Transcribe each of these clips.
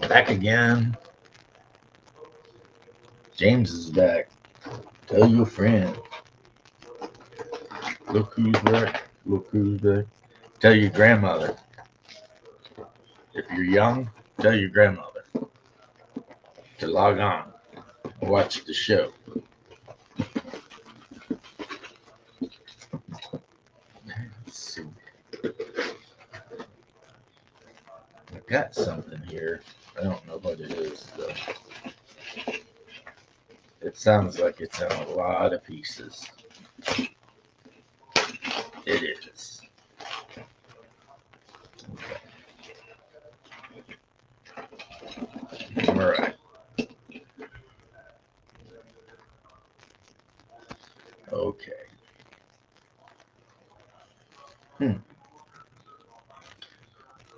Back again. James is back. Tell your friend. Look who's back. Look who's back. Tell your grandmother. If you're young, tell your grandmother to log on and watch the show. Let's see. I got something here. I don't know what it is though. It sounds like it's in a lot of pieces. It is. All right. Okay. Hmm.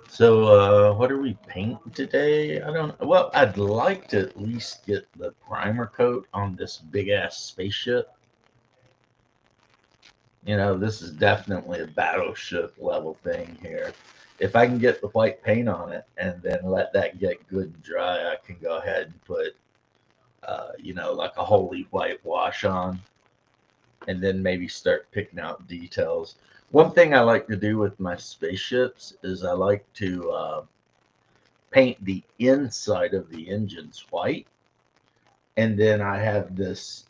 So, what are we painting today? I don't know. Well, I'd like to at least get the primer coat on this big ass spaceship. You know, this is definitely a battleship level thing here. If I can get the white paint on it and then let that get good and dry, I can go ahead and put, like a holy whitewash on, and then maybe start picking out details. One thing I like to do with my spaceships is I like to paint the inside of the engines white, and then I have this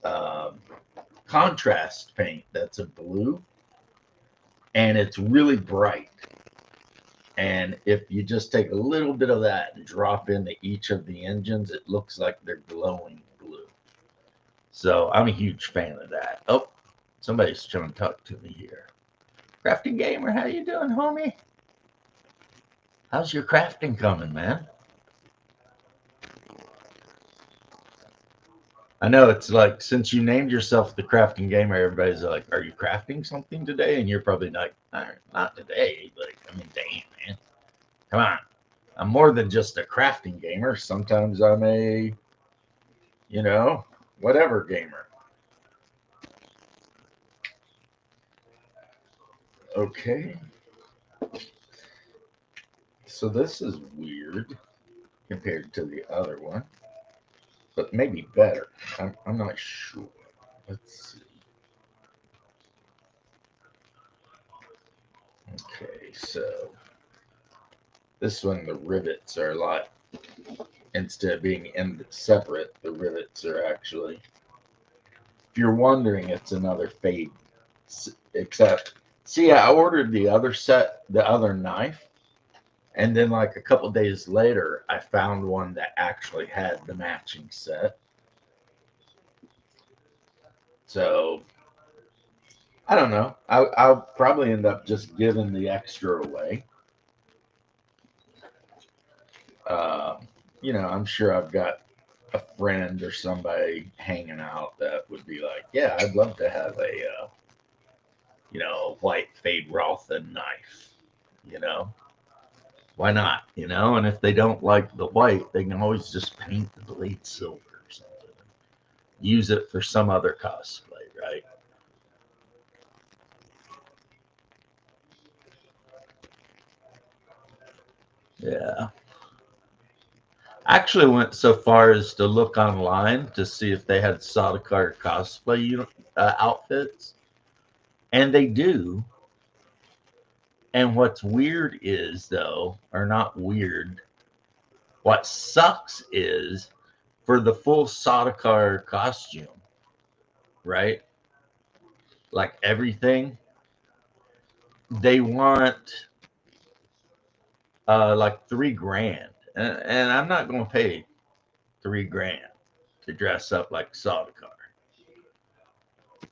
contrast paint that's a blue, and it's really bright. And if you just take a little bit of that and drop into each of the engines, it looks like they're glowing blue. So I'm a huge fan of that. Oh, somebody's trying to talk to me here. Crafting Gamer, how you doing, homie? How's your crafting coming, man? I know it's like since you named yourself the Crafting Gamer, everybody's like, "Are you crafting something today?" And you're probably like, "Not today." But I mean, damn, man, come on. I'm more than just a crafting gamer. Sometimes I'm a, you know, whatever gamer. Okay, so this is weird compared to the other one, but maybe better. I'm not sure. Let's see. Okay, so this one, the rivets are a lot, instead of being in separate, the rivets are actually, if you're wondering, it's another fade. Except, see, I ordered the other set, the other knife, and then like a couple days later, I found one that actually had the matching set. So I don't know. I'll probably end up just giving the extra away. Um, I'm sure I've got a friend or somebody hanging out that would be like, yeah, I'd love to have a white fade Rotha knife. You know, why not? And if they don't like the white, they can always just paint the blade silver or something. Use it for some other cosplay, right? Yeah. I actually went so far as to look online to see if they had Sardaukar cosplay outfits, and they do. And what's weird is, though, or not weird, what sucks is for the full Sardaukar costume, right? Like everything, they want like 3 grand, and I'm not going to pay 3 grand to dress up like Sardaukar.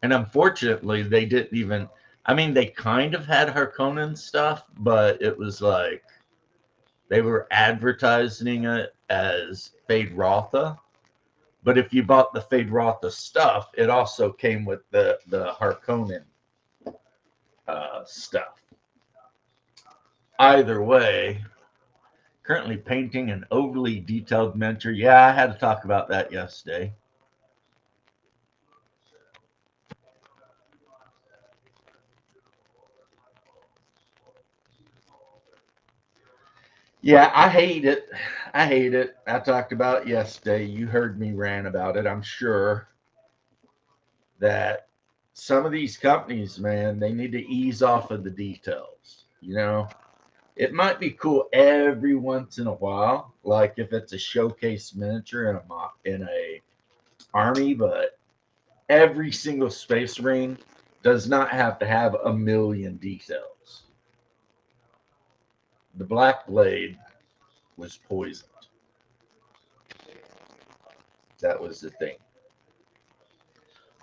And unfortunately, they didn't even. I mean, they kind of had Harkonnen stuff, but it was like they were advertising it as Fade Rotha. But if you bought the Fade Rotha stuff, it also came with the Harkonnen stuff. Either way, currently painting an overly detailed miniature. Yeah, I had to talk about that yesterday. Yeah, I hate it. I hate it. I talked about it yesterday. You heard me rant about it. I'm sure that some of these companies, man, they need to ease off of the details. You know, it might be cool every once in a while, like if it's a showcase miniature in a army, but every single space marine does not have to have a million details. The Black Blade was poisoned. That was the thing.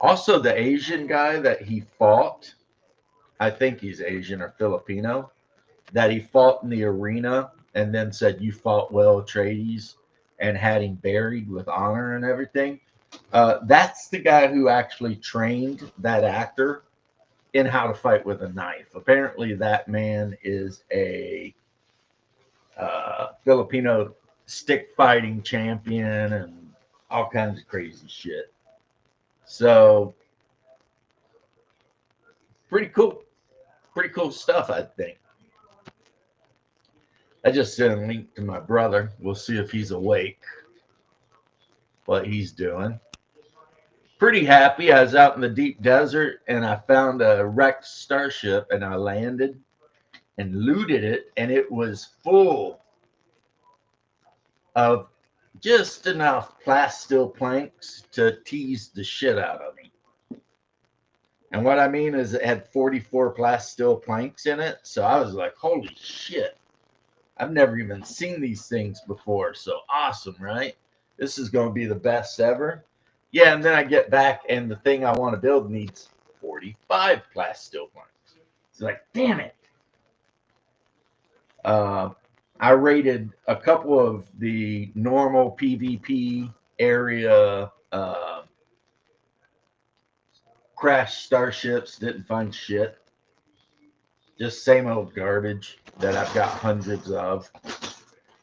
Also, the Asian guy that he fought, I think he's Asian or Filipino, that he fought in the arena and then said, "You fought well, Atreides," and had him buried with honor and everything. That's the guy who actually trained that actor in how to fight with a knife. Apparently, that man is a Filipino stick fighting champion and all kinds of crazy shit. So, pretty cool. Pretty cool stuff, I think. I just sent a link to my brother. We'll see if he's awake, what he's doing. Pretty happy. I was out in the deep desert and I found a wrecked starship and I landed and looted it, and it was full of just enough plasteel planks to tease the shit out of me. And what I mean is it had 44 plasteel planks in it. So I was like, holy shit. I've never even seen these things before. So awesome, right? This is going to be the best ever. Yeah, and then I get back and the thing I want to build needs 45 plasteel planks. It's like, damn it. I rated a couple of the normal PvP area crash starships, didn't find shit. Just same old garbage that I've got hundreds of.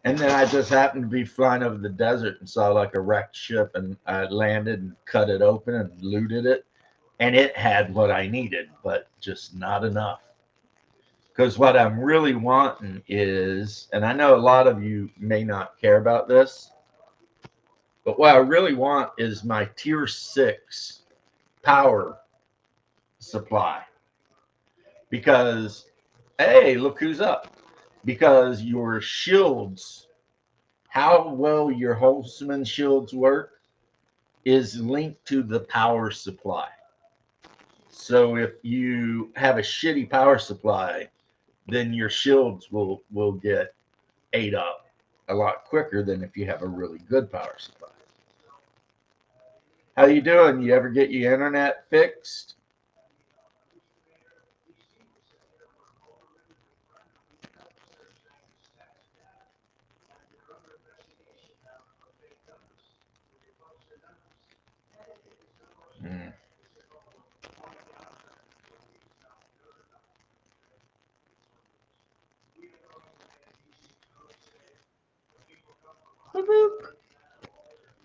And then I just happened to be flying over the desert and saw like a wrecked ship, and I landed and cut it open and looted it. And it had what I needed, but just not enough. Because what I'm really wanting is, and I know a lot of you may not care about this, but what I really want is my tier 6 power supply. Because, hey, look who's up. Because your shields, how well your Holtzman shields work, is linked to the power supply. So if you have a shitty power supply, then your shields will get ate up a lot quicker than if you have a really good power supply. How you doing? You ever get your internet fixed? Mm.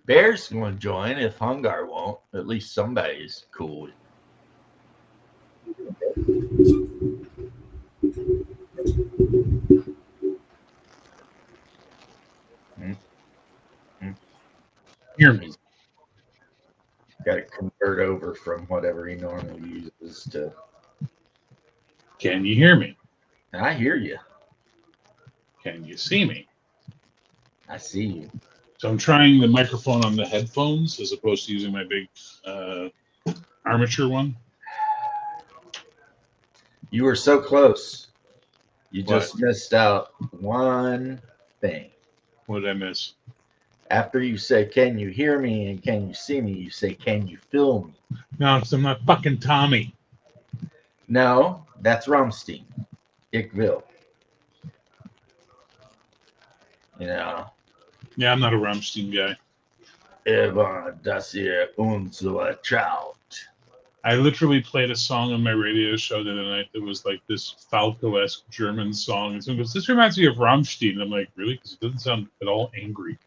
Bear's going to join if Hungar won't. At least somebody's cool. Hear me? He's got to convert over from whatever he normally uses to. Can you hear me? I hear you. Can you see me? I see you. So I'm trying the microphone on the headphones as opposed to using my big armature one. You were so close. You What? just missed out one thing. What did I miss? After you say, "Can you hear me?" and "Can you see me?" you say, "Can you feel me?" No, because I'm not fucking Tommy. No, that's Rumstein. Ich will. You know, Yeah, I'm not a Rammstein guy. Evan, das hier unsere Traut. I literally played a song on my radio show the other night that was like this Falco-esque German song. And someone goes, "This reminds me of Rammstein." And I'm like, really? Because it doesn't sound at all angry.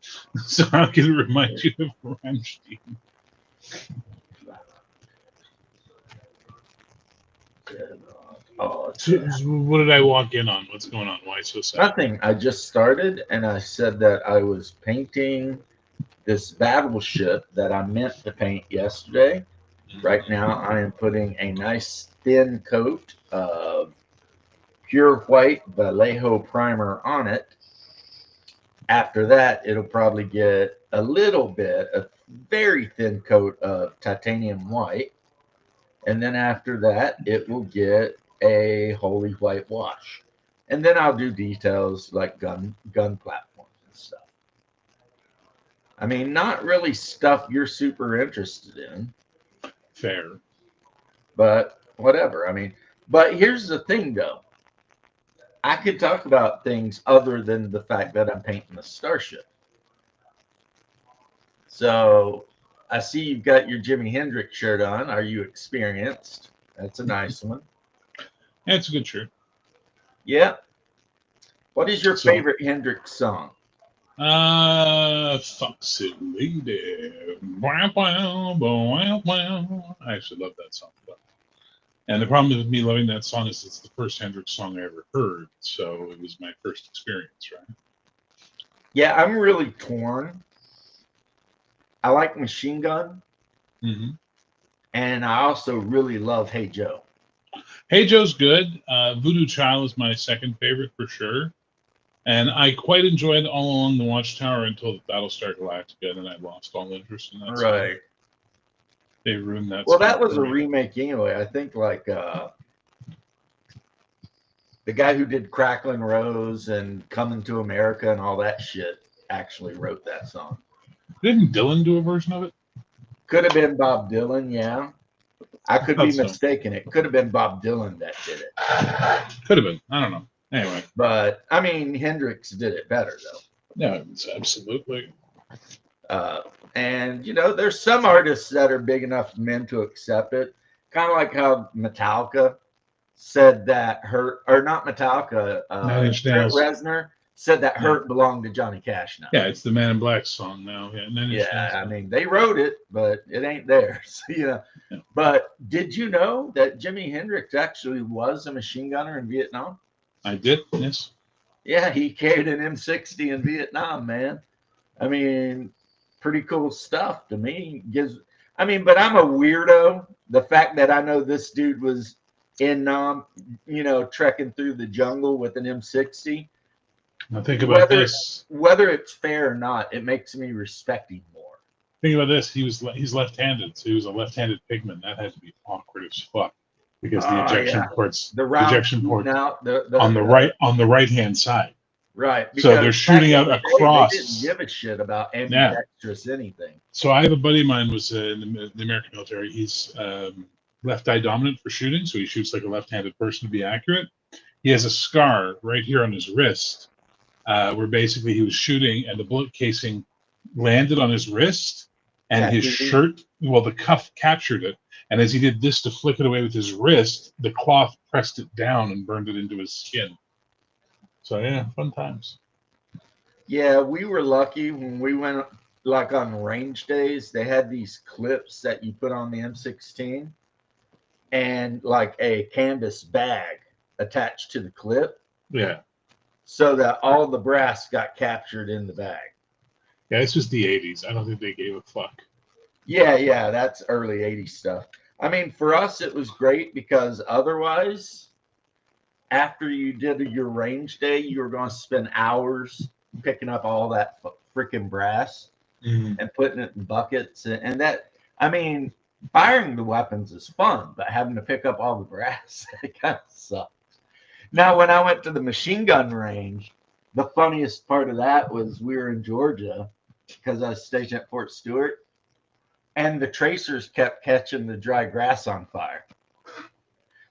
So how can it remind you of Rammstein? Oh, So, what did I walk in on? What's going on? Why so sad? nothing. I just started, and I said that I was painting this battleship that I meant to paint yesterday. Right now, I am putting a nice thin coat of pure white Vallejo primer on it. After that, it'll probably get a little bit, a very thin coat of titanium white. And then after that, it will get a holy white wash. And then I'll do details like gun platforms and stuff. I mean, not really stuff you're super interested in, Fair. but whatever. I mean, but here's the thing though. I could talk about things other than the fact that I'm painting a starship. So I see you've got your Jimi Hendrix shirt on. Are you experienced? That's a nice one. Yeah, it's a good shirt. Yeah. What is your So- favorite Hendrix song? Foxy Lady. I actually love that song. And the problem with me loving that song is it's the first Hendrix song I ever heard. So it was my first experience, right? Yeah, I'm really torn. I like Machine Gun, Mm-hmm. and I also really love Hey Joe. Hey Joe's good. Voodoo Child is my second favorite for sure. And I quite enjoyed All Along the Watchtower until Battlestar Galactica, and then I lost all interest in that song. Right. They ruined that Well, song that was for a me. remake anyway. I think like the guy who did Crackling Rose and Coming to America and all that shit actually wrote that song. Didn't Dylan do a version of it? Could have been Bob Dylan, yeah. I could be Thought so. mistaken. It could have been Bob Dylan that did it. Could have been. I don't know. Anyway. But I mean, Hendrix did it better though. Yeah, it's absolutely. And you know, there's some artists that are big enough men to accept it. Kind of like how Metallica said that Hurt, or not Metallica, Nine Inch Trent Nails. Reznor said that Hurt belonged to Johnny Cash now. Yeah, it's the Man in Black song now. Yeah, Nine Inch Yeah, Nails. I mean, they wrote it, but it ain't theirs. You know. Yeah. But did you know that Jimi Hendrix actually was a machine gunner in Vietnam? I did, yes. Yeah, he carried an M60 in Vietnam, man. I mean, pretty cool stuff to me. I mean, but I'm a weirdo. The fact that I know this dude was in Nam, you know, trekking through the jungle with an M60. Now think about this. Whether it's fair or not, it makes me respect him more. Think about this. He's left-handed, so he was a left-handed pigman. That had to be awkward as fuck because the ejection ports, the round ejection port out on the right-hand side. Right. So they're shooting out across. They didn't give a shit about ambidextrous anything. So I have a buddy of mine was in the American military. He's left eye dominant for shooting, so he shoots like a left-handed person to be accurate. He has a scar right here on his wrist where basically he was shooting and the bullet casing landed on his wrist and his shirt, well, the cuff captured it. And as he did this to flick it away with his wrist, the cloth pressed it down and burned it into his skin. So yeah, fun times. Yeah, we were lucky when we went like on range days. They had these clips that you put on the M16 and like a canvas bag attached to the clip. Yeah. So that all the brass got captured in the bag. Yeah, this was the 80s. I don't think they gave a fuck. Yeah, that's early 80s stuff. I mean, for us, it was great because otherwise, after you did your range day, you were going to spend hours picking up all that freaking brass and putting it in buckets. And that, I mean, firing the weapons is fun, but having to pick up all the brass, it kind of sucks. Now, when I went to the machine gun range, the funniest part of that was we were in Georgia because I was stationed at Fort Stewart, and the tracers kept catching the dry grass on fire.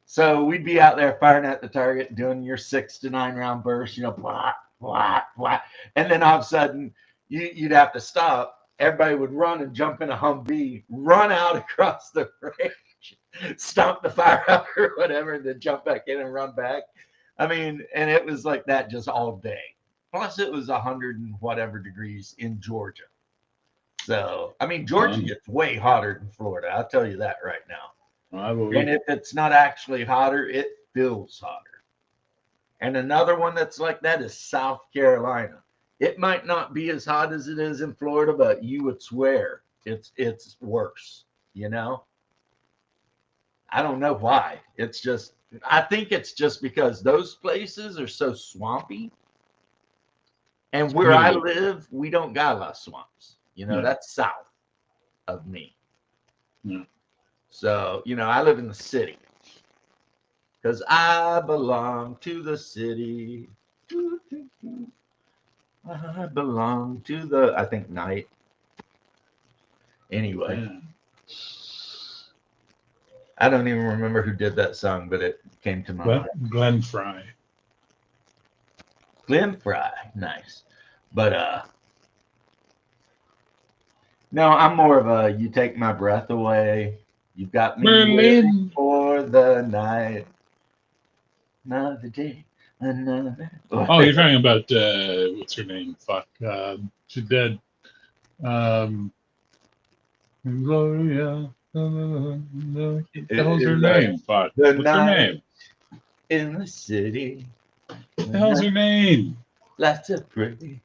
So we'd be out there firing at the target, doing your 6 to 9 round burst, you know, blah, blah, blah. And then all of a sudden, you'd have to stop. Everybody would run and jump in a Humvee, run out across the range, stomp the fire out or whatever, and then jump back in and run back. I mean, and it was like that just all day. Plus, it was 100 and whatever degrees in Georgia. So, I mean, Georgia gets way hotter than Florida. I'll tell you that right now. And if it's not actually hotter, feels hotter. And another one that's like that is South Carolina. It might not be as hot as it is in Florida, but you would swear it's worse, you know? I don't know why. It's just I think it's just because those places are so swampy. And where I live, we don't got a lot of swamps. You know, that's south of me. Yeah. So, you know, I live in the city. Because I belong to the city. I belong to the, I think, night. Anyway. Yeah. I don't even remember who did that song, but it came to my mind. Glenn Fry. Glenn Fry. Nice. But, no, I'm more of a you take my breath away. You've got me waiting for the night. Another day. Another. Oh, you're talking about what's her name? Fuck. She's dead. Gloria. What the hell's her name? Fuck. What's her name? In the city. What the hell's her name? Lots of pretty.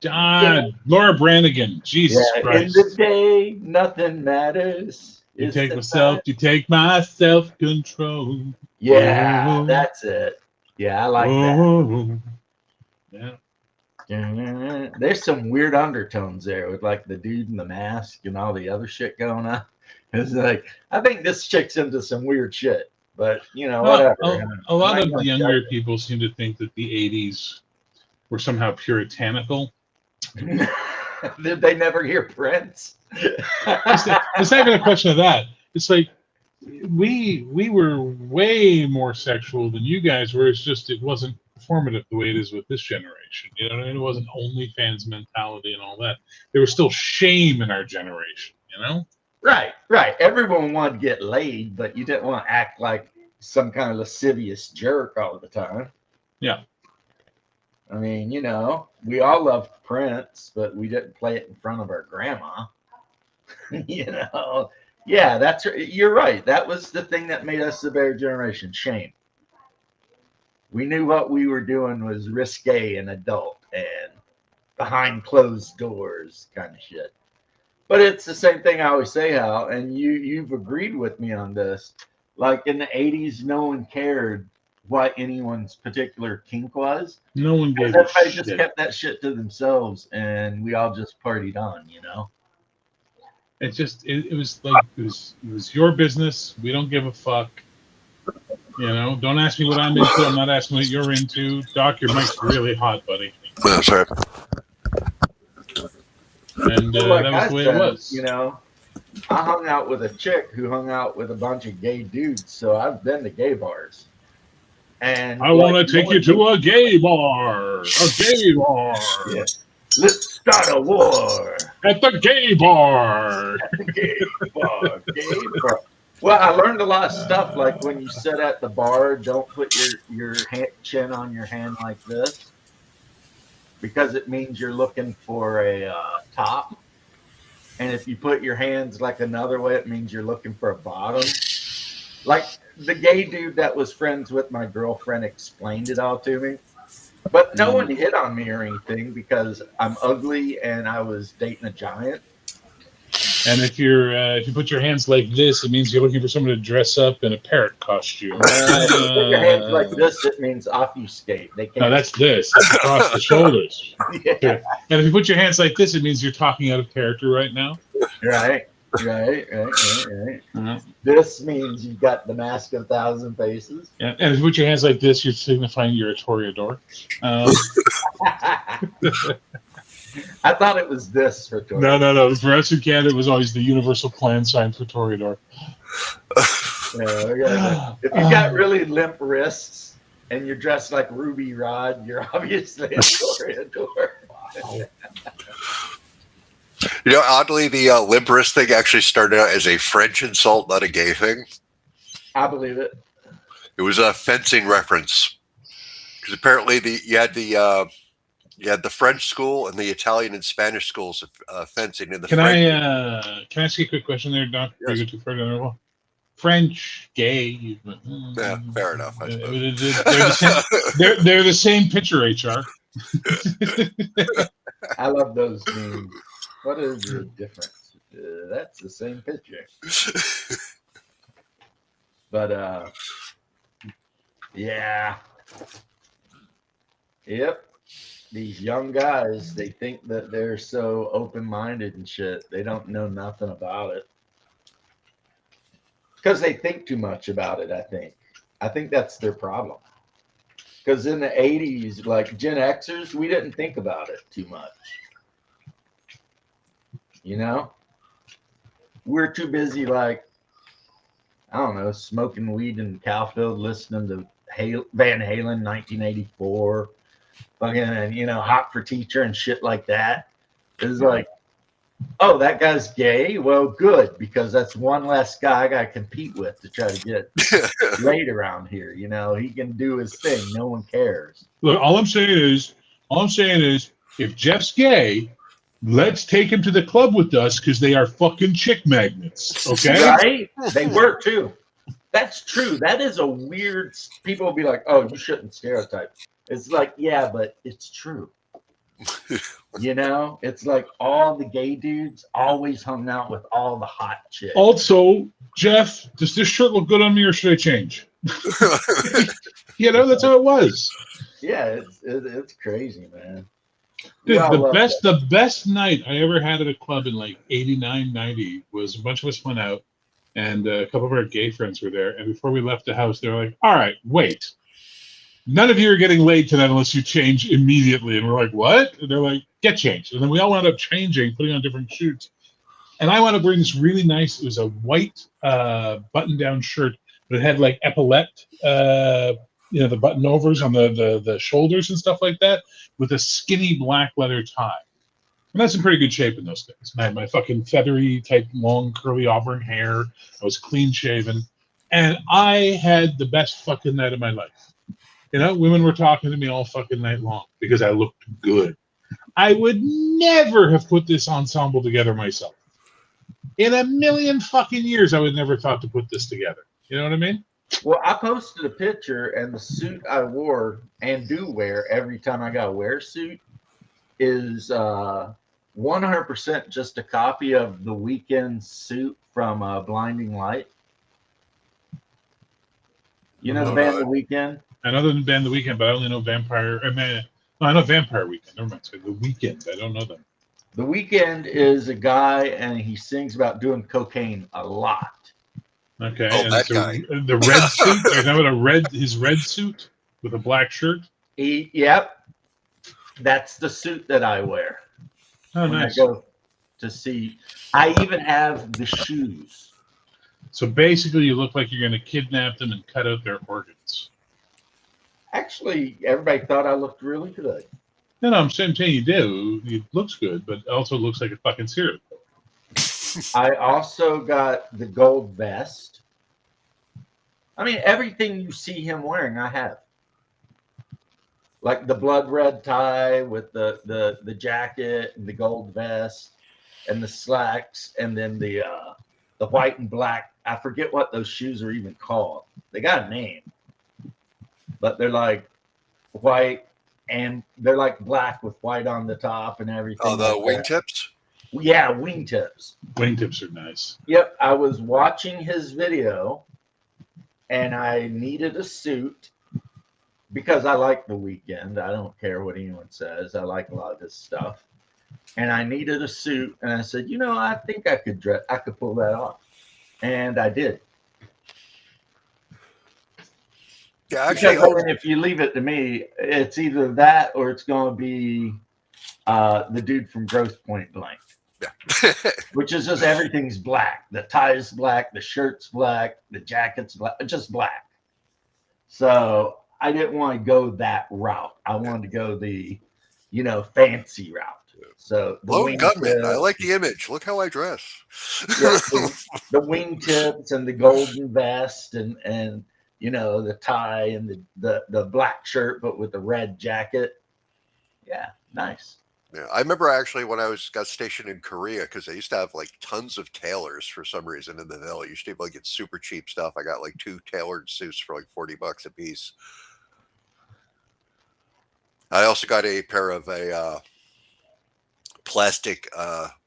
Laura Branigan. Jesus Christ. In the day, nothing matters. You take my self-control. Yeah, that's it. Yeah, I like that. Yeah. There's some weird undertones there with like the dude in the mask and all the other shit going on. It's like I think this chick's into some weird shit, but you know, whatever. A lot of the younger people seem to think that the 80s were somehow puritanical. Did they never hear Prince? It's not even a question of that. It's like we were way more sexual than you guys were. It's just it wasn't performative the way it is with this generation. You know what I mean? It wasn't OnlyFans mentality and all that. There was still shame in our generation, you know? Right. Everyone wanted to get laid, but you didn't want to act like some kind of lascivious jerk all the time. Yeah. I mean, you know, we all loved Prince, but we didn't play it in front of our grandma. You know? Yeah, you're right. That was the thing that made us the better generation. Shame. We knew what we were doing was risque and adult and behind closed doors kind of shit. But it's the same thing I always say, Hal, and you've agreed with me on this. Like in the 80s, no one cared what anyone's particular kink was. No one gave a everybody shit. just kept that shit to themselves, and we all just partied on, you know? It's just it was like it was your business. We don't give a fuck. You know, don't ask me what I'm into. I'm not asking what you're into. Doc, your mic's really hot, buddy. No, sorry. And that was the way it was. You know, I hung out with a chick who hung out with a bunch of gay dudes, so I've been to gay bars. And I want to take you to a gay bar. A gay bar. Yeah. Let's start a war. At the gay bar. At the gay bar. Gay bar. Well, I learned a lot of stuff, like when you sit at the bar, don't put your chin on your hand like this, because it means you're looking for a top. And if you put your hands like another way, it means you're looking for a bottom. Like the gay dude that was friends with my girlfriend explained it all to me. But no one hit on me or anything because I'm ugly and I was dating a giant. And if you put your hands like this, it means you're looking for someone to dress up in a parrot costume. If you put your hands like this, it means obfuscate. They can't. No, that's this. That's across the shoulders. Yeah. And if you put your hands like this, it means you're talking out of character right now. Right. Uh-huh. This means you've got the mask of 1,000 faces. And if you put your hands like this, you're signifying you're a toreador. I thought it was this for toreador. No. For us in Canada, it was always the universal plan sign for toreador. Yeah, if you've got really limp wrists and you're dressed like Ruby Rod, you're obviously a toreador. Wow. You know, oddly, the limp wrist thing actually started out as a French insult, not a gay thing. I believe it. It was a fencing reference because apparently you had the French school and the Italian and Spanish schools of fencing. In the can I ask you a quick question there, Doc? Before you go too far down the road? French, gay. Yeah, fair enough. I suppose. They're the same picture, HR. I love those memes. What is the difference? That's the same picture. But yeah. Yep. These young guys, they think that they're so open-minded and shit. They don't know nothing about it. Because they think too much about it, I think. I think that's their problem. Because in the 80s, like Gen Xers, we didn't think about it too much. You know? We're too busy, like, I don't know, smoking weed in Cowfield, listening to Van Halen 1984, fucking, you know, Hot for Teacher and shit like that. It's like, oh, that guy's gay? Well, good, because that's one less guy I got to compete with to try to get laid around here. You know, he can do his thing. No one cares. Look, all I'm saying is, if Jeff's gay, let's take him to the club with us because they are fucking chick magnets. Okay? Right? They were too. That's true. That is a weird. People will be like, oh, you shouldn't stereotype. It's like, yeah, but it's true. You know, it's like all the gay dudes always hung out with all the hot chicks. Also, Jeff, does this shirt look good on me or should I change? You know, that's how it was. Yeah, it's crazy, man. Dude, Yeah, the best night I ever had at a club in like 89, 90 was a bunch of us went out and a couple of our gay friends were there. And before we left the house, they were like, all right, wait. None of you are getting laid tonight unless you change immediately. And we're like, what? And they're like, get changed. And then we all wound up changing, putting on different shirts. And I wound up wearing this really nice, it was a white button-down shirt, but it had like epaulette, you know, the button overs on the shoulders and stuff like that, with a skinny black leather tie. And that's in pretty good shape in those days. I had my fucking feathery type long curly auburn hair. I was clean shaven. And I had the best fucking night of my life. You know, women were talking to me all fucking night long because I looked good. I would never have put this ensemble together myself. In a million fucking years, I would never thought to put this together. You know what I mean? Well, I posted a picture, and the suit I wore and do wear every time I got to wear a suit is 100% just a copy of the Weeknd suit from Blinding Light. You know the band The Weeknd? I know the band The Weeknd, but I only know Vampire. I know Vampire Weekend. Never mind. So The Weeknd. I don't know them. The Weeknd is a guy, and he sings about doing cocaine a lot. Okay. Oh, and that so guy. The red suit. Is that what his red suit with a black shirt? Yep. That's the suit that I wear. Oh, when nice. I go to see. I even have the shoes. So basically, you look like you're going to kidnap them and cut out their organs. Actually, everybody thought I looked really good. No, I'm saying you do. It looks good, but also looks like a fucking serial killer. I also got the gold vest. I mean, everything you see him wearing, I have. Like the blood red tie with the jacket and the gold vest and the slacks, and then the white and black. I forget what those shoes are even called. They got a name, but they're like white and they're like black with white on the top and everything. Oh, the like wingtips? Yeah, wingtips. Wingtips are nice. Yep, I was watching his video and I needed a suit because I like The Weeknd. I don't care what anyone says. I like a lot of his stuff. And I needed a suit, and I said, you know, I think I could pull that off. And I did. Yeah, actually, Because if you leave it to me, it's either that or it's going to be the dude from Grosse Point Blank. Yeah. Which is just everything's black. The tie's black, the shirt's black, the jacket's black, just black. So I didn't want to go that route. I wanted to go the, fancy route. So Lone Gunman, I like the image. Look how I dress. Yeah, the wingtips and the golden vest and the tie and the black shirt, but with the red jacket. Yeah, nice. Yeah, I remember actually when I got stationed in Korea, because they used to have like tons of tailors for some reason in the Ville. You used to be able to get super cheap stuff. I got like 2 tailored suits for like $40 a piece. I also got a pair of plastic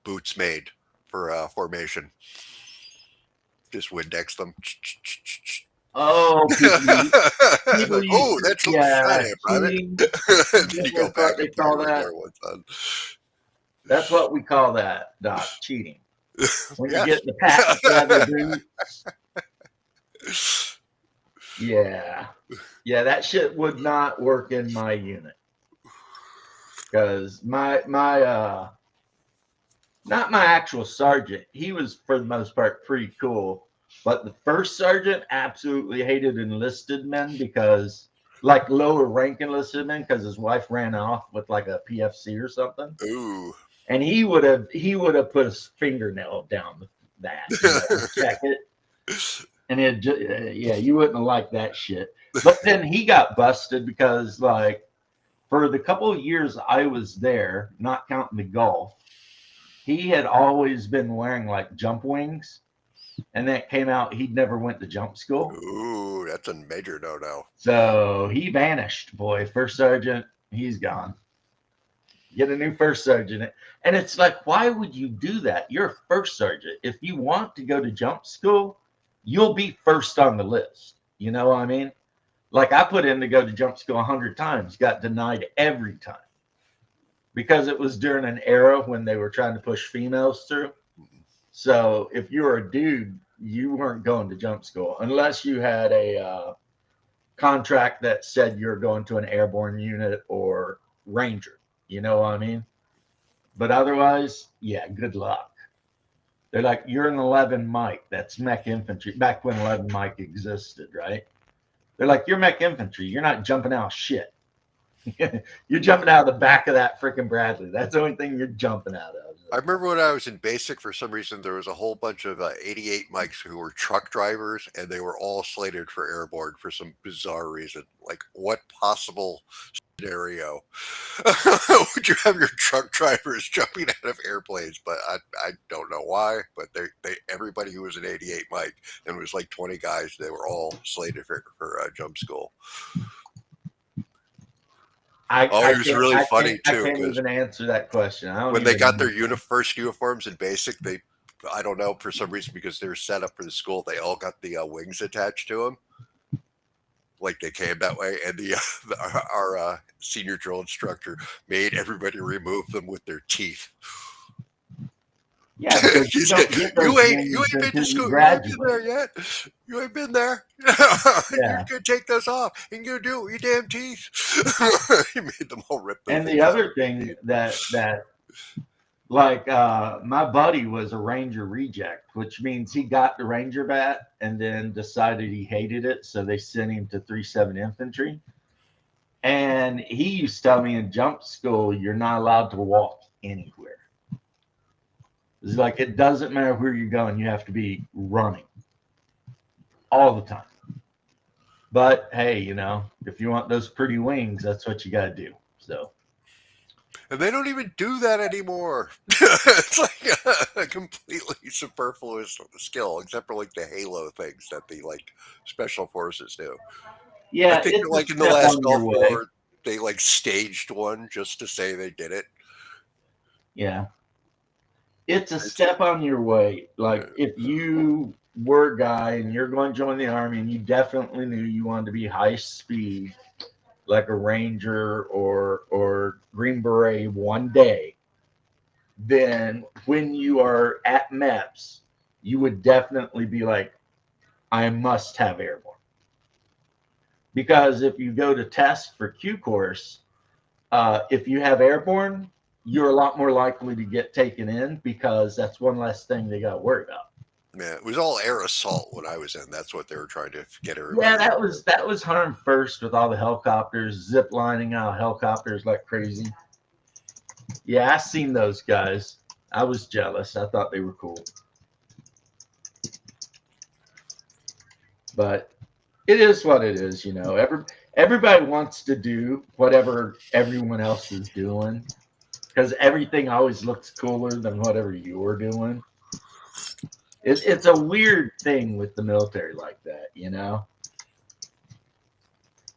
boots made for formation. Just Windex them. Oh, people Like, oh, that's looking yeah, shiny, Private. cheating. Then you go That's back what they and put call your that. regular ones on. That's what we call that, Doc, cheating. When you Yes. get the patent leather boots. Yeah. Yeah, that shit would not work in my unit. Because my not my actual sergeant, he was for the most part pretty cool. But the first sergeant absolutely hated enlisted men because like lower rank enlisted men, because his wife ran off with like a PFC or something. Ooh. And he would have put his fingernail down that, check it. And it yeah, you wouldn't have liked that shit. But then he got busted because like for the couple of years I was there, not counting the golf, he had always been wearing like jump wings. And that came out he'd never went to jump school. Ooh, that's a major no-no. So he vanished, boy. First sergeant, he's gone. Get a new first sergeant. And it's like, why would you do that? You're a first sergeant. If you want to go to jump school, you'll be first on the list. You know what I mean? Like I put in to go to jump school 100 times, got denied every time. Because it was during an era when they were trying to push females through. So if you were a dude, you weren't going to jump school unless you had a contract that said you're going to an airborne unit or ranger. You know what I mean? But otherwise, yeah, good luck. They're like, you're an 11 Mike. That's mech infantry. Back when 11 Mike existed, right? They're like, you're mech infantry. You're not jumping out of shit. You're jumping out of the back of that freaking Bradley. That's the only thing you're jumping out of. I remember when I was in basic, for some reason, there was a whole bunch of 88 Mikes who were truck drivers, and they were all slated for airborne for some bizarre reason. Like, what possible scenario would you have your truck drivers jumping out of airplanes? But I don't know why, but they everybody who was an 88 Mike, and it was like 20 guys, they were all slated for jump school. It was really funny too. I can't even answer that question. When they got their first uniforms in basic, I don't know, for some reason, because they were set up for the school, they all got the wings attached to them. Like they came that way, and our senior drill instructor made everybody remove them with their teeth. Yeah, you ain't been to school. You ain't been there yet. You ain't been there. Yeah. You're gonna take those off and you're gonna do it with your damn teeth. He made them all rip. And the other thing that like my buddy was a Ranger reject, which means he got the Ranger bat and then decided he hated it, so they sent him to 3-7 infantry. And he used to tell me in jump school, you're not allowed to walk anywhere. It's like it doesn't matter where you're going, you have to be running all the time. But hey, if you want those pretty wings, that's what you got to do. So, and they don't even do that anymore. It's like a completely superfluous skill, except for like the halo things that the like special forces do. Yeah, I think like in the last Gulf War, they like staged one just to say they did it. Yeah. It's a step on your way. Like if you were a guy and you're going to join the Army and you definitely knew you wanted to be high speed, like a Ranger or Green Beret one day, then when you are at MEPS, you would definitely be like, I must have airborne. Because if you go to test for Q course, if you have airborne, you're a lot more likely to get taken in because that's one less thing they got to worry about. Yeah, it was all air assault when I was in. That's what they were trying to get everybody. Yeah, that was 101st with all the helicopters, zip lining out helicopters like crazy. Yeah, I seen those guys. I was jealous. I thought they were cool. But it is what it is, Everybody wants to do whatever everyone else is doing. because everything always looks cooler than whatever you're doing. It's a weird thing with the military like that, you know.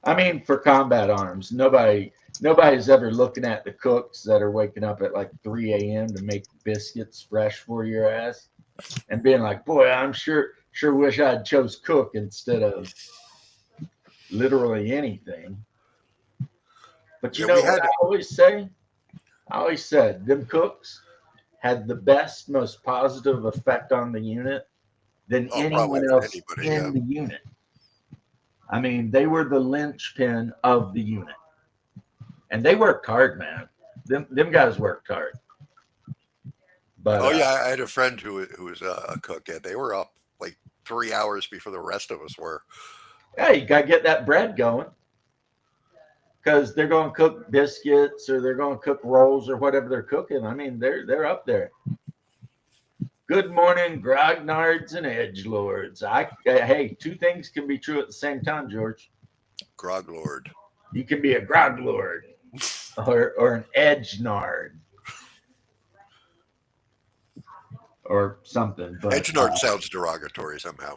I mean, for combat arms, nobody's ever looking at the cooks that are waking up at like 3 a.m. to make biscuits fresh for your ass and being like, boy, I'm sure wish I'd chose cook instead of literally anything. But you know what I always say? I always said them cooks had the best, most positive effect on the unit than anyone else in the unit. I mean, they were the linchpin of the unit. And they worked hard, man. Them guys worked hard. But I had a friend who was a cook, and they were up like 3 hours before the rest of us were. Yeah, you got to get that bread going. Because they're going to cook biscuits or they're going to cook rolls or whatever they're cooking. I mean, they're up there. Good morning, grognards and edgelords. Hey, two things can be true at the same time, George. Groglord. You can be a groglord or an edgenard or something. But edgenard sounds derogatory somehow.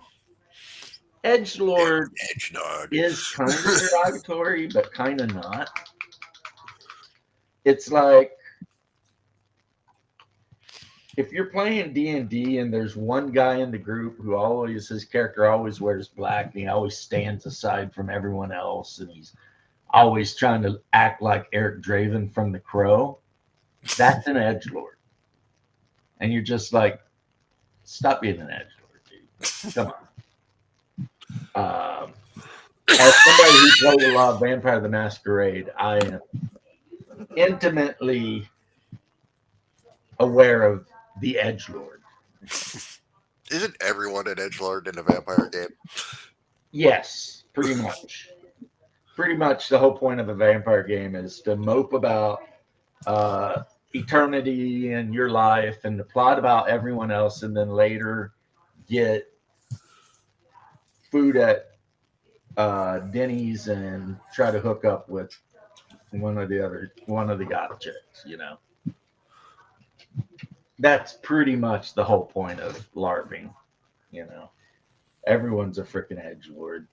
Edgelord is kind of derogatory, but kind of not. It's like if you're playing D&D and there's one guy in the group who his character always wears black and he always stands aside from everyone else and he's always trying to act like Eric Draven from The Crow, that's an edgelord. And you're just like, stop being an edgelord, dude. Come on. As somebody who played a lot of Vampire the Masquerade, I am intimately aware of the edgelord. Isn't everyone an edgelord in a vampire game? Yes, pretty much. Pretty much the whole point of a vampire game is to mope about eternity and your life and to plot about everyone else and then later get food at Denny's and try to hook up with one of the goth chicks, you know. That's pretty much the whole point of LARPing, you know. Everyone's a freaking edgelord.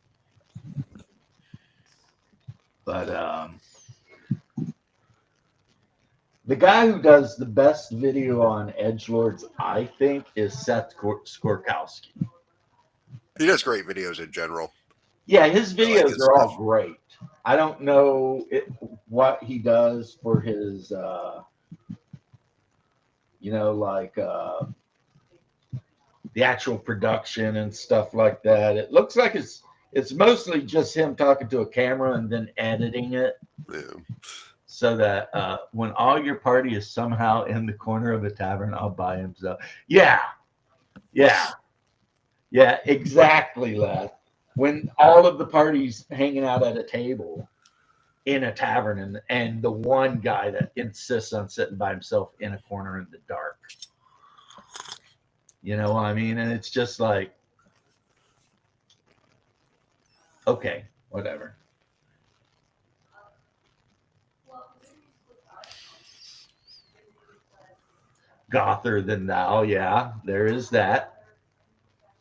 But the guy who does the best video on edgelords, I think, is Seth Skorkowski. He does great videos in general. Yeah, his videos are all great. I don't know what he does for his, the actual production and stuff like that. It looks like it's mostly just him talking to a camera and then editing it. Yeah. So that when all your party is somehow in the corner of a tavern all by himself. Yeah, exactly, Les. When all of the party's hanging out at a table in a tavern and the one guy that insists on sitting by himself in a corner in the dark. You know what I mean? And it's just like, okay, whatever. Gother than thou, yeah, there is that.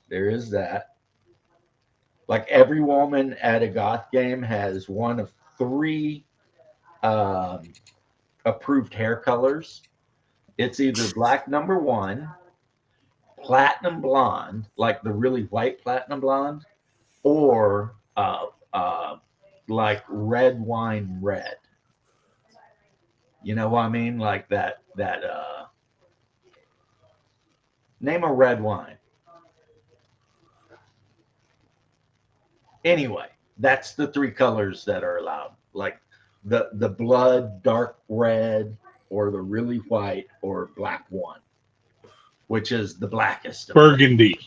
There is that. Like every woman at a goth game has one of 3 approved hair colors. It's either black number 1, platinum blonde, like the really white platinum blonde, or like red wine red. You know what I mean? Like that name a red wine. Anyway, that's the 3 colors that are allowed. Like the blood dark red or the really white or black one, which is the blackest. Burgundy.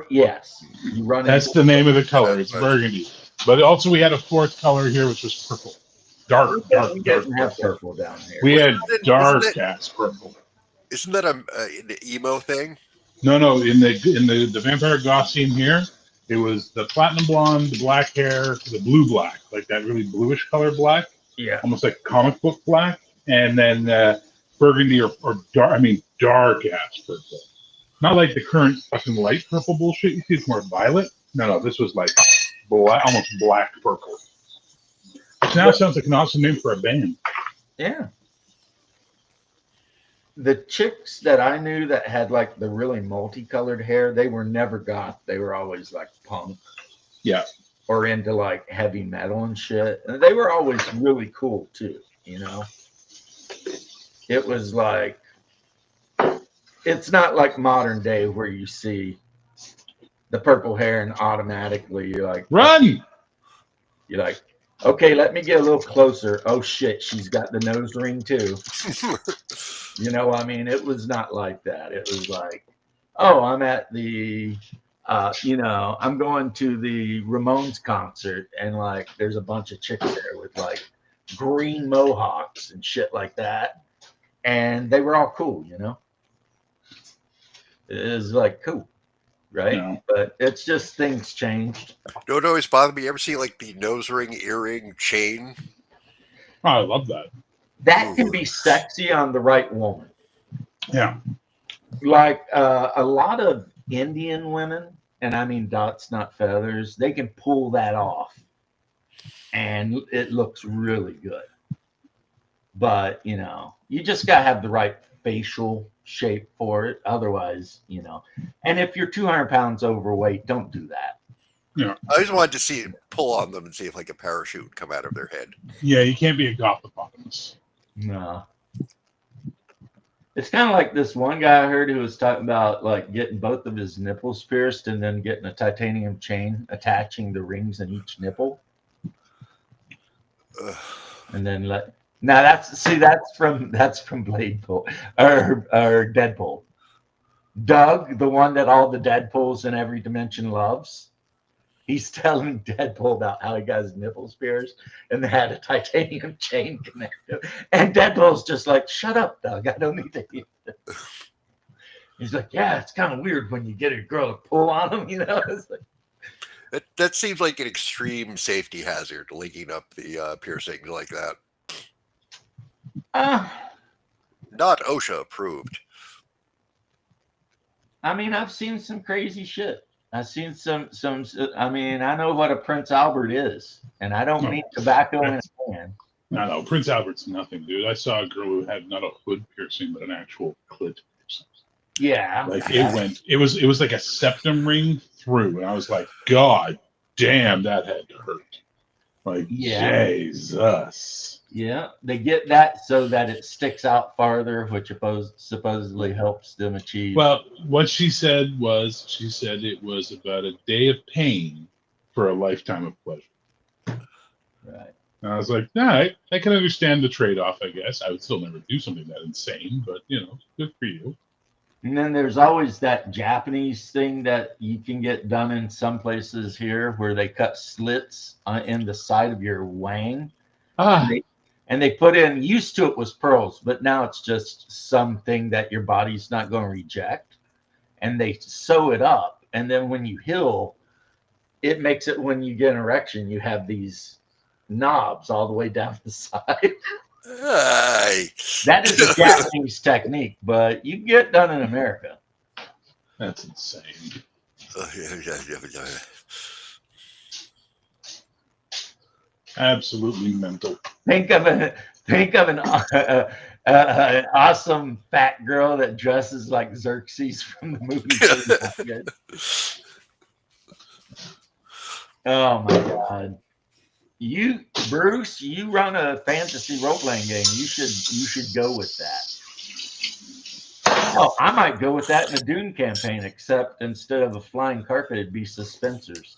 Yes. You run. That's the name of the color. It's burgundy. But also we had a 4th color here, which was purple. Dark. We didn't have purple down here. We had dark ass purple. Isn't that an emo thing? No. In the vampire goth scene here, it was the platinum blonde, the black hair, the blue black, like that really bluish color black. Yeah. Almost like comic book black. And then burgundy or dark. I mean, dark ass purple. Not like the current fucking light purple bullshit. You see, it's more violet. No, this was like almost black purple. Which now sounds like an awesome name for a band. Yeah. The chicks that I knew that had like the really multicolored hair, they were never goth. They were always like punk. Yeah. Or into like heavy metal and shit. And they were always really cool too, you know? It was like, it's not like modern day where you see the purple hair and automatically you're like, run! You're like, okay, let me get a little closer. Oh shit, she's got the nose ring too. You know, I mean, it was not like that. It was like, oh, I'm at the, you know, I'm going to the Ramones concert and like there's a bunch of chicks there with like green mohawks and shit like that. And they were all cool, you know? It was like cool, right? No. But it's just things changed. Don't always bother me. You ever see like the nose ring, earring, chain? Oh, I love that. That can be sexy on the right woman. Yeah. Like a lot of Indian women, and I mean dots, not feathers, they can pull that off. And it looks really good. But, you know, you just got to have the right facial shape for it. Otherwise, you know, and if you're 200 pounds overweight, don't do that. Yeah. I just wanted to see pull on them and see if like a parachute would come out of their head. Yeah, you can't be a gothopotamus. No. It's kind of like this one guy I heard who was talking about like getting both of his nipples pierced and then getting a titanium chain attaching the rings in each nipple. And then now that's from Bladepool or Deadpool. Doug, the one that all the Deadpools in every dimension loves. He's telling Deadpool about how he got his nipples pierced and they had a titanium chain connected. And Deadpool's just like, shut up, Doug. I don't need to hear this. He's like, yeah, it's kind of weird when you get a girl to pull on him, you know? It's like, that seems like an extreme safety hazard, linking up the piercings like that. Not OSHA approved. I mean, I've seen some crazy shit. I've seen some. I mean, I know what a Prince Albert is, and I don't mean tobacco in a can. No, Prince Albert's nothing, dude. I saw a girl who had not a hood piercing, but an actual clit piercing. Yeah, like it was like a septum ring through, and I was like, God damn, that had to hurt. Like, Jesus. Yeah, they get that so that it sticks out farther, which supposedly helps them achieve. Well, what she said it was about a day of pain for a lifetime of pleasure. Right. And I was like, all right, I can understand the trade-off, I guess. I would still never do something that insane, but, you know, good for you. And then there's always that Japanese thing that you can get done in some places here where they cut slits in the side of your wang. And they put in, used to it was pearls, but now it's just something that your body's not going to reject. And they sew it up. And then when you heal, it makes it, when you get an erection, you have these knobs all the way down the side. That is a Japanese technique, but you can get it done in America. That's insane. Absolutely mental. Think of an awesome fat girl that dresses like Xerxes from the movie. Oh my God. Bruce, you run a fantasy role-playing game. You should go with that. Oh, I might go with that in a Dune campaign, except instead of a flying carpet, it'd be suspensors.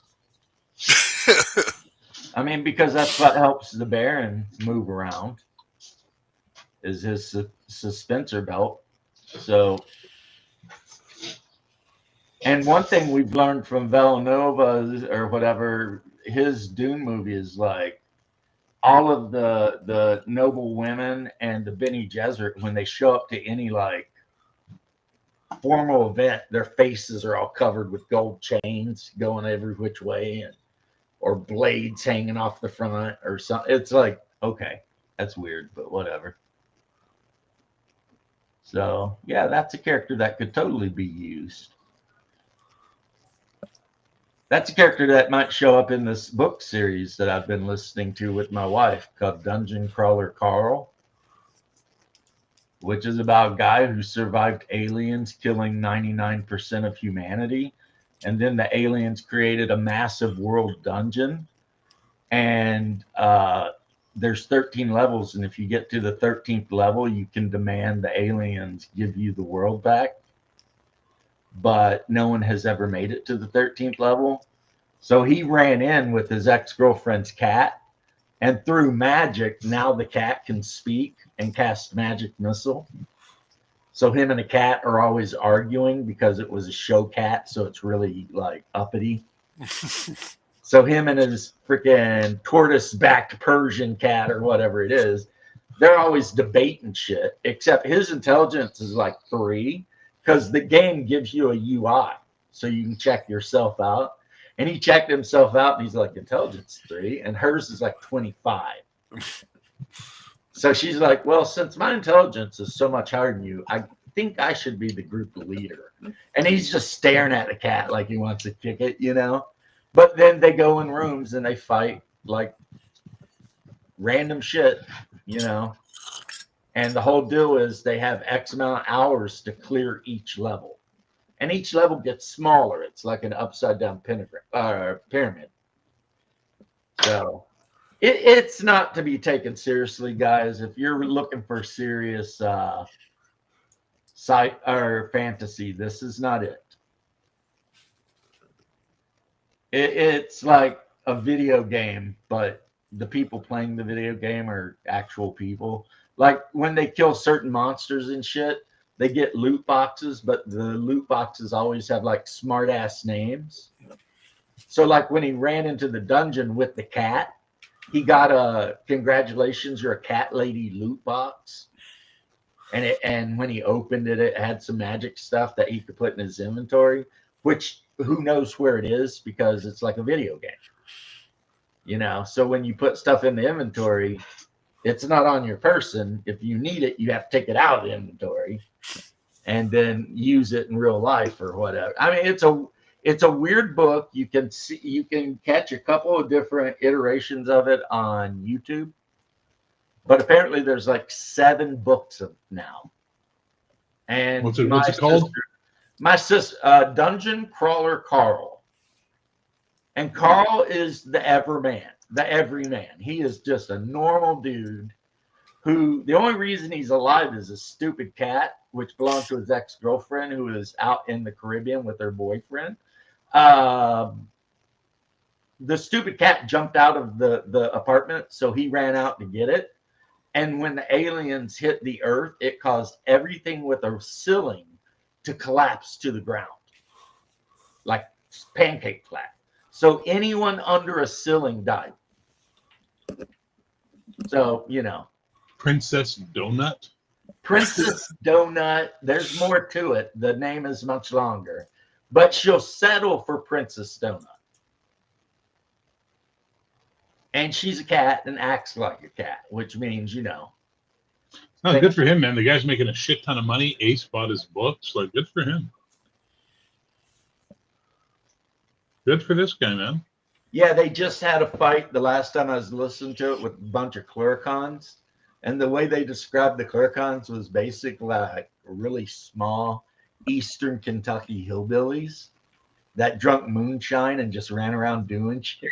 I mean, because that's what helps the Baron move around, is his suspensor belt. So, and one thing we've learned from Villeneuve or whatever, his Dune movie is like all of the noble women and the Bene Gesserit, when they show up to any like formal event, their faces are all covered with gold chains going every which way, or blades hanging off the front or something. It's like, okay, that's weird, but whatever. So yeah, that's a character that could totally be used. That's a character that might show up in this book series that I've been listening to with my wife called Dungeon Crawler Carl, which is about a guy who survived aliens killing 99% of humanity. And then the aliens created a massive world dungeon. And there's 13 levels. And if you get to the 13th level, you can demand the aliens give you the world back. But no one has ever made it to the 13th level. So he ran in with his ex-girlfriend's cat. And through magic, now the cat can speak and cast magic missile. So him and the cat are always arguing because it was a show cat, so it's really like uppity. So him and his freaking tortoise-backed Persian cat or whatever it is, they're always debating shit, except his intelligence is like 3 because the game gives you a UI so you can check yourself out. And he checked himself out and he's like, intelligence 3, and hers is like 25. So she's like, well, since my intelligence is so much higher than you, I think I should be the group leader. And he's just staring at the cat like he wants to kick it, you know? But then they go in rooms and they fight like random shit, you know? And the whole deal is they have X amount of hours to clear each level. And each level gets smaller. It's like an upside down pyramid. So it's not to be taken seriously, guys. If you're looking for serious sci or fantasy, this is not it. It's like a video game, but the people playing the video game are actual people. Like when they kill certain monsters and shit, they get loot boxes, but the loot boxes always have like smart ass names. So like when he ran into the dungeon with the cat, he got a congratulations, you're a cat lady loot box. And when he opened it, it had some magic stuff that he could put in his inventory, which who knows where it is because it's like a video game. You know, so when you put stuff in the inventory, it's not on your person. If you need it, you have to take it out of the inventory and then use it in real life or whatever. I mean, it's a weird book. You can catch a couple of different iterations of it on YouTube, but apparently there's like 7 books of it now. And what's it called? My sister, Dungeon Crawler Carl, and Carl is the everyman. He is just a normal dude who the only reason he's alive is a stupid cat, which belonged to his ex-girlfriend who is out in the Caribbean with her boyfriend. The stupid cat jumped out of the apartment, so he ran out to get it. And when the aliens hit the earth, it caused everything with a ceiling to collapse to the ground, like pancake flat. So anyone under a ceiling died. So, you know. Princess Donut? Princess Donut. There's more to it. The name is much longer. But she'll settle for Princess Donut. And she's a cat and acts like a cat, which means, you know. No, good for him, man. The guy's making a shit ton of money. Ace bought his books. Like, good for him. Good for this guy, man. Yeah, they just had a fight the last time I was listening to it with a bunch of Cluricons. And the way they described the Cluricons was basically like really small Eastern Kentucky hillbillies that drunk moonshine and just ran around doing shit.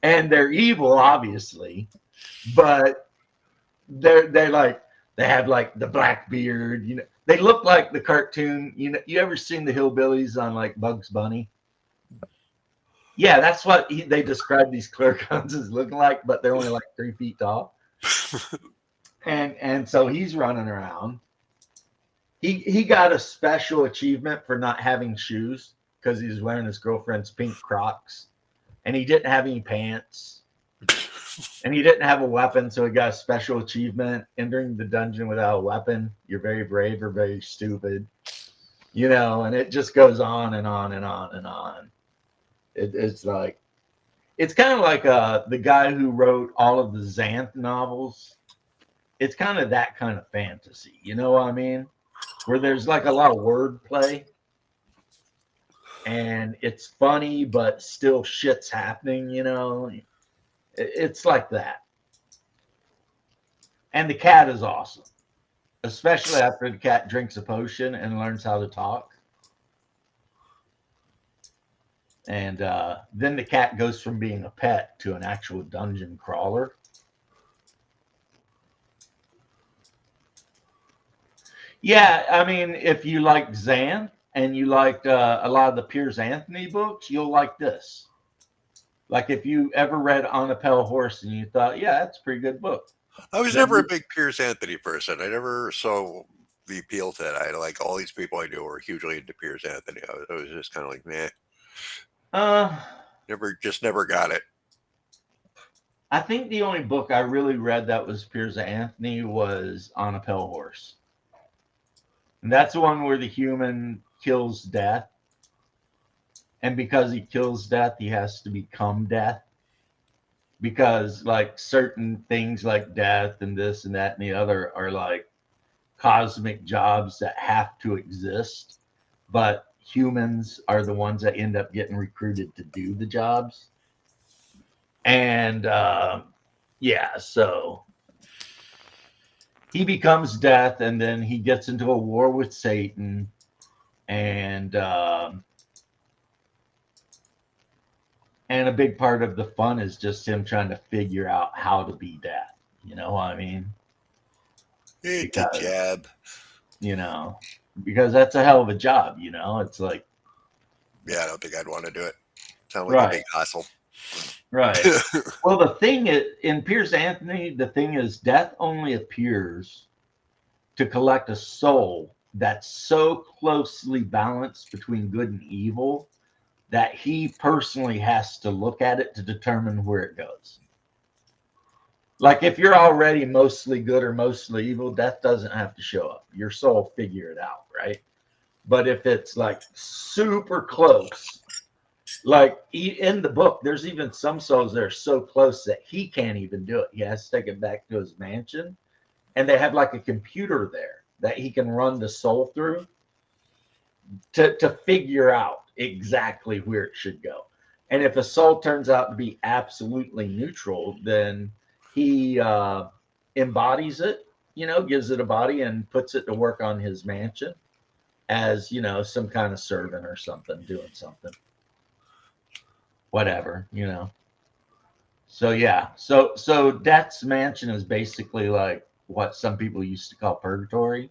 And they're evil, obviously, but they're like, they have like the black beard, you know, they look like the cartoon, you know, you ever seen the hillbillies on like Bugs Bunny? Yeah, that's what they describe these Cluricons as looking like, but they're only like 3 feet tall. and so he's running around. He got a special achievement for not having shoes because he was wearing his girlfriend's pink Crocs, and he didn't have any pants, and he didn't have a weapon, so he got a special achievement. Entering the dungeon without a weapon, you're very brave or very stupid, you know, and it just goes on and on and on and on. It's like, it's kind of like the guy who wrote all of the Xanth novels. it's kind of that kind of fantasy. You know what I mean? Where there's like a lot of wordplay. And it's funny, but still shit's happening, you know? It's like that. And the cat is awesome, especially after the cat drinks a potion and learns how to talk. And then the cat goes from being a pet to an actual dungeon crawler. Yeah, I mean, if you like Xanth and you liked a lot of the Piers Anthony books, you'll like this. Like if you ever read On a Pale Horse and you thought, yeah, that's a pretty good book. I was never a big Piers Anthony person. I never saw the appeal to it. I like all these people I knew were hugely into Piers Anthony. I was just kind of like, meh. Never got it. I think the only book I really read that was Piers Anthony was On a Pale Horse. And that's the one where the human kills death. And because he kills death, he has to become death. Because like certain things like death and this and that and the other are like cosmic jobs that have to exist. But humans are the ones that end up getting recruited to do the jobs. And yeah, so he becomes death, and then he gets into a war with Satan, and a big part of the fun is just him trying to figure out how to be death. You know what I mean? Because, jab. You know, because that's a hell of a job, you know? It's like... Yeah, I don't think I'd want to do it. Sound like a big hassle. Right. Well, the thing is, in Piers Anthony, the thing is, death only appears to collect a soul that's so closely balanced between good and evil that he personally has to look at it to determine where it goes. Like if you're already mostly good or mostly evil, death doesn't have to show up. Your soul figure it out, right? But if it's like super close, like in the book, there's even some souls that are so close that he can't even do it. He has to take it back to his mansion. And they have like a computer there that he can run the soul through to figure out exactly where it should go. And if a soul turns out to be absolutely neutral, then he embodies it, you know, gives it a body and puts it to work on his mansion as, you know, some kind of servant or something, doing something. Whatever, you know. So yeah, so Death's Mansion is basically like what some people used to call purgatory.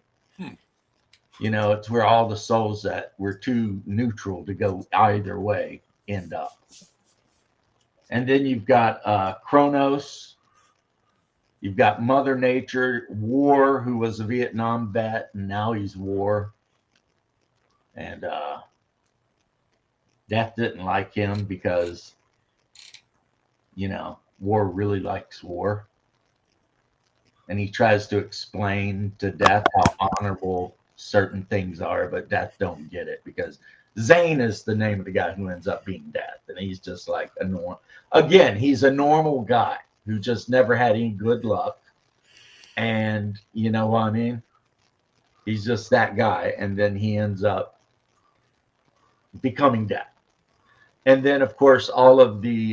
You know, it's where all the souls that were too neutral to go either way end up. And then you've got Kronos. You've got Mother Nature, War, who was a Vietnam vet, and now he's War. And Death didn't like him because, you know, War really likes War. And he tries to explain to Death how honorable certain things are, but Death don't get it because Zane is the name of the guy who ends up being Death. And he's just like a normal, again, he's a normal guy who just never had any good luck. And you know what I mean? He's just that guy. And then he ends up becoming Death. And then, of course, all of the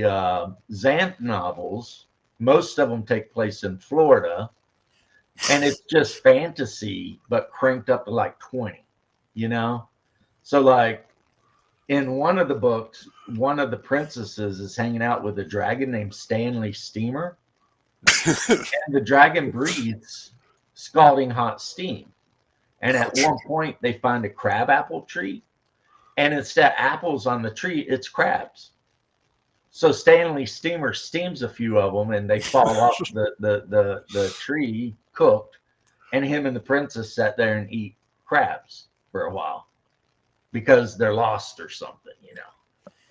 Xanth novels, most of them take place in Florida. And it's just fantasy, but cranked up to like 20, you know? So like in one of the books, one of the princesses is hanging out with a dragon named Stanley Steamer. And the dragon breathes scalding hot steam. And at one point they find a crabapple tree. And instead of apples on the tree, it's crabs. So Stanley Steamer steams a few of them and they fall off the tree cooked. And him and the princess sat there and eat crabs for a while because they're lost or something, you know.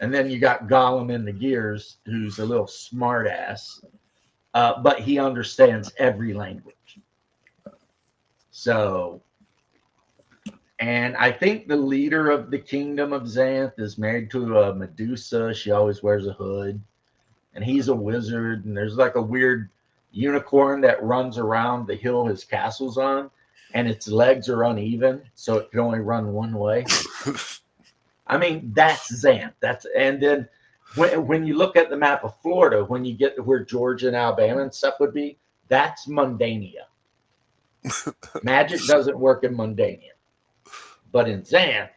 And then you got Gollum in the Gears, who's a little smart ass, but he understands every language. So, and I think the leader of the kingdom of Xanth is married to a Medusa. She always wears a hood. And he's a wizard. And there's like a weird unicorn that runs around the hill his castle's on, and its legs are uneven, so it can only run one way. I mean, that's Xanth. And then when you look at the map of Florida, when you get to where Georgia and Alabama and stuff would be, that's Mundania. Magic doesn't work in Mundania, but in Xanth,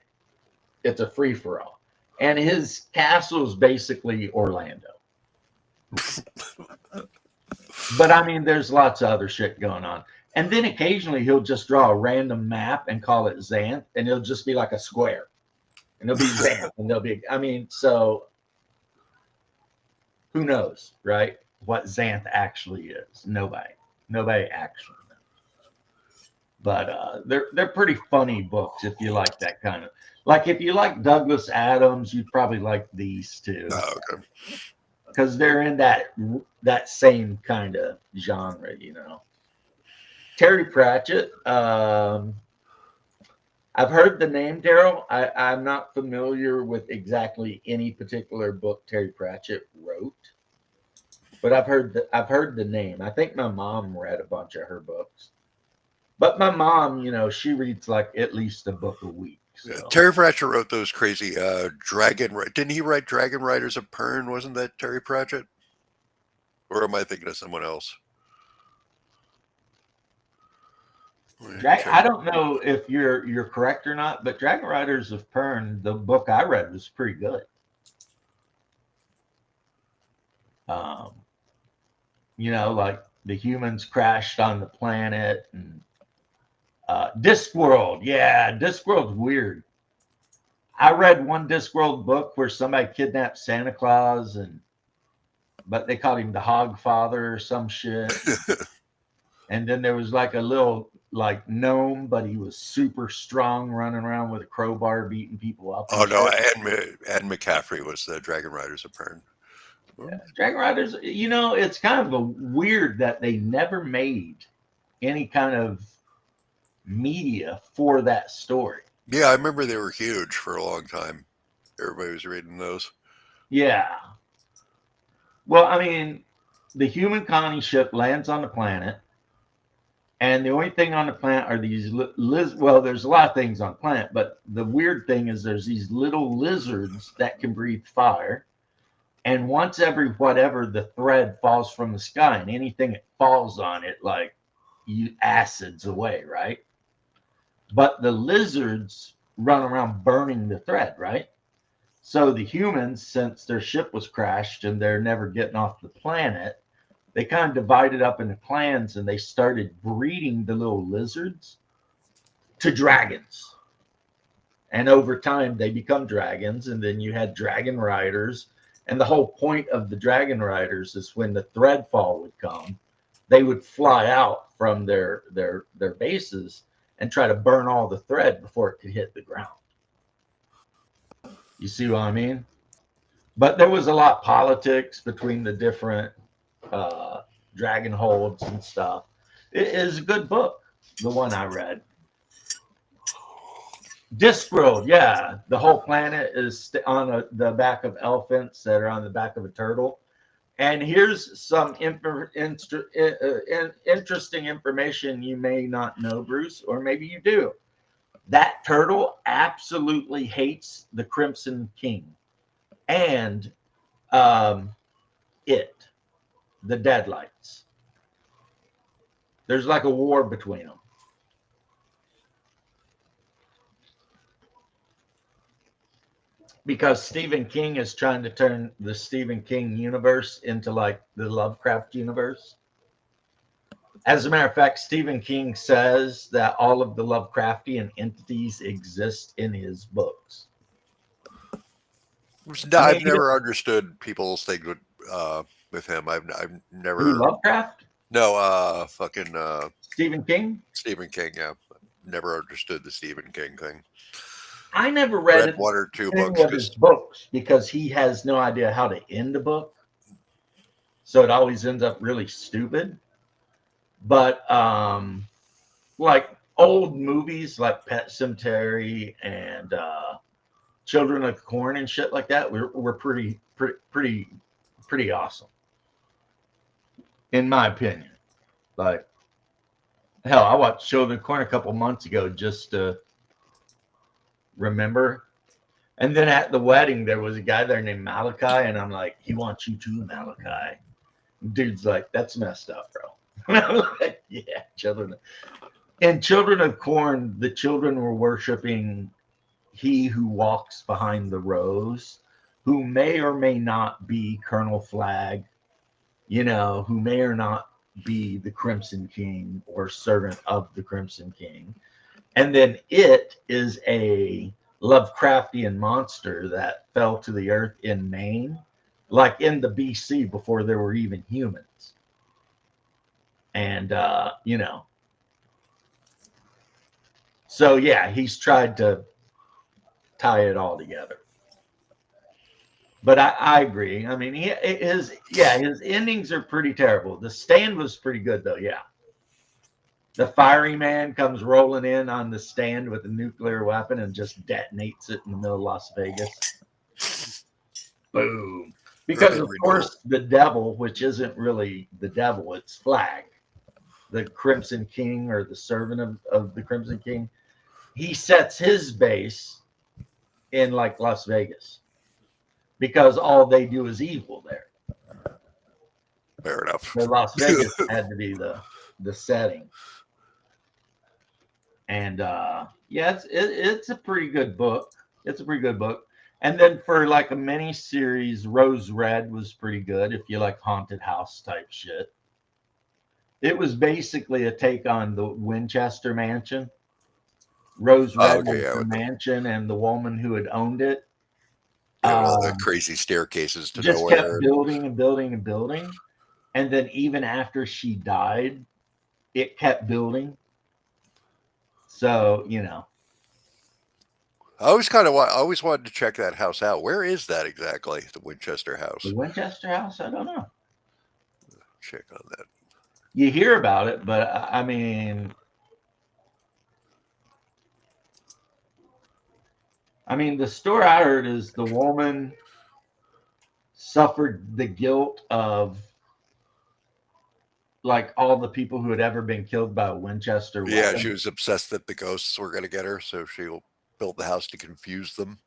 it's a free for all. And his castle is basically Orlando. But I mean, there's lots of other shit going on. And then occasionally he'll just draw a random map and call it Xanth, and it'll just be like a square. And it'll be Xanth, and there'll be, I mean, so who knows, right? What Xanth actually is. Nobody actually knows. But they're pretty funny books if you like that kind of, like if you like Douglas Adams, you'd probably like these two. Oh, okay. Because they're in that same kind of genre, you know. Terry Pratchett. I've heard the name, Daryl. I'm not familiar with exactly any particular book Terry Pratchett wrote, but I've heard the name. I think my mom read a bunch of her books, but my mom, you know, she reads like at least a book a week. So. Yeah, Terry Pratchett wrote those crazy Dragon. Didn't he write Dragon Riders of Pern? Wasn't that Terry Pratchett? Or am I thinking of someone else? I don't know if you're correct or not, but Dragon Riders of Pern, the book I read, was pretty good. You know, like the humans crashed on the planet, and Discworld. Yeah, Discworld's weird. I read one Discworld book where somebody kidnapped Santa Claus, but they called him the Hogfather or some shit. And then there was like a little like gnome, but he was super strong, running around with a crowbar, beating people up. Oh no, Anne McCaffrey was the Dragon Riders of Pern. Yeah, Dragon Riders, you know, it's kind of a weird that they never made any kind of media for that story. Yeah, I remember they were huge for a long time. Everybody was reading those. Yeah. Well, I mean, the human colony ship lands on the planet, and the only thing on the planet are these well, there's a lot of things on the planet, but the weird thing is there's these little lizards that can breathe fire. And once every whatever, the thread falls from the sky, and anything that falls on it, like acids away, right? But the lizards run around burning the thread, right? So the humans, since their ship was crashed and they're never getting off the planet, they kind of divided up into clans, and they started breeding the little lizards to dragons. And over time, they become dragons, and then you had dragon riders. And the whole point of the dragon riders is when the threadfall would come, they would fly out from their bases and try to burn all the thread before it could hit the ground. You see what I mean? But there was a lot of politics between the different dragon holds and stuff. It is a good book, the one I read. Discworld, yeah. The whole planet is on the back of elephants that are on the back of a turtle. And here's some interesting information you may not know, Bruce, or maybe you do. That turtle absolutely hates the Crimson King and the Deadlights. There's like a war between them. Because Stephen King is trying to turn the Stephen King universe into like the Lovecraft universe. As a matter of fact, Stephen King says that all of the Lovecraftian entities exist in his books. I've never understood people's thing with him. I've never. Lovecraft? No, Stephen King? Stephen King, yeah. Never understood the Stephen King thing. I never read one or two of his books because he has no idea how to end a book. So it always ends up really stupid. But like old movies like Pet Sematary and Children of the Corn and shit like that were pretty awesome. in my opinion. Like, hell, I watched Children of Corn a couple months ago just to remember. And then at the wedding, there was a guy there named Malachi, and I'm like, he wants you too, Malachi. Dude's like, that's messed up, bro. And I'm like, yeah, children. In Children of Corn, the children were worshiping he who walks behind the rose, who may or may not be Colonel Flagg, you know, who may or not be the Crimson King or servant of the Crimson King. And then it is a Lovecraftian monster that fell to the earth in Maine, like in the BC before there were even humans. And, you know, so yeah, he's tried to tie it all together. But I agree. I mean, his endings are pretty terrible. The Stand was pretty good, though. Yeah. The fiery man comes rolling in on the Stand with a nuclear weapon and just detonates it in the middle of Las Vegas. Boom. Because, of course, the devil, which isn't really the devil, it's Flagg, the Crimson King or the servant of the Crimson King. He sets his base in, like, Las Vegas, because all they do is evil there. Fair enough. So Las Vegas had to be the setting. And yeah, it's a pretty good book. It's a pretty good book. And then for like a mini series, Rose Red was pretty good if you like haunted house type shit. It was basically a take on the Winchester Mansion. Rose Red was the mansion, and the woman who had owned it. All the crazy staircases to just nowhere. Kept building and building and building. And then even after she died, it kept building. So, you know. I always wanted to check that house out. Where is that exactly? The Winchester House. The Winchester House? I don't know. Check on that. You hear about it, but I mean, the story I heard is the woman suffered the guilt of like all the people who had ever been killed by a Winchester weapon. Yeah, she was obsessed that the ghosts were going to get her, so she built the house to confuse them.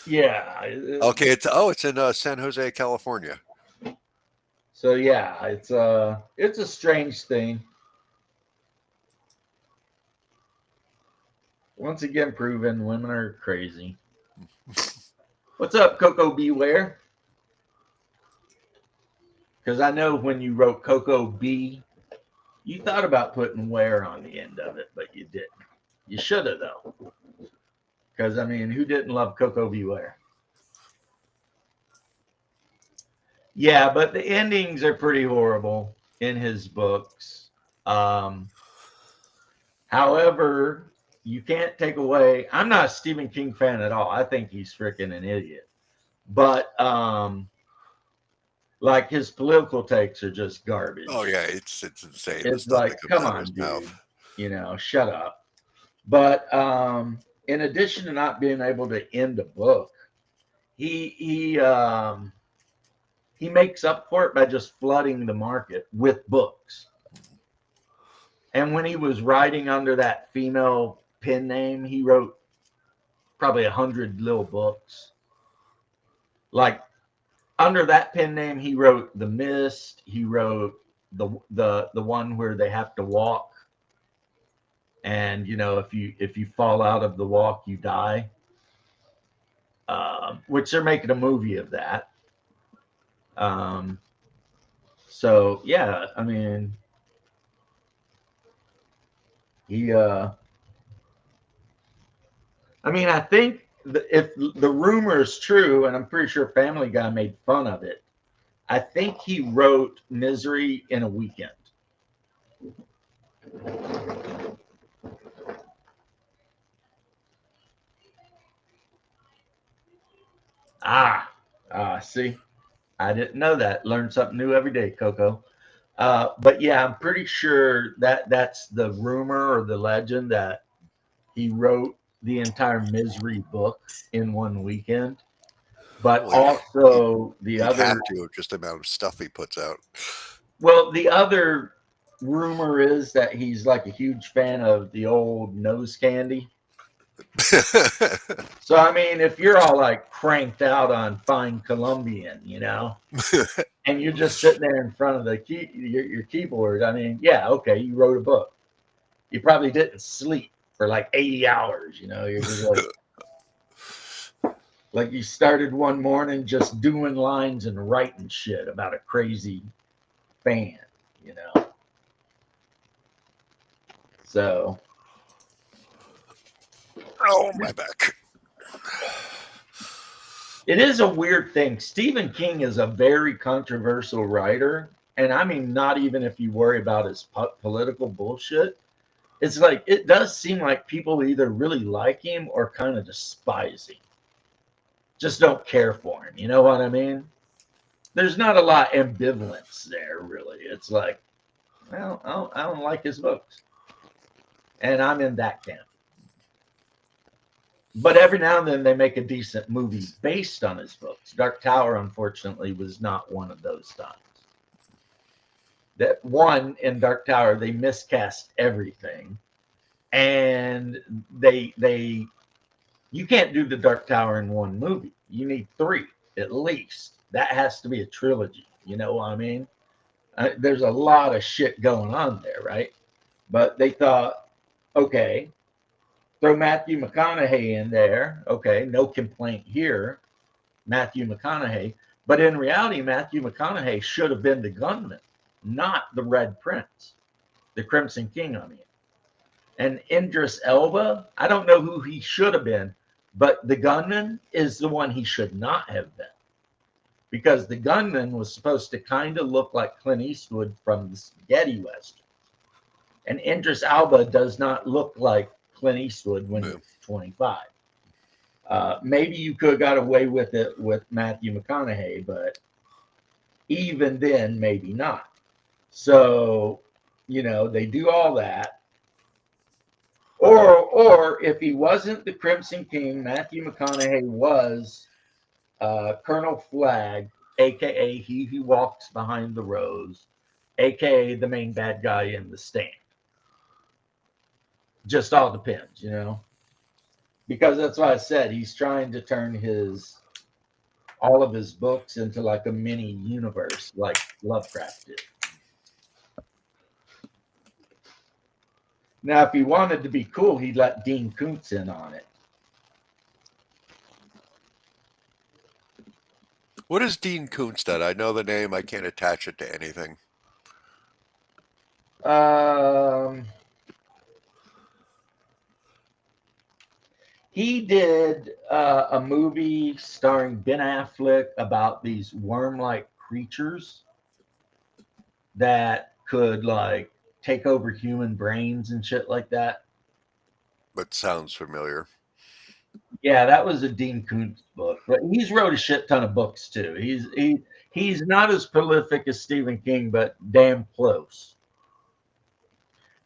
Yeah. Okay, it's in San Jose, California. So yeah, it's a strange thing. Once again, proven women are crazy. What's up, Coco Beware? Because I know when you wrote Coco B, you thought about putting where on the end of it, but you didn't. You should have, though. Because, I mean, who didn't love Coco Beware? Yeah, but the endings are pretty horrible in his books. However, you can't take away. I'm not a Stephen King fan at all. I think he's freaking an idiot. But like his political takes are just garbage. Oh yeah, it's insane. It's like, come on, dude. You know, shut up. But in addition to not being able to end a book, he makes up for it by just flooding the market with books. And when he was writing under that female pen name, he wrote probably 100 little books. Like under that pen name, he wrote The Mist. He wrote the one where they have to walk, and you know, if you fall out of the walk, you die. Which they're making a movie of that. So yeah, I mean, I think if the rumor is true, and I'm pretty sure Family Guy made fun of it, I think he wrote Misery in a weekend. See, I didn't know that. Learn something new every day, Coco. But yeah, I'm pretty sure that's the rumor or the legend that he wrote the entire Misery book in one weekend. But also the other have to, just the amount of stuff he puts out. Well, the other rumor is that he's like a huge fan of the old nose candy. So I mean, if you're all like cranked out on fine Colombian, you know, and you're just sitting there in front of the your keyboard, I mean, yeah, okay, you wrote a book. You probably didn't sleep for like 80 hours, you know. You're just like you started one morning just doing lines and writing shit about a crazy fan, you know. So, oh, my back. it is a weird thing. Stephen King is a very controversial writer. And I mean, not even if you worry about his political bullshit. It's like, it does seem like people either really like him or kind of despise him. Just don't care for him. You know what I mean? There's not a lot of ambivalence there, really. It's like, well, I don't like his books. And I'm in that camp. But every now and then they make a decent movie based on his books. Dark Tower, unfortunately, was not one of those times. That one in Dark Tower, they miscast everything. And you can't do the Dark Tower in one movie. You need 3 at least. That has to be a trilogy. You know what I mean? There's a lot of shit going on there, right? But they thought, okay, throw Matthew McConaughey in there. Okay, no complaint here. Matthew McConaughey. But in reality, Matthew McConaughey should have been the gunman, not the Red Prince, the Crimson King, I mean. And Idris Elba, I don't know who he should have been, but the gunman is the one he should not have been. Because the gunman was supposed to kind of look like Clint Eastwood from the spaghetti western. And Idris Elba does not look like Clint Eastwood when he was 25. Maybe you could have got away with it with Matthew McConaughey, but even then, maybe not. So, you know, they do all that. Or if he wasn't the Crimson King, Matthew McConaughey was Colonel Flagg, a.k.a. he who walks behind the rose, a.k.a. the main bad guy in The Stand. Just all depends, you know, because that's why I said he's trying to turn all of his books into like a mini universe, like Lovecraft did. Now, if he wanted to be cool, he'd let Dean Koontz in on it. What is Dean Koontz done? I know the name. I can't attach it to anything. He did a movie starring Ben Affleck about these worm-like creatures that could like take over human brains and shit like that. But sounds familiar. Yeah, that was a Dean Koontz book. But he's wrote a shit ton of books too. He's not as prolific as Stephen King, but damn close.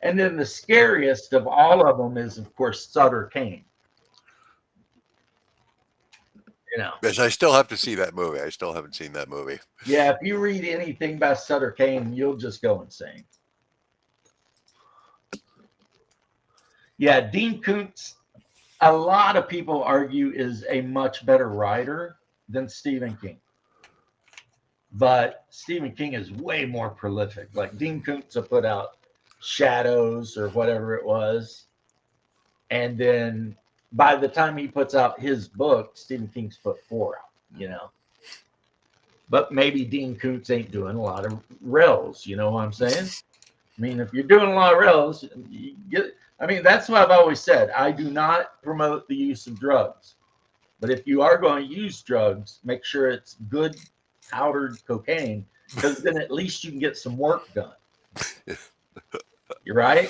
And then the scariest of all of them is, of course, Sutter Kane. You know. Yes, I still have to see that movie. I still haven't seen that movie. Yeah, if you read anything by Sutter Kane, you'll just go insane. Yeah, Dean Koontz, a lot of people argue, is a much better writer than Stephen King. But Stephen King is way more prolific. Like Dean Koontz will put out Shadows or whatever it was. And then by the time he puts out his book, Stephen King's put 4 out, you know. But maybe Dean Koontz ain't doing a lot of rails, you know what I'm saying? I mean, if you're doing a lot of rails, you get. I mean, that's what I've always said. I do not promote the use of drugs. But if you are going to use drugs, make sure it's good powdered cocaine, because then at least you can get some work done. You're right?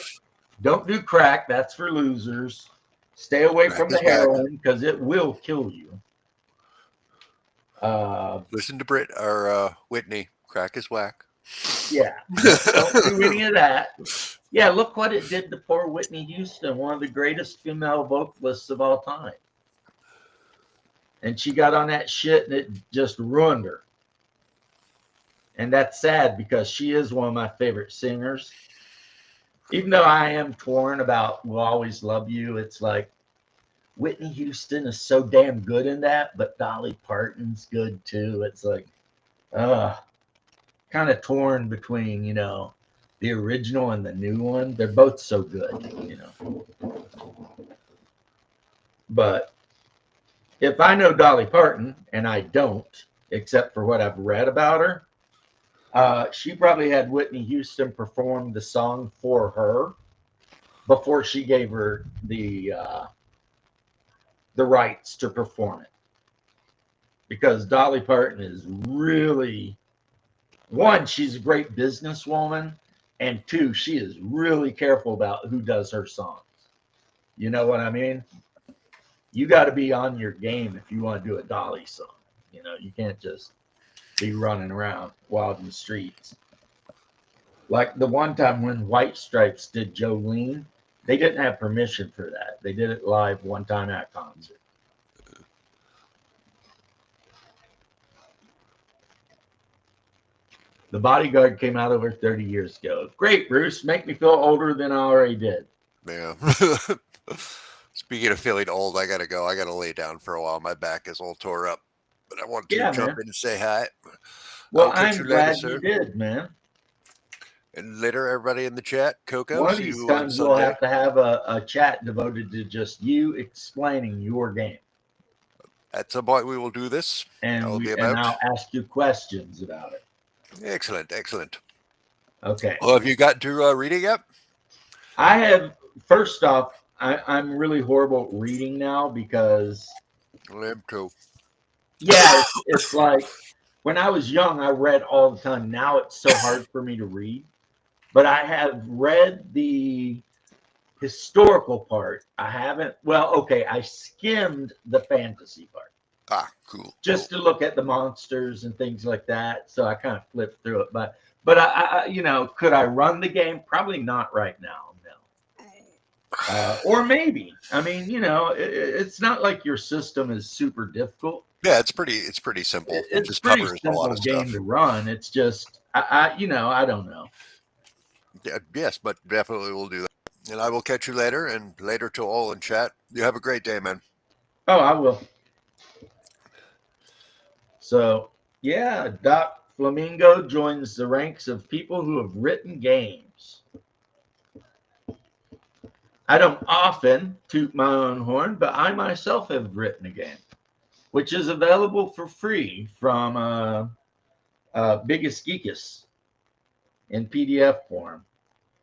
Don't do crack. That's for losers. Stay away from the heroin because it will kill you. Listen to Britt or Whitney. Crack is whack. Yeah. Don't do any of that. Yeah, look what it did to poor Whitney Houston, one of the greatest female vocalists of all time. And she got on that shit and it just ruined her. And that's sad because she is one of my favorite singers. Even though I am torn about Will Always Love You, it's like Whitney Houston is so damn good in that, but Dolly Parton's good too. It's like, kind of torn between, the original and the new one. They're both so good. But if I know Dolly Parton, and I don't, except for what I've read about her, she probably had Whitney Houston perform the song for her before she gave her the rights to perform it. Because Dolly Parton is really, one, she's a great businesswoman, and two, she is really careful about who does her songs. You know what I mean? You got to be on your game if you want to do a Dolly song. You can't just be running around wild in the streets. Like the one time when White Stripes did Jolene, they didn't have permission for that. They did it live one time at a concert. The Bodyguard came out over 30 years ago. Great, Bruce. Make me feel older than I already did. Yeah. Speaking of feeling old, I got to go. I got to lay down for a while. My back is all tore up. But I want to jump in and say hi. Well, I'm glad you did, man. And later, everybody in the chat, Coco. One of these times we'll have to have a chat devoted to just you explaining your game. At some point, we will do this. And I'll ask you questions about it. Excellent, excellent. Okay. Well, have you gotten to reading yet? I have. First off, I'm really horrible at reading now because. I'm too. Yeah, it's like when I was young, I read all the time. Now it's so hard for me to read. But I have read the historical part. I haven't. Well, okay, I skimmed the fantasy part. Ah, cool. Just to look at the monsters and things like that. So I kind of flipped through it. But I could I run the game? Probably not right now. No. Or maybe. I mean, it's not like your system is super difficult. Yeah, it's pretty simple. It's just pretty covers simple a lot of game stuff to run. It's just I don't know. Yeah, yes, but definitely we'll do that. And I will catch you later, and later to all in chat. You have a great day, man. Oh, I will. So, yeah, Doc Flamingo joins the ranks of people who have written games. I don't often toot my own horn, but I myself have written a game, which is available for free from Biggest Geekus in PDF form.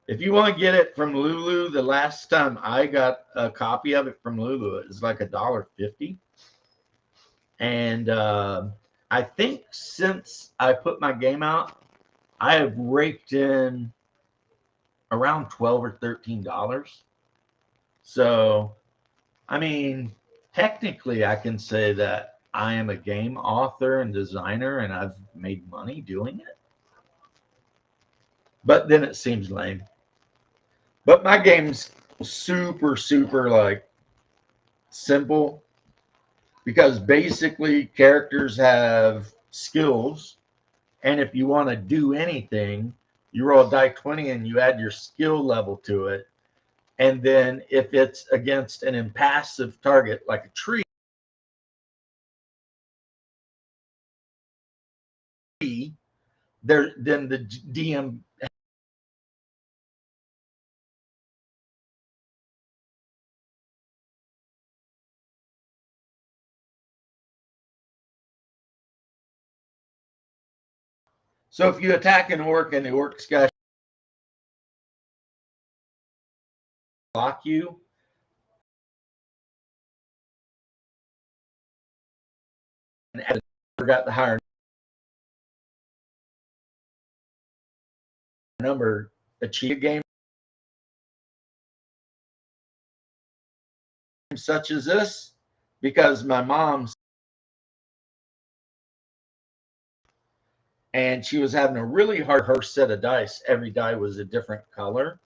If you want to get it from Lulu, the last time I got a copy of it from Lulu, it was like $1.50. And I think since I put my game out, I have raked in around $12 or $13. So, I mean, technically I can say that I am a game author and designer and I've made money doing it. But then it seems lame. But my game's super, super like simple because basically characters have skills. And if you want to do anything, you roll a die 20 and you add your skill level to it. And then if it's against an impassive target like a tree, then the DM So if you attack an orc and the orc's got block you, and got the higher number, achieve a game such as this, because my mom's and she was having a really hard her set of dice. Every die was a different color.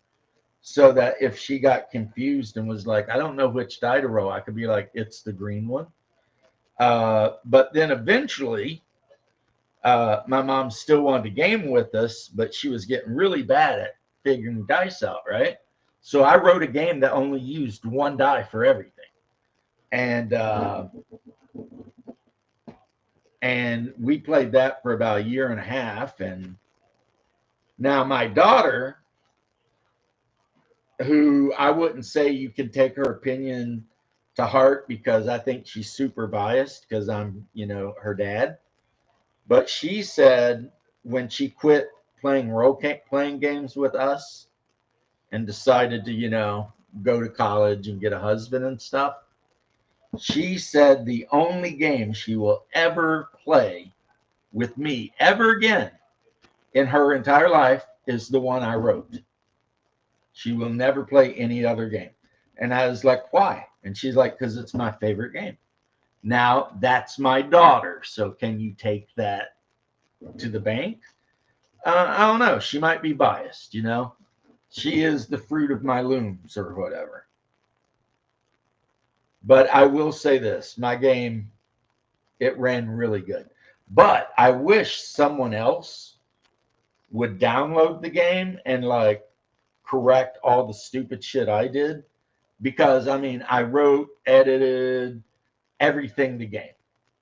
So that if she got confused and was like, I don't know which die to roll, I could be like, it's the green one. But then eventually my mom still wanted to game with us, but she was getting really bad at figuring dice out, right? So I wrote a game that only used one die for everything. And we played that for about a year and a half. And now my daughter, who I wouldn't say you can take her opinion to heart because I think she's super biased because I'm, her dad. But she said when she quit playing playing games with us and decided to, go to college and get a husband and stuff, she said the only game she will ever play with me ever again in her entire life is the one I wrote. She will never play any other game. And I was like, why? And she's like, because it's my favorite game. Now, that's my daughter. So can you take that to the bank? I don't know. She might be biased, She is the fruit of my looms or whatever. But I will say this. My game, it ran really good. But I wish someone else would download the game and correct all the stupid shit I did. Because, I wrote, edited, everything the game.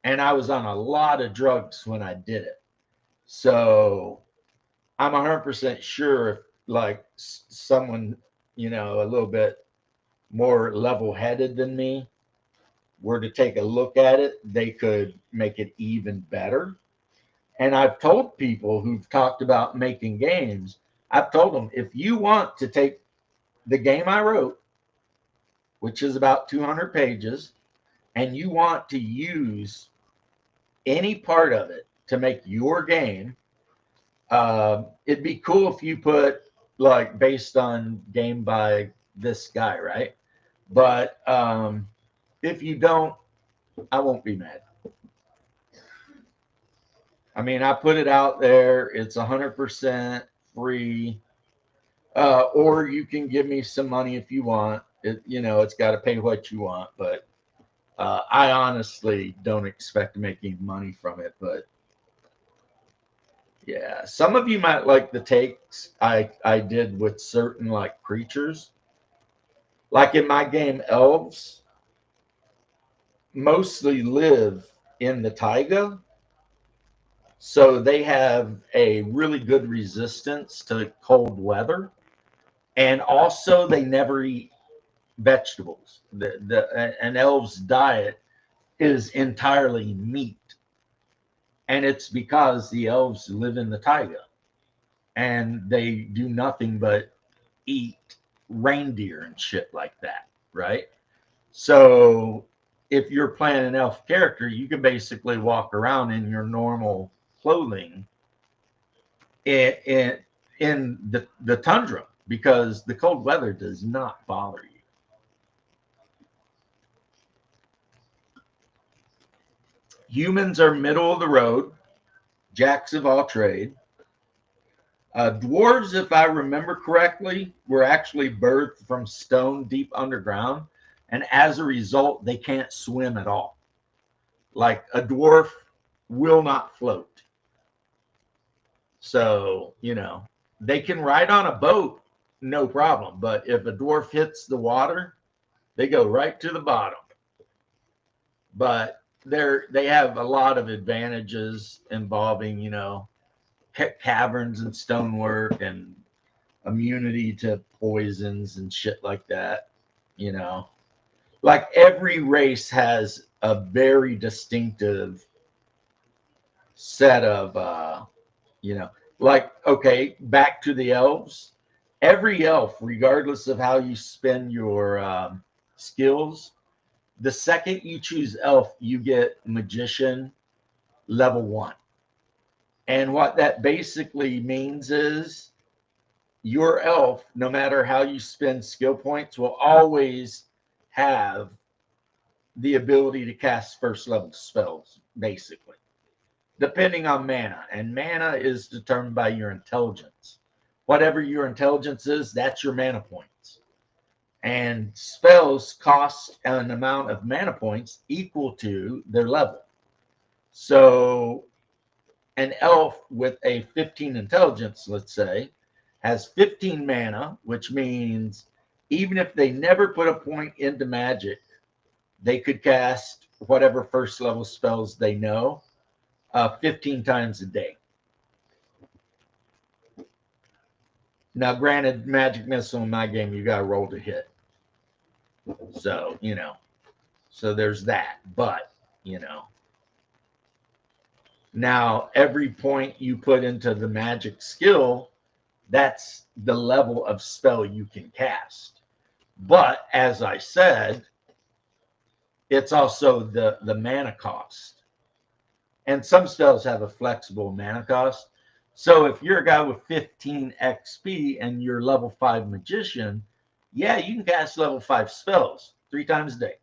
And I was on a lot of drugs when I did it. So I'm 100% sure if someone, a little bit more level-headed than me were to take a look at it, they could make it even better. And I've told people who've talked about making games, I've told them, if you want to take the game I wrote, which is about 200 pages, and you want to use any part of it to make your game, it'd be cool if you put based on game by this guy, right? But if you don't, I won't be mad. I put it out there. It's 100% free. Or you can give me some money if you want. It's got to pay what you want. But I honestly don't expect to make any money from it. But yeah, some of you might like the takes I did with certain creatures. Like in my game, elves mostly live in the taiga. So they have a really good resistance to cold weather. And also they never eat vegetables. An elf's diet is entirely meat. And it's because the elves live in the taiga. And they do nothing but eat reindeer and shit like that, right? So if you're playing an elf character, you can basically walk around in your normal clothing in the tundra because the cold weather does not bother you. Humans are middle of the road, jacks of all trade. Dwarves, if I remember correctly, were actually birthed from stone deep underground. And as a result, they can't swim at all. Like a dwarf will not float. So, they can ride on a boat, no problem. But if a dwarf hits the water, they go right to the bottom. But they have a lot of advantages involving, caverns and stonework and immunity to poisons and shit like that. Like every race has a very distinctive set of okay, back to the elves. Every elf, regardless of how you spend your skills, the second you choose elf, you get magician level 1. And what that basically means is your elf, no matter how you spend skill points, will always have the ability to cast first level spells, basically, depending on mana. And mana is determined by your intelligence. Whatever your intelligence is, that's your mana points. And spells cost an amount of mana points equal to their level. So, an elf with a 15 intelligence, let's say, has 15 mana, which means even if they never put a point into magic, they could cast whatever first level spells they know 15 times a day. Now, granted, magic missile in my game, you got to roll to hit. So, you know, so there's that. But, you know, now every point you put into the magic skill, that's the level of spell you can cast. But as I said, it's also the mana cost. And some spells have a flexible mana cost. So if you're a guy with 15 XP and you're level 5 magician, yeah, you can cast level 5 spells 3 times a day.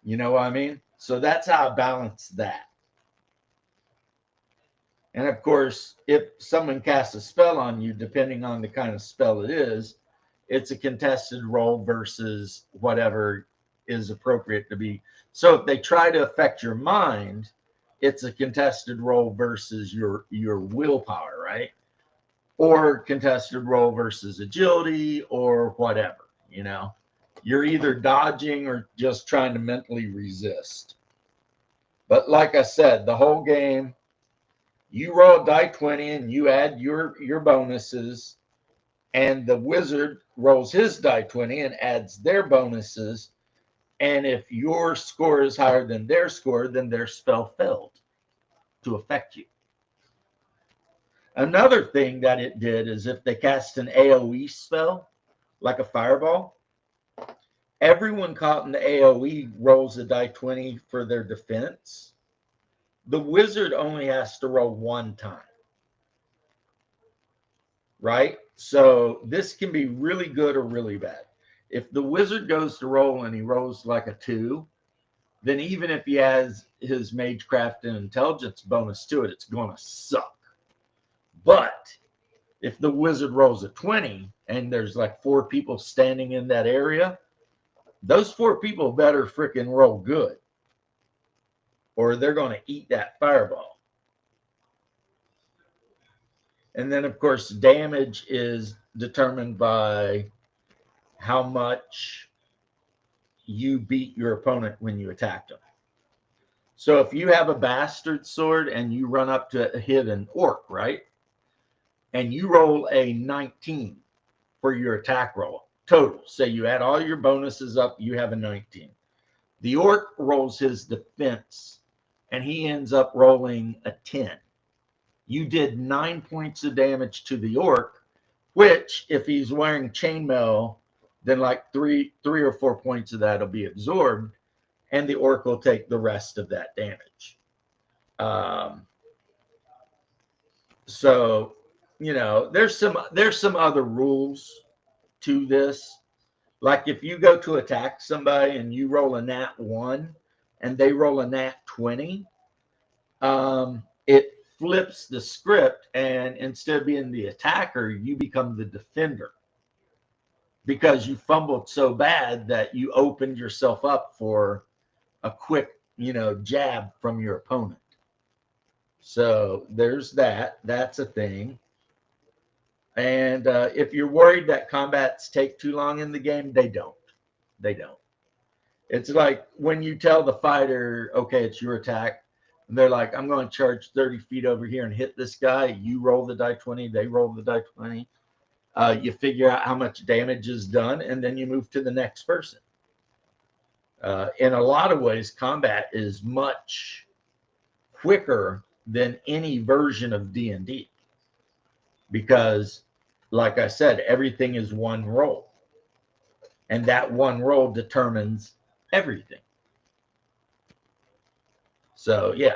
You know what I mean? So that's how I balance that. And of course, if someone casts a spell on you, depending on the kind of spell it is, it's a contested roll versus whatever is appropriate to be. So if they try to affect your mind, it's a contested roll versus your willpower, right? Or contested roll versus agility or whatever, you know. You're either dodging or just trying to mentally resist. But like I said, the whole game, you roll a die 20 and you add your bonuses, and the wizard rolls his die 20 and adds their bonuses. And if your score is higher than their score, then their spell failed to affect you. Another thing that it did is if they cast an AoE spell, like a fireball, everyone caught in the AoE rolls a die 20 for their defense. The wizard only has to roll 1 time. Right? So this can be really good or really bad. If the wizard goes to roll and he rolls like a 2, then even if he has his magecraft and intelligence bonus to it, it's going to suck. But if the wizard rolls a 20 and there's like 4 people standing in that area, those 4 people better freaking roll good, or they're going to eat that fireball. And then, of course, damage is determined by how much you beat your opponent when you attack them. So if you have a bastard sword and you run up to hit an orc, right? And you roll a 19 for your attack roll total. Say you add all your bonuses up, you have a 19. The orc rolls his defense and he ends up rolling a 10. You did 9 points of damage to the orc, which if he's wearing chainmail, then like three or 4 points of that will be absorbed, and the orc will take the rest of that damage. So, you know, there's some other rules to this. Like if you go to attack somebody and you roll a nat 1 and they roll a nat 20, it flips the script, and instead of being the attacker, you become the defender because you fumbled so bad that you opened yourself up for a quick, you know, jab from your opponent. So there's that. That's a thing. And if you're worried that combats take too long in the game, they don't. They don't. It's like when you tell the fighter, okay, it's your attack. And they're like, I'm going to charge 30 feet over here and hit this guy. You roll the die 20. They roll the die 20. You figure out how much damage is done, and then you move to the next person. In a lot of ways, combat is much quicker than any version of D&D because, like I said, everything is one roll, and that one roll determines everything. So, yeah.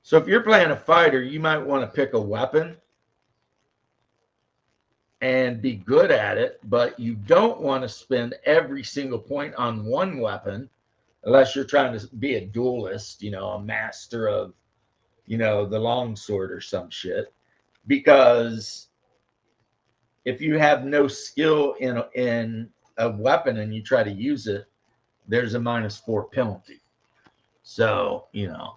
So if you're playing a fighter, you might want to pick a weapon and be good at it, but you don't want to spend every single point on one weapon unless you're trying to be a duelist, you know, a master of, you know, the longsword or some shit. Because if you have no skill in a weapon and you try to use it, there's a -4 penalty. So, you know,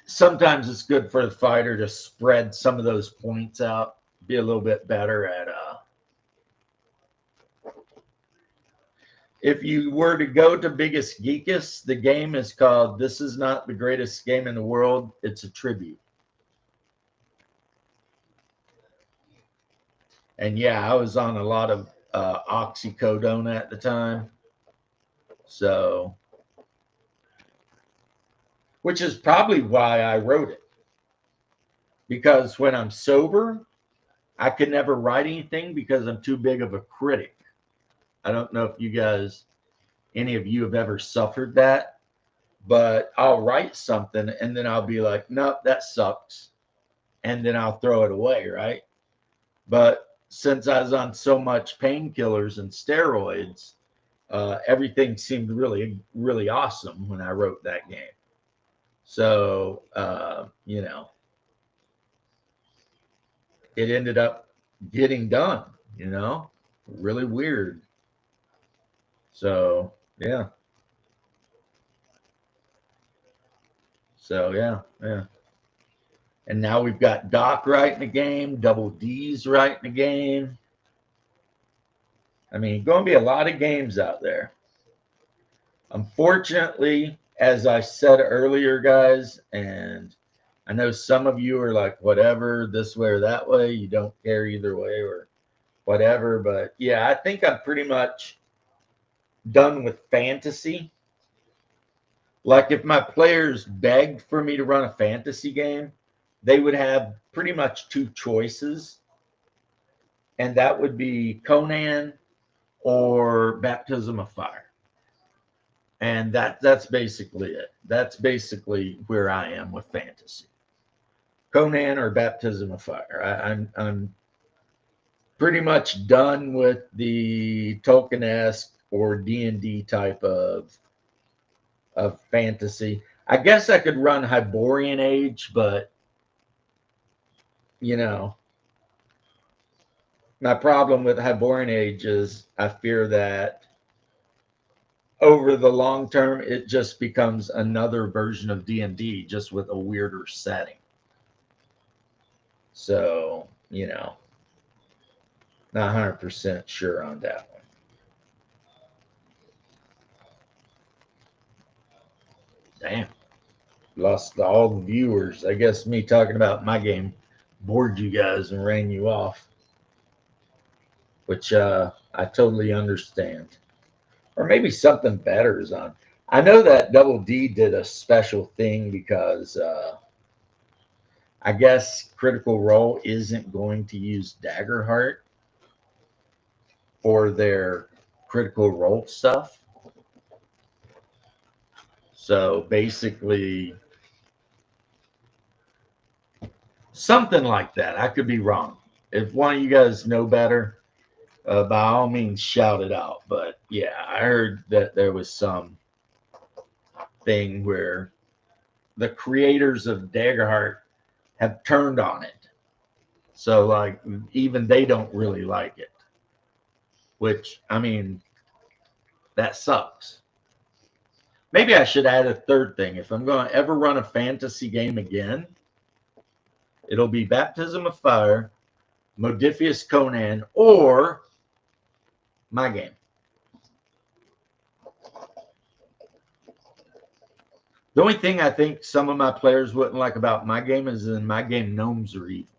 sometimes it's good for the fighter to spread some of those points out, be a little bit better at if you were to go to Biggest Geekus, the game is called This Is Not the Greatest Game in the World. It's a tribute. And yeah, I was on a lot of oxycodone at the time. So, which is probably why I wrote it. Because when I'm sober, I could never write anything because I'm too big of a critic. I don't know if you guys, any of you have ever suffered that, but I'll write something and then I'll be like, nope, that sucks. And then I'll throw it away, right? But since I was on so much painkillers and steroids, everything seemed really, really awesome when I wrote that game. So, you know, it ended up getting done, you know, really weird. So, yeah. So, yeah. And now we've got Doc writing the game, Double D's writing the game. I mean, going to be a lot of games out there. Unfortunately, as I said earlier, guys, and I know some of you are like, whatever, this way or that way. You don't care either way or whatever. But yeah, I think I'm pretty much done with fantasy. Like if my players begged for me to run a fantasy game, they would have pretty much two choices. And that would be Conan or Baptism of Fire. And that's basically it. That's basically where I am with fantasy. Conan or Baptism of Fire. I'm pretty much done with the Tolkien-esque or D&D type of fantasy. I guess I could run Hyborian Age, but you know, my problem with Hyborian Age is I fear that over the long term, it just becomes another version of D&D, just with a weirder setting. So, you know, not 100% sure on that one. Damn. Lost all the viewers. I guess me talking about my game bored you guys and ran you off, which I totally understand. Or maybe something better is on. I know that Double D did a special thing because I guess Critical Role isn't going to use Daggerheart for their Critical Role stuff. So basically, something like that. I could be wrong. If one of you guys know better, by all means, shout it out. But yeah, I heard that there was some thing where the creators of Daggerheart have turned on it. So like even they don't really like it. Which, I mean, that sucks. Maybe I should add a third thing. If I'm going to ever run a fantasy game again, it'll be Baptism of Fire, Modiphius Conan, or my game. The only thing I think some of my players wouldn't like about my game is in my game, gnomes are evil.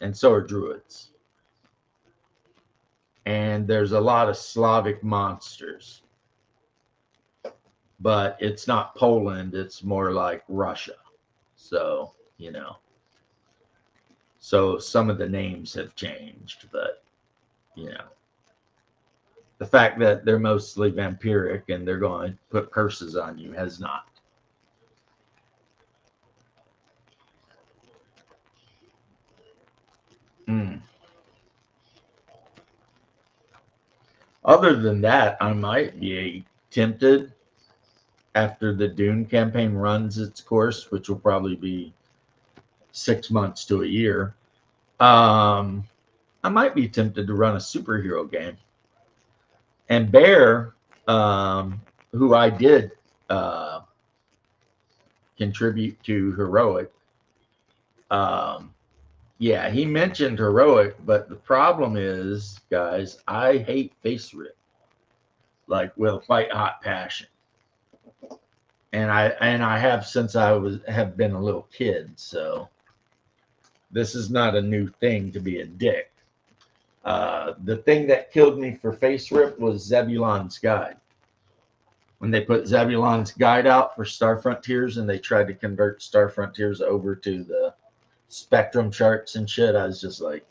And so are druids. And there's a lot of Slavic monsters. But it's not Poland, it's more like Russia. So, you know. So some of the names have changed, but, you know. The fact that they're mostly vampiric and they're going to put curses on you has not. Other than that, I might be tempted after the Dune campaign runs its course, which will probably be 6 months to a year. I might be tempted to run a superhero game. And Bear, who I did contribute to heroic. Yeah, he mentioned heroic, but the problem is, guys, I hate face rip like with a white hot passion, and I have since have been a little kid. So this is not a new thing to be a dick. The thing that killed me for face rip was Zebulon's Guide. When they put Zebulon's Guide out for Star Frontiers and they tried to convert Star Frontiers over to the Spectrum charts and shit, I was just like,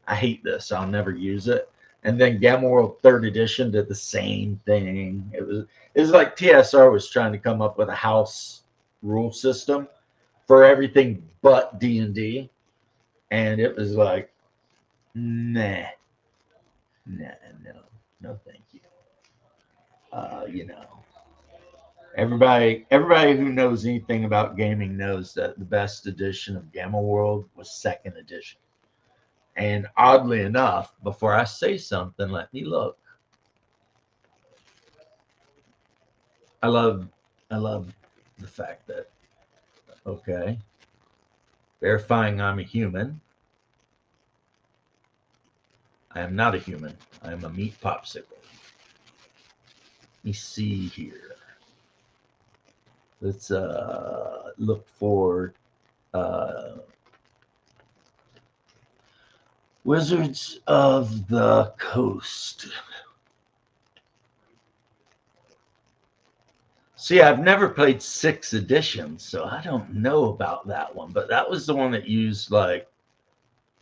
I hate this. I'll never use it. And then Gamma World 3rd Edition did the same thing. It was like TSR was trying to come up with a house rule system for everything but D&D. And it was like, nah, no, thank you. You know, everybody who knows anything about gaming knows that the best edition of Gamma World was 2nd edition. And oddly enough, before I say something, let me look. I love the fact that, okay, verifying I'm a human. I am not a human. I am a meat popsicle. Let me see here. Let's look for Wizards of the Coast. See, I've never played 6th edition, so I don't know about that one. But that was the one that used like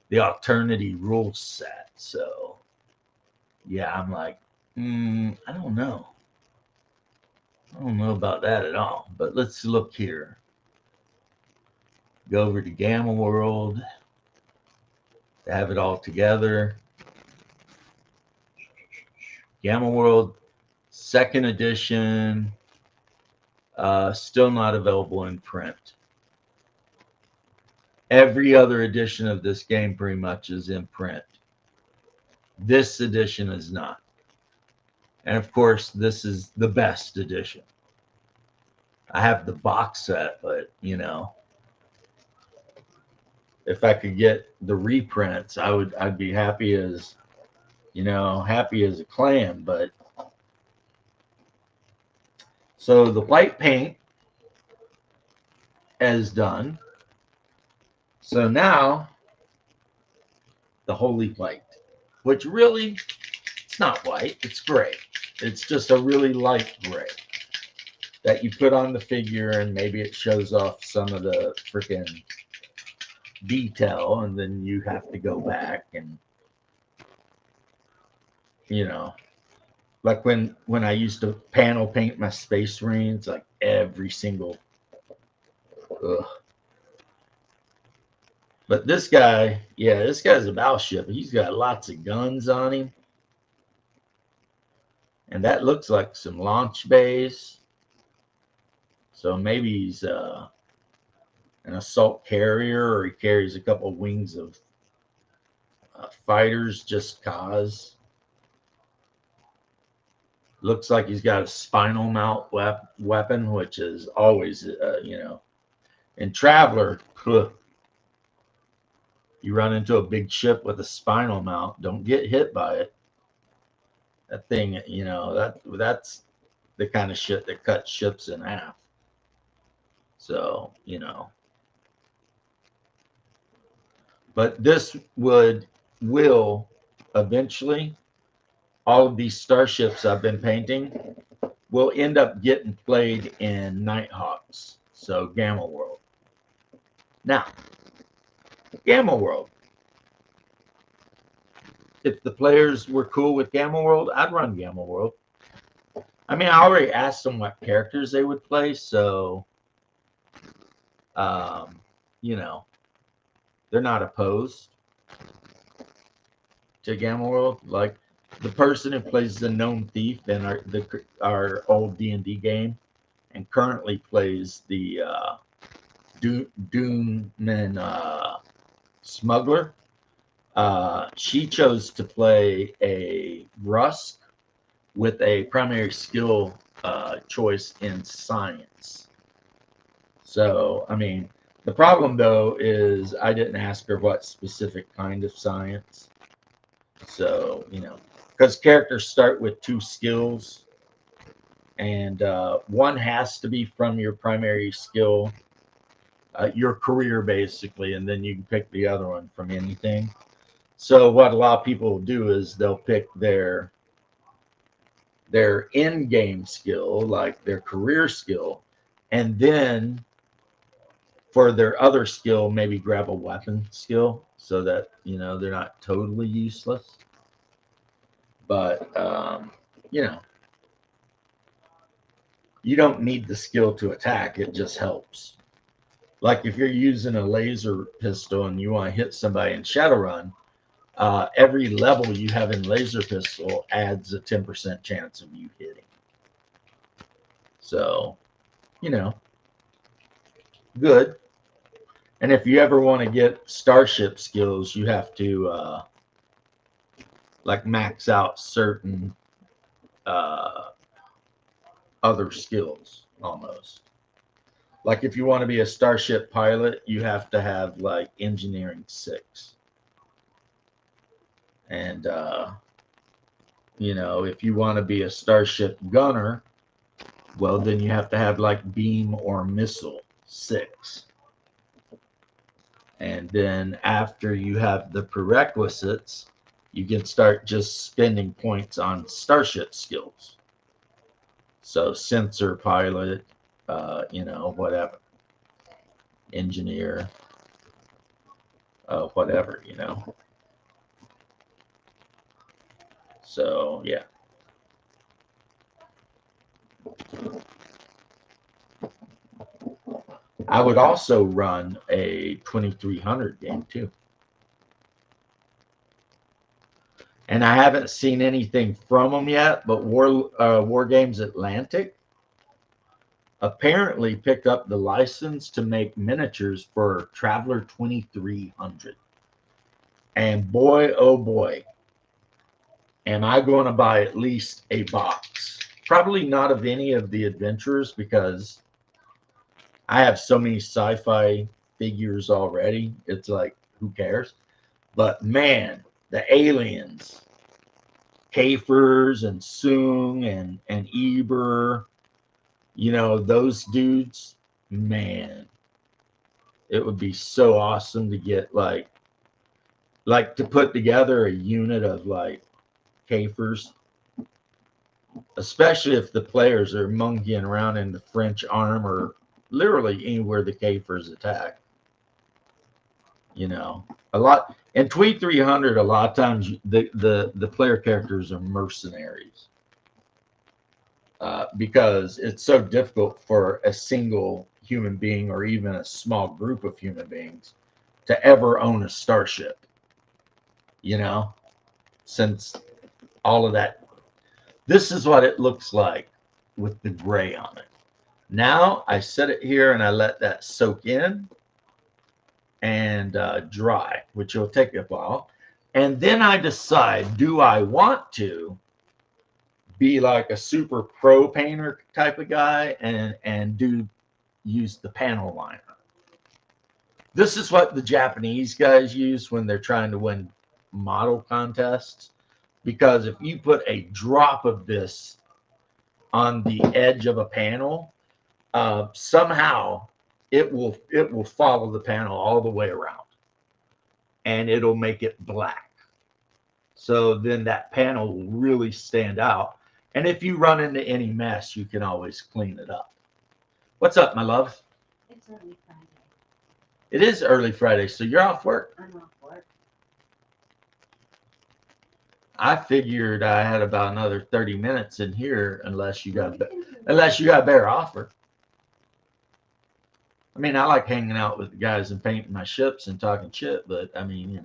the alternity rule set. So yeah, I'm like, I don't know. I don't know about that at all. But let's look here. Go over to Gamma World. To have it all together. Gamma World 2nd edition. Still not available in print. Every other edition of this game pretty much is in print. This edition is not. And of course, this is the best edition. I have the box set, but you know, if I could get the reprints, I'd be happy as, you know, happy as a clam. But so the white paint is done. So now the holy white, which really, it's not white, it's gray. It's just a really light gray that you put on the figure, and maybe it shows off some of the freaking detail, and then you have to go back and, you know, like when I used to panel paint my Space Marines, like every single, ugh. But this guy, yeah, this guy's a battleship. He's got lots of guns on him. And that looks like some launch bays. So maybe he's an assault carrier, or he carries a couple of wings of fighters just cause. Looks like he's got a spinal mount weapon, which is always, you know, in Traveler, you run into a big ship with a spinal mount, don't get hit by it. That thing, you know, that's the kind of shit that cuts ships in half. So, you know. But this will eventually, all of these starships I've been painting will end up getting played in Nighthawks. So Gamma World. Now, Gamma World. If the players were cool with Gamma World, I'd run Gamma World. I mean, I already asked them what characters they would play, so, you know, they're not opposed to Gamma World. Like the person who plays the Gnome Thief in our old D&D game, and currently plays the Doomman Smuggler. She chose to play a Rusk with a primary skill choice in science. So, I mean, the problem though is I didn't ask her what specific kind of science. So, because characters start with 2 skills, and one has to be from your primary skill, your career basically, and then you can pick the other one from anything. So what a lot of people do is they'll pick their in-game skill, like their career skill, and then for their other skill, maybe grab a weapon skill so that, they're not totally useless. But, you don't need the skill to attack. It just helps. Like if you're using a laser pistol and you want to hit somebody in Shadowrun, every level you have in laser pistol adds a 10% chance of you hitting. So, good. And if you ever want to get starship skills, you have to like max out certain other skills almost. Like if you want to be a starship pilot, you have to have like engineering 6. And if you want to be a starship gunner, well, then you have to have like beam or missile 6. And then after you have the prerequisites, you can start just spending points on starship skills. So sensor pilot, whatever, engineer, whatever, So, yeah. I would also run a 2300 game too. And I haven't seen anything from them yet, but War Games Atlantic apparently picked up the license to make miniatures for Traveller 2300. And boy, oh boy, am I going to buy at least a box. Probably not of any of the adventurers because I have so many sci-fi figures already. It's like, who cares? But man, the aliens, Kafers and Sung and Eber, those dudes, man, it would be so awesome to get like to put together a unit of like Kafers, especially if the players are monkeying around in the French arm or literally anywhere the Kafers attack. A lot in Tweet 300. A lot of times the player characters are mercenaries because it's so difficult for a single human being or even a small group of human beings to ever own a starship. Since all of that, this is what it looks like with the gray on it. Now I set it here and I let that soak in and dry, which will take a while. And then I decide, do I want to be like a super pro painter type of guy and use the panel liner? This is what the Japanese guys use when they're trying to win model contests, because if you put a drop of this on the edge of a panel, somehow it will follow the panel all the way around and it'll make it black. So then that panel will really stand out. And if you run into any mess, you can always clean it up. What's up, my love? It's early Friday. It is early Friday, so you're off work. I'm off work. I figured I had about another 30 minutes in here unless you got a better offer. I mean, I like hanging out with the guys and painting my ships and talking shit, but I mean,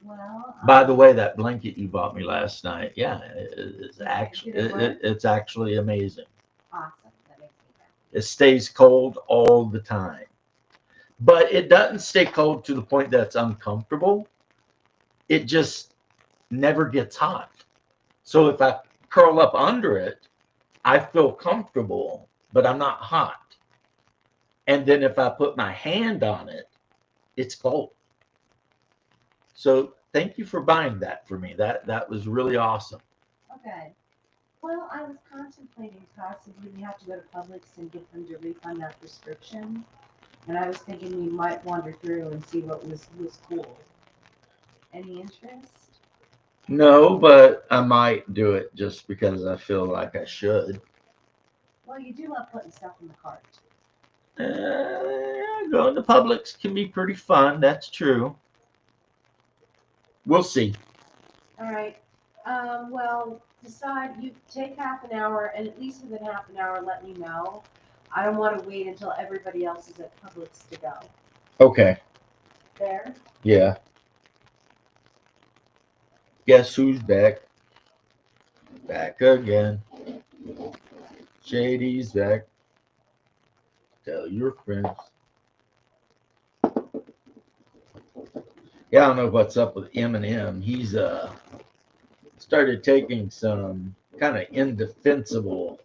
Well, By the way, that blanket you bought me last night, yeah, it's actually Did it work? it's actually amazing. awesome. That makes me happy. It stays cold all the time, but it doesn't stay cold to the point that it's uncomfortable. It just never gets hot. So if I curl up under it, I feel comfortable, but I'm not hot. And then if I put my hand on it, it's cold. So thank you for buying that for me. That was really awesome. Okay. Well, I was contemplating possibly we have to go to Publix and get them to refund our prescription. And I was thinking we might wander through and see what was cool. Any interest? No, but I might do it just because I feel like I should. Well, you do love putting stuff in the cart. Going to Publix can be pretty fun. That's true. We'll see. All right. Well, decide. You take half an hour, and at least within half an hour, let me know. I don't want to wait until everybody else is at Publix to go. Okay. There. Yeah. Guess who's back? Back again. Shady's back. Tell your friends. Yeah, I don't know what's up with Eminem. He's started taking some kind of indefensible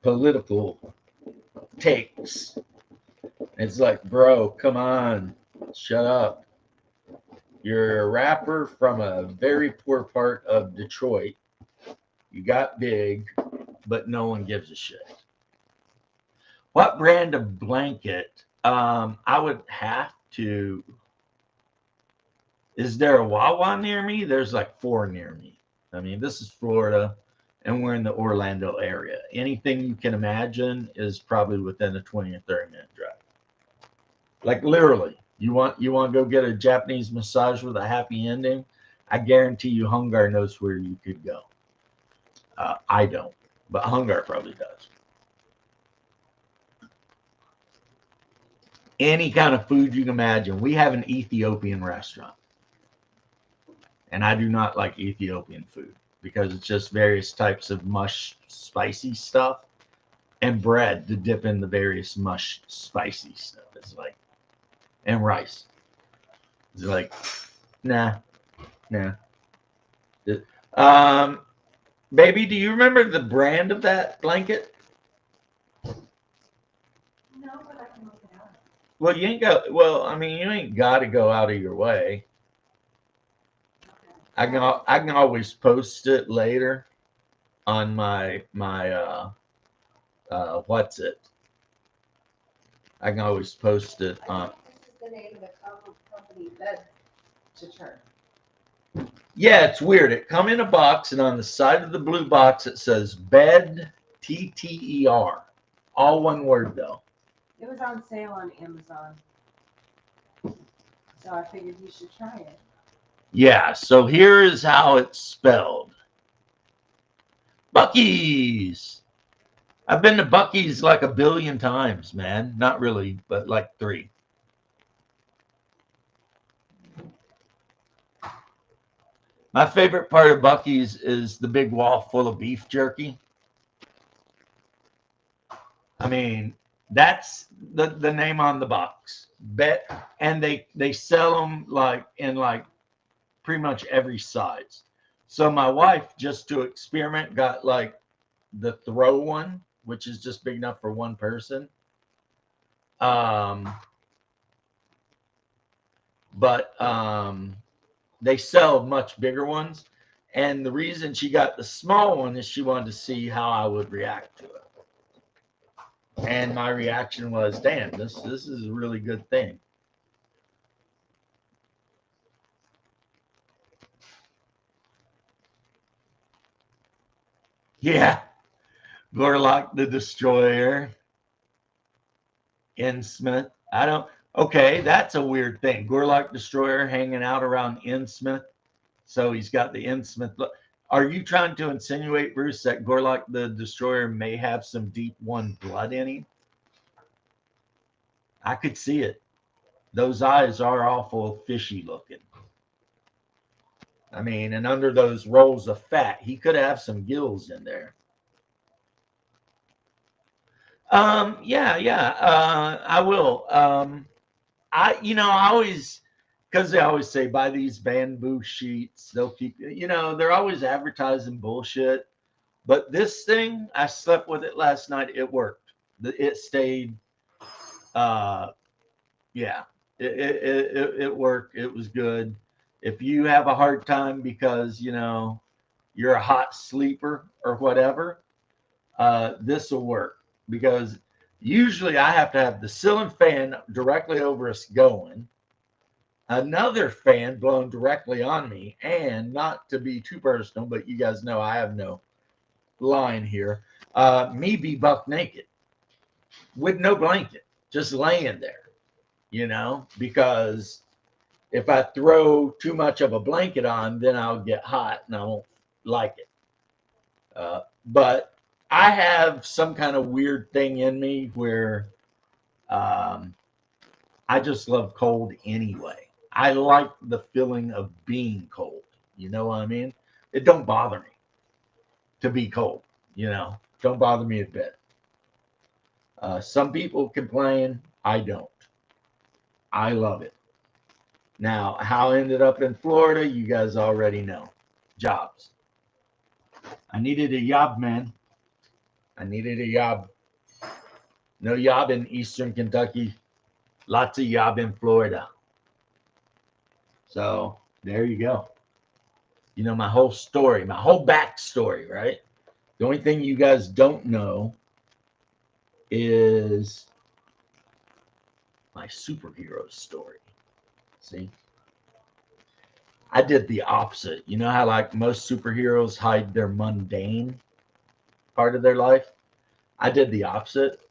political takes. It's like, bro, come on, shut up. You're a rapper from a very poor part of Detroit. You got big, but no one gives a shit. What brand of blanket? I would have to. Is there a Wawa near me? There's like 4 near me. I mean, this is Florida, and we're in the Orlando area. Anything you can imagine is probably within a 20 or 30-minute drive. Like literally, you want to go get a Japanese massage with a happy ending? I guarantee you, Hungar knows where you could go. I don't, but Hungar probably does. Any kind of food you can imagine. We have an Ethiopian restaurant. And I do not like Ethiopian food because it's just various types of mush spicy stuff and bread to dip in the various mush spicy stuff. It's like, and rice. It's like, nah. Baby, do you remember the brand of that blanket? No, but I can look it up. Well, you ain't got. Well, I mean, you ain't got to go out of your way. I can always post it later on my what's it? I can always post it on. This is the name of the company Bed to Turn. Yeah, it's weird. It come in a box, and on the side of the blue box it says Bed TTER, all one word though. It was on sale on Amazon, so I figured you should try it. Yeah, so here is how it's spelled. Buc-ee's. I've been to Buc-ee's like 1 billion times, man. Not really, but like 3. My favorite part of Buc-ee's is the big wall full of beef jerky. I mean, that's the name on the box. And they sell them like in like pretty much every size. So my wife, just to experiment, got like the throw one, which is just big enough for one person. But they sell much bigger ones. And the reason she got the small one is she wanted to see how I would react to it. And my reaction was, damn, this is a really good thing. Yeah. Gorlock the Destroyer. Innsmouth. Okay, that's a weird thing. Gorlock Destroyer hanging out around Innsmouth. So he's got the Innsmouth look. Are you trying to insinuate, Bruce, that Gorlock the Destroyer may have some Deep One blood in him? I could see it. Those eyes are awful fishy looking. I mean, and under those rolls of fat, he could have some gills in there. I will. I always, because they always say buy these bamboo sheets, they'll keep, they're always advertising bullshit. But this thing, I slept with it last night. It worked. It stayed Yeah, it worked. It was good. If you have a hard time because you're a hot sleeper or whatever, this will work because usually I have to have the ceiling fan directly over us going, another fan blowing directly on me, and not to be too personal, but you guys know I have no line here. Me be buck naked with no blanket, just laying there, because if I throw too much of a blanket on, then I'll get hot and I won't like it. But I have some kind of weird thing in me where I just love cold anyway. I like the feeling of being cold. You know what I mean? It don't bother me to be cold. Don't bother me a bit. Some people complain. I don't. I love it. Now, how I ended up in Florida, you guys already know. Jobs. I needed a job, man. I needed a job. No job in Eastern Kentucky. Lots of job in Florida. So there you go. My whole story, my whole backstory, right? The only thing you guys don't know is my superhero story. See? I did the opposite. You know how like most superheroes hide their mundane part of their life? I did the opposite.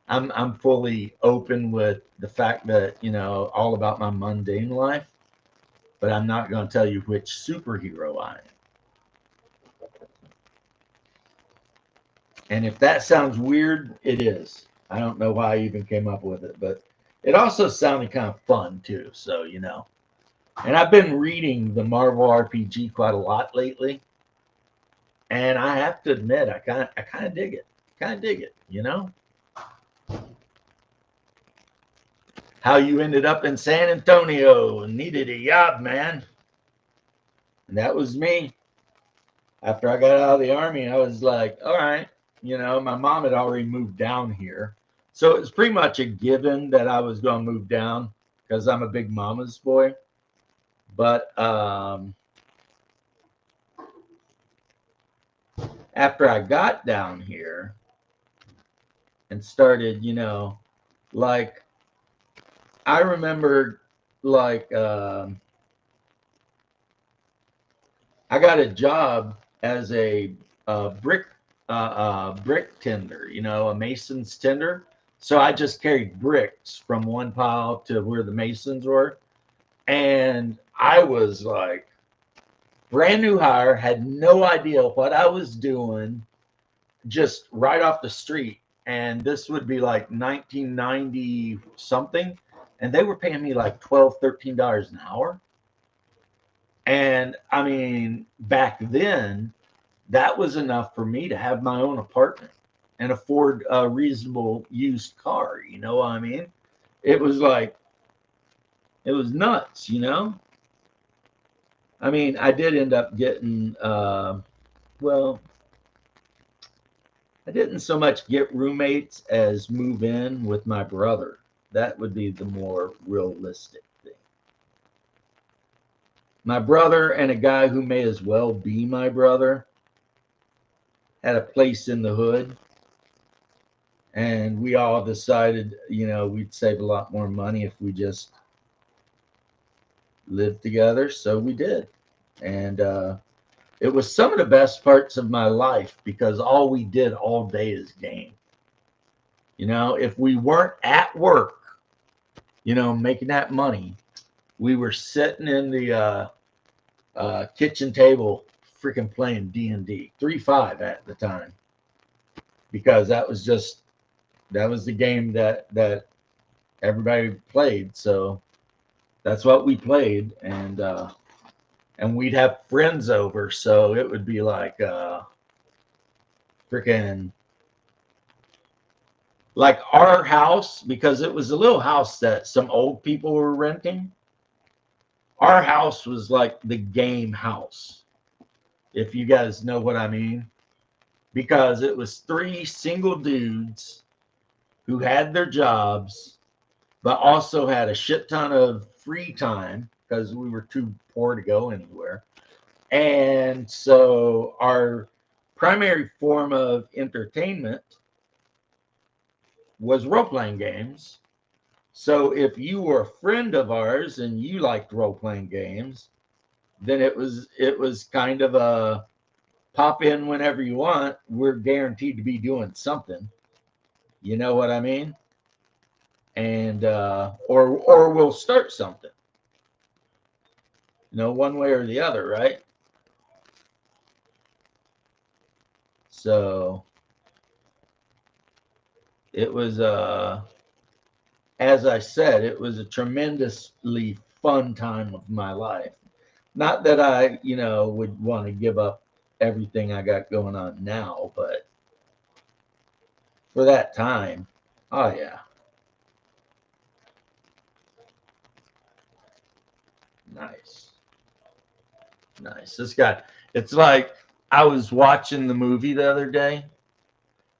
I'm fully open with the fact that, all about my mundane life, but I'm not going to tell you which superhero I am. And if that sounds weird, it is. I don't know why I even came up with it, but it also sounded kind of fun too. So, and I've been reading the Marvel RPG quite a lot lately. And I have to admit, I kind of dig it. Kind of dig it, How you ended up in San Antonio and needed a job, man. And that was me. After I got out of the Army, I was like, all right. My mom had already moved down here. So it was pretty much a given that I was going to move down because I'm a big mama's boy. But after I got down here and started, like, I remember, like, I got a job as a brick tender, a mason's tender. So I just carried bricks from one pile to where the masons were. And I was like, brand new hire, had no idea what I was doing, just right off the street. And this would be like 1990 something. And they were paying me like $12, $13 an hour. And I mean, back then, that was enough for me to have my own apartment and afford a reasonable used car. You know what I mean? It was like, it was nuts, I mean, I did end up getting, well, I didn't so much get roommates as move in with my brother. That would be the more realistic thing. My brother and a guy who may as well be my brother had a place in the hood. And we all decided, we'd save a lot more money if we just lived together. So we did. And it was some of the best parts of my life because all we did all day is game. If we weren't at work, making that money, we were sitting in the kitchen table freaking playing D&D 3.5 at the time, because that was the game that everybody played. So that's what we played. And we'd have friends over, so it would be like freaking like our house, because it was a little house that some old people were renting. Our house was like the game house, if you guys know what I mean, because it was 3 single dudes who had their jobs but also had a shit ton of free time because we were too poor to go anywhere. And so our primary form of entertainment was role-playing games. So if you were a friend of ours and you liked role-playing games, then it was kind of a pop in whenever you want. We're guaranteed to be doing something. You know what I mean? And or we'll start something. You know, one way or the other, right? So it was as I said, it was a tremendously fun time of my life. Not that I, would want to give up everything I got going on now, but for that time, oh yeah. Nice. Nice. It's like I was watching the movie the other day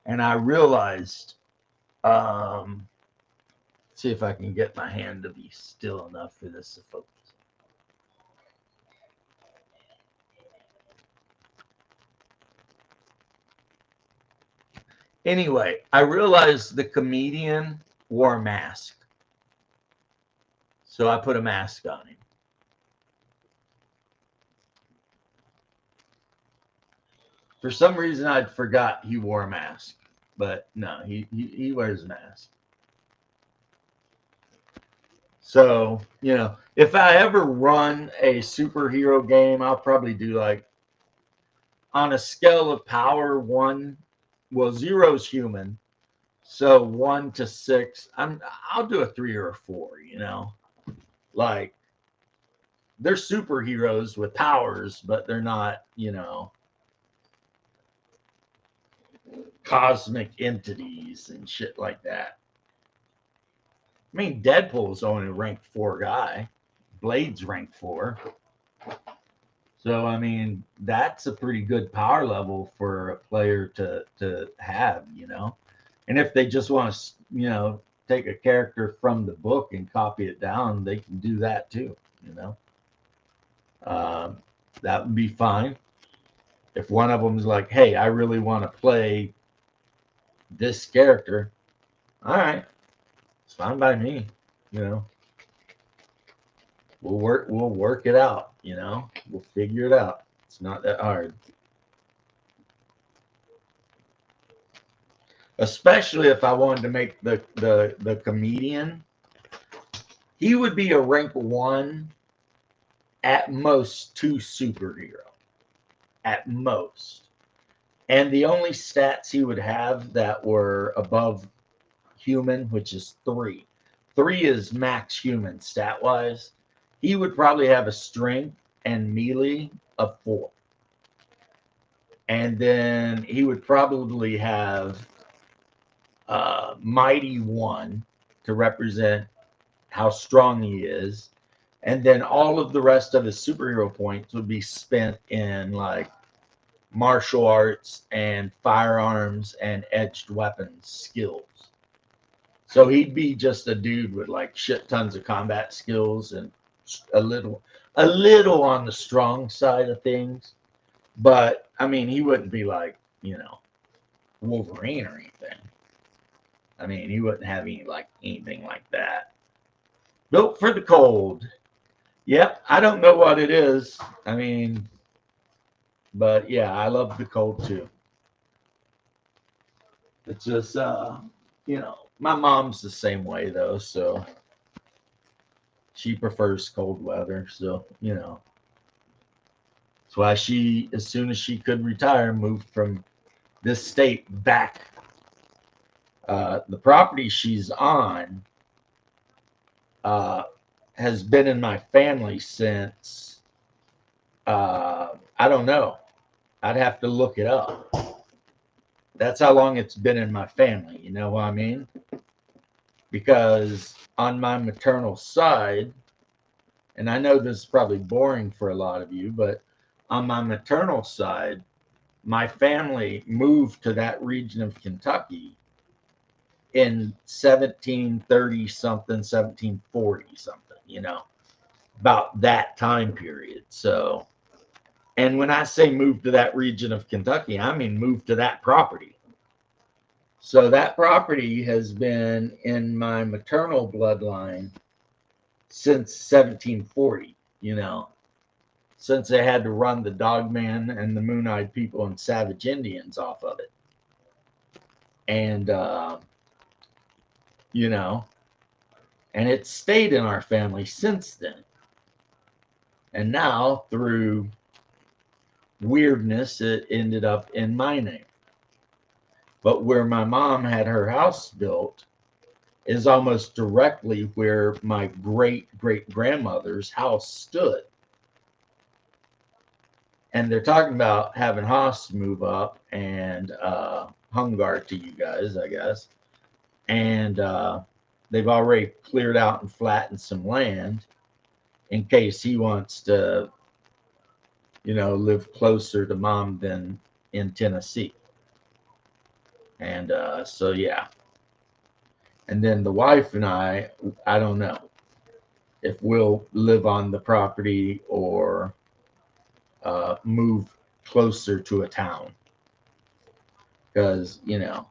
and I realized, see if I can get my hand to be still enough for this to focus. Anyway, I realized the comedian wore a mask. So I put a mask on him. For some reason, I'd forgot he wore a mask. But no, he wears a mask. So, if I ever run a superhero game, I'll probably do like on a scale of power 1, well, 0's human. So 1 to 6, I'll do a 3 or a 4, Like they're superheroes with powers, but they're not, cosmic entities and shit like that. I mean, Deadpool's only a rank 4 guy. Blade's rank 4. So, I mean, that's a pretty good power level for a player to have, And if they just want to, take a character from the book and copy it down, they can do that too, that would be fine. If one of them is like, hey, I really want to play this character, all right, it's fine by me, We'll work it out, We'll figure it out. It's not that hard. Especially if I wanted to make the comedian, he would be a rank 1, at most 2 superhero. At most. And the only stats he would have that were above human, which is 3. 3 is max human stat wise. He would probably have a strength and melee of 4. And then he would probably have mighty 1 to represent how strong he is. And then all of the rest of his superhero points would be spent in like martial arts and firearms and edged weapons skills. So he'd be just a dude with like shit tons of combat skills and a little on the strong side of things. But I mean, he wouldn't be like, Wolverine or anything. I mean, he wouldn't have anything like that. Built for the cold. Yep, I don't know what it is. I mean, but yeah, I love the cold too. It's just, my mom's the same way though, so she prefers cold weather. So, that's why she, as soon as she could retire, moved from this state back. The property she's on has been in my family since, I don't know. I'd have to look it up. That's how long it's been in my family. You know what I mean? Because on my maternal side, and I know this is probably boring for a lot of you, but on my maternal side, my family moved to that region of Kentucky in 1730 something, 1740 something, you know, about that time period. So, and when I say move to that region of Kentucky, I mean move to that property. So that property has been in my maternal bloodline since 1740, you know, since they had to run the Dogman and the Moon-Eyed People and Savage Indians off of it. And, you know, and it's stayed in our family since then. And now, through weirdness, it ended up in my name. But where my mom had her house built is almost directly where my great-great-grandmother's house stood. And they're talking about having Haas move up and Hungar to you guys, I guess. And they've already cleared out and flattened some land in case he wants to, you know, live closer to mom than in Tennessee. And so, yeah. And then the wife and I don't know if we'll live on the property or move closer to a town. Because, you know,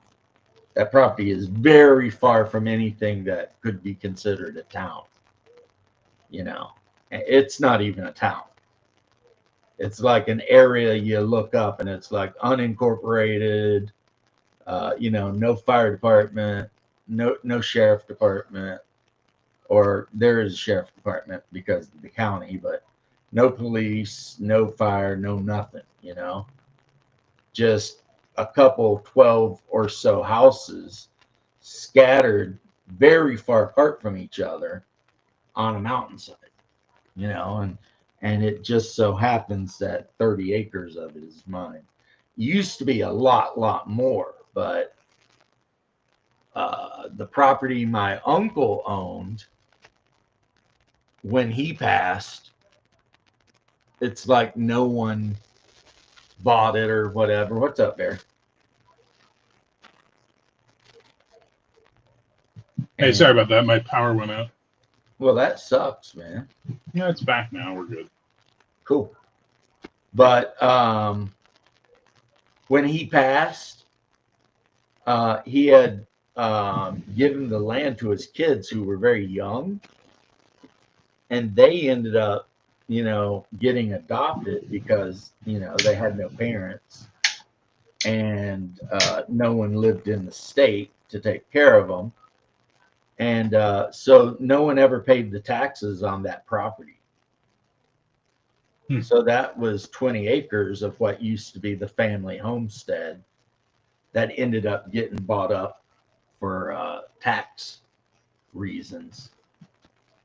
that property is very far from anything that could be considered a town. You know, it's not even a town. It's like an area you look up and it's like unincorporated, you know, no fire department, no sheriff department, or there is a sheriff department because of the county, but no police, no fire, no nothing, you know, just a couple 12 or so houses scattered very far apart from each other on a mountainside, you know, and it just so happens that 30 acres of it is mine. Used to be a lot more, but the property my uncle owned when he passed, it's like no one bought it or whatever. What's up, Bear? Hey, sorry about that. My power went out. Well, that sucks, man. Yeah, it's back now. We're good. Cool. But when he passed, he had given the land to his kids who were very young, and they ended up, you know, getting adopted because, you know, they had no parents and no one lived in the state to take care of them. And so no one ever paid the taxes on that property. So that was 20 acres of what used to be the family homestead that ended up getting bought up for tax reasons.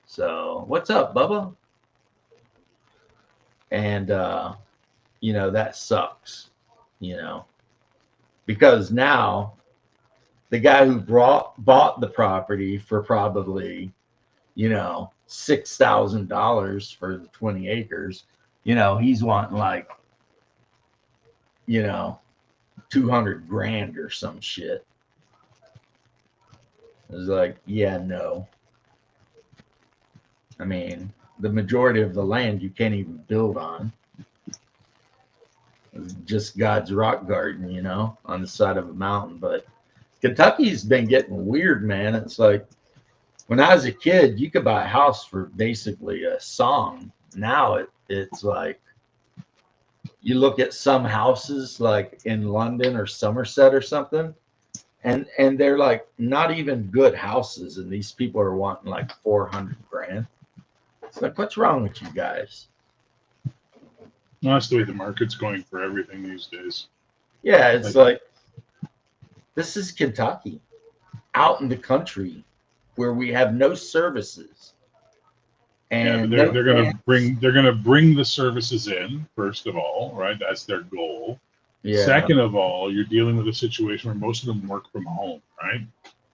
So what's up, Bubba? And, you know, that sucks, you know, because now the guy who bought the property for probably, you know, $6,000 for the 20 acres, you know, he's wanting like, you know, 200 grand or some shit. I was like, yeah, no. I mean, the majority of the land you can't even build on. It's just God's rock garden, you know, on the side of a mountain. But Kentucky's been getting weird, man. It's like when I was a kid, you could buy a house for basically a song. Now it's like you look at some houses like in London or Somerset or something, and they're like not even good houses, and these people are wanting like 400 grand. It's like, what's wrong with you guys? Well, that's the way the market's going for everything these days. Yeah, it's like this is Kentucky, out in the country, where we have no services. And yeah, they're gonna bring the services in first of all, right? That's their goal. Yeah. Second of all, you're dealing with a situation where most of them work from home, right?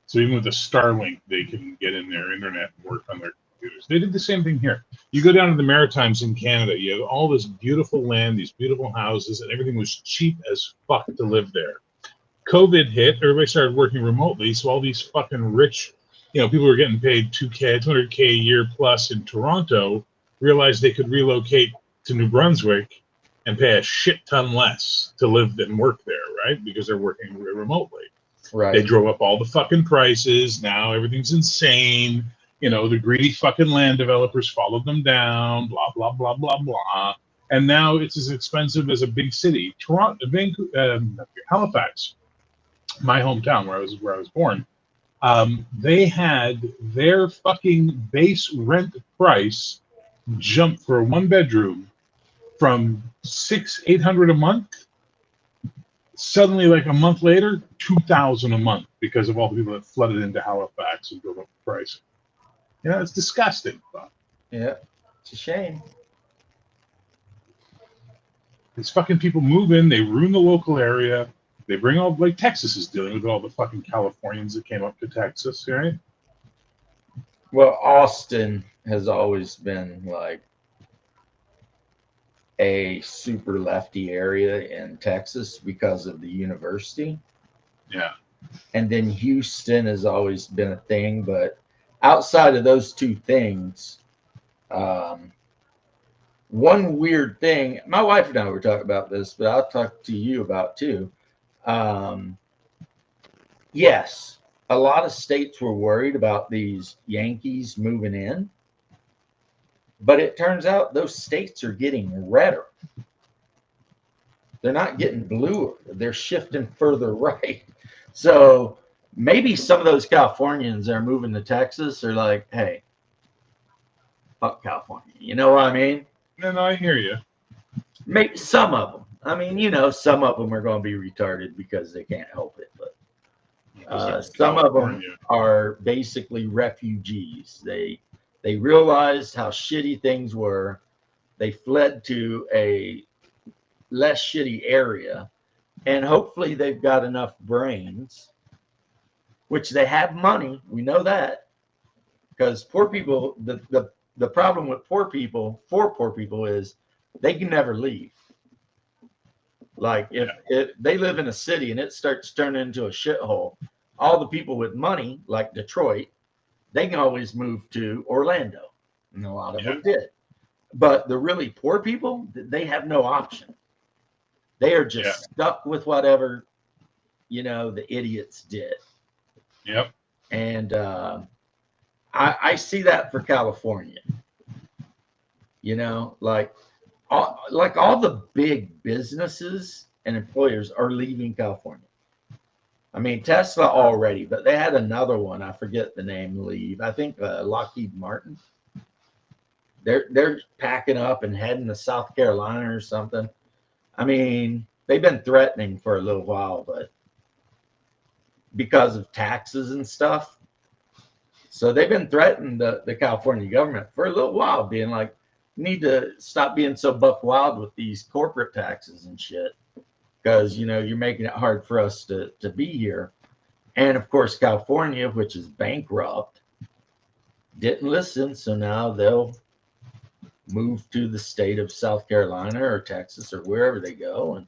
So even with the Starlink, they can get in their internet and work on their computers. They did the same thing here. You go down to the Maritimes in Canada, you have all this beautiful land, these beautiful houses, and everything was cheap as fuck to live there. COVID hit, everybody started working remotely. So all these fucking rich, people were getting paid $200K a year plus in Toronto, realized they could relocate to New Brunswick and pay a shit ton less to live and work there, right? Because they're working remotely. Right. They drove up all the fucking prices. Now everything's insane. The greedy fucking land developers followed them down, blah, blah, blah, blah, blah. And now it's as expensive as a big city. Toronto, Halifax, my hometown where I was born. They had their fucking base rent price jump for a 1-bedroom from $600-800 a month. Suddenly, like a month later, $2,000 a month because of all the people that flooded into Halifax and drove up the price. It's disgusting. Yeah, it's a shame. These fucking people move in, they ruin the local area. They bring all, like Texas is dealing with all the fucking Californians that came up to Texas, right? Well, Austin has always been like a super lefty area in Texas because of the university. Yeah. And then Houston has always been a thing, but outside of those two things, one weird thing, my wife and I were talking about this, but I'll talk to you about too. Yes, a lot of states were worried about these Yankees moving in, but it turns out those states are getting redder. They're not getting bluer. They're shifting further right. So maybe some of those Californians that are moving to Texas are like, hey, fuck California. You know what I mean? No, I hear you. Maybe some of them. I mean, some of them are going to be retarded because they can't help it. But some of them are basically refugees. They realized how shitty things were. They fled to a less shitty area, and hopefully they've got enough brains, which they have money. We know that, because poor people, the problem with poor people is they can never leave. Like if they live in a city and it starts turning into a shithole, all the people with money, like Detroit, they can always move to Orlando, and a lot of them did. But the really poor people, they have no option. They are just stuck with whatever, the idiots did. Yep. And I see that for California. Like all the big businesses and employers are leaving California. I mean, Tesla already, but they had another one. I forget the name. Leave. I think Lockheed Martin. They're packing up and heading to South Carolina or something. I mean, they've been threatening for a little while, but because of taxes and stuff. So they've been threatening the California government for a little while, being like, you need to stop being so buck wild with these corporate taxes and shit, because, you're making it hard for us to be here. And of course, California, which is bankrupt, didn't listen. So now they'll move to the state of South Carolina or Texas or wherever they go. And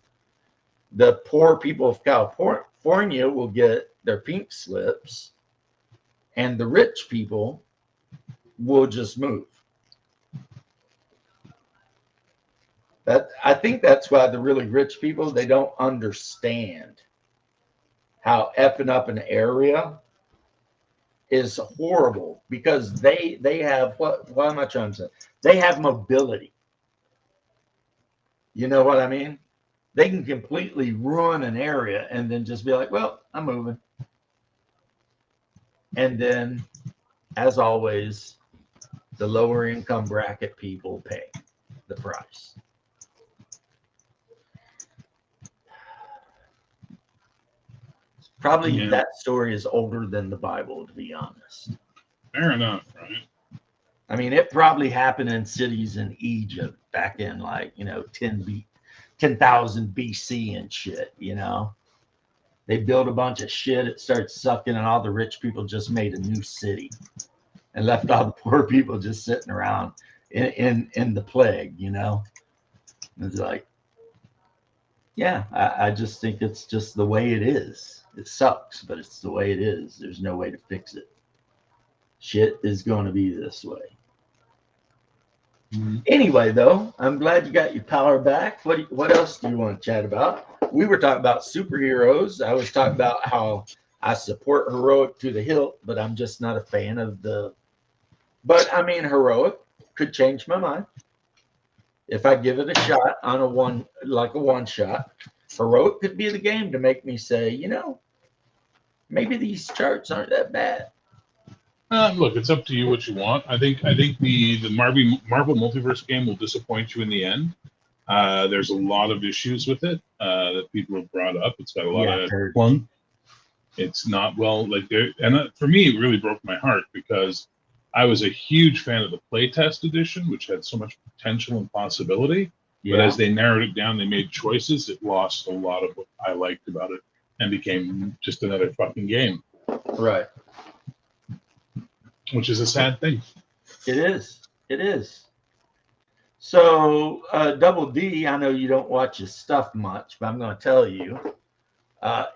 the poor people of California will get their pink slips, and the rich people will just move. I think that's why the really rich people, they don't understand how effing up an area is horrible, because they have what am I trying to say? They have mobility. You know what I mean? They can completely ruin an area and then just be like, well, I'm moving. And then, as always, the lower income bracket people pay the price. Probably that story is older than the Bible, to be honest. Fair enough, right? I mean, it probably happened in cities in Egypt back in 10,000 BC and shit, They built a bunch of shit, it started sucking, and all the rich people just made a new city and left all the poor people just sitting around in the plague, It's like, Yeah, I just think it's just the way it is. It sucks, but it's the way it is. There's no way to fix it. Shit is going to be this way. Anyway, though, I'm glad you got your power back. What else do you want to chat about? We were talking about superheroes. I was talking about how I support heroic to the hilt, but I'm just not a fan of the. But I mean, heroic could change my mind if I give it a shot on a one shot. Heroic could be the game to make me say, maybe these charts aren't that bad. Look, it's up to you what you want. I think the Marvel Multiverse game will disappoint you in the end. There's a lot of issues with it that people have brought up. It's got a lot of plung. It's not well for me, it really broke my heart because I was a huge fan of the playtest edition, which had so much potential and possibility. Yeah. But as they narrowed it down, they made choices. It lost a lot of what I liked about it and became just another fucking game. Right. Which is a sad thing. It is. It is. So, Double D, I know you don't watch his stuff much, but I'm going to tell you.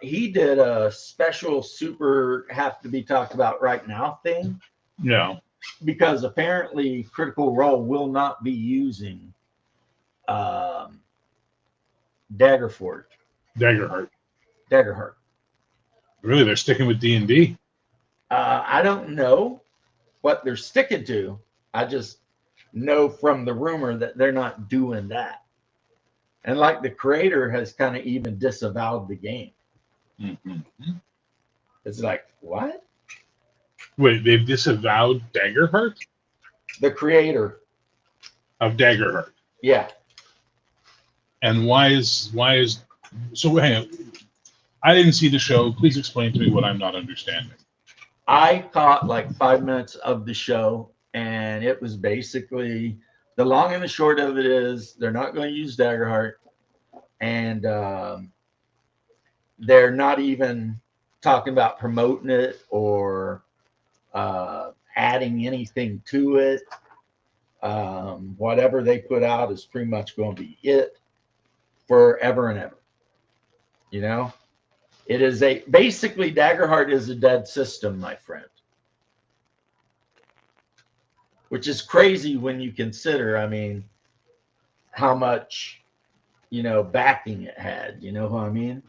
He did a special super have to be talked about right now thing. Yeah. Because apparently Critical Role will not be using Daggerheart. Really, they're sticking with D&D? I don't know what they're sticking to. I just know from the rumor that they're not doing that. And like the creator has kind of even disavowed the game. Mm-hmm. It's like, what? Wait, they've disavowed Daggerheart? The creator of Daggerheart. Yeah. And why is so hang on. I didn't see the show. Please explain to me what I'm not understanding. I caught like 5 minutes of the show, and it was basically the long and the short of it is they're not going to use Daggerheart, and they're not even talking about promoting it or adding anything to it. Whatever they put out is pretty much going to be it forever and ever. It is basically Daggerheart is a dead system, my friend. Which is crazy when you consider, how much, backing it had. You know what I mean?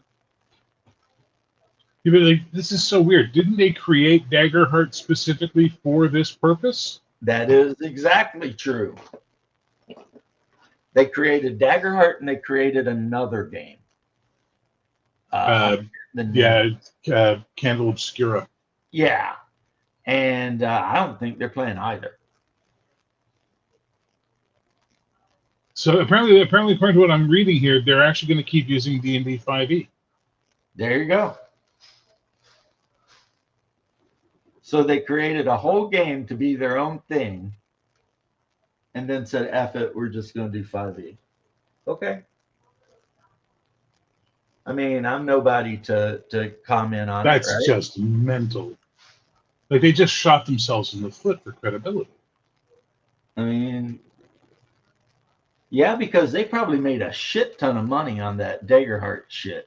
Yeah, but this is so weird. Didn't they create Daggerheart specifically for this purpose? That is exactly true. They created Daggerheart and they created another game. Candle Obscura. Yeah. And I don't think they're playing either. So apparently, according to what I'm reading here, they're actually going to keep using D&D 5e. There you go. So they created a whole game to be their own thing and then said, F it, we're just going to do 5e. Okay. I'm nobody to comment on That's it, right? just mental. They just shot themselves in the foot for credibility. Yeah, because they probably made a shit ton of money on that Daggerheart shit.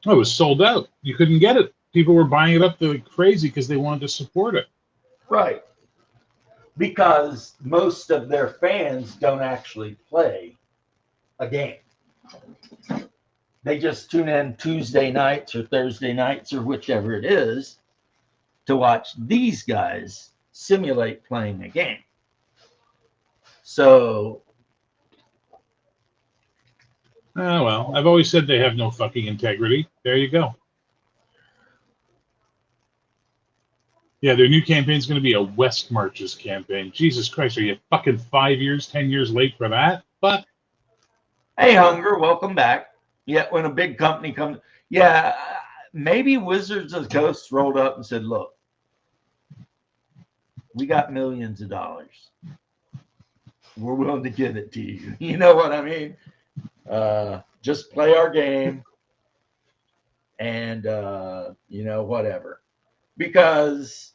Oh, it was sold out. You couldn't get it. People were buying it up like crazy because they wanted to support it. Right. Because most of their fans don't actually play a game. They just tune in Tuesday nights or Thursday nights or whichever it is to watch these guys simulate playing a game. So. Well, I've always said they have no fucking integrity. There you go. Yeah, their new campaign is going to be a West Marches campaign. Jesus Christ, are you fucking 5 years, 10 years late for that? But hey, Hunger, welcome back. Yeah, when a big company comes, maybe Wizards of the Coast rolled up and said, "Look, we got millions of dollars. We're willing to give it to you." You know what I mean? Just play our game, and whatever. Because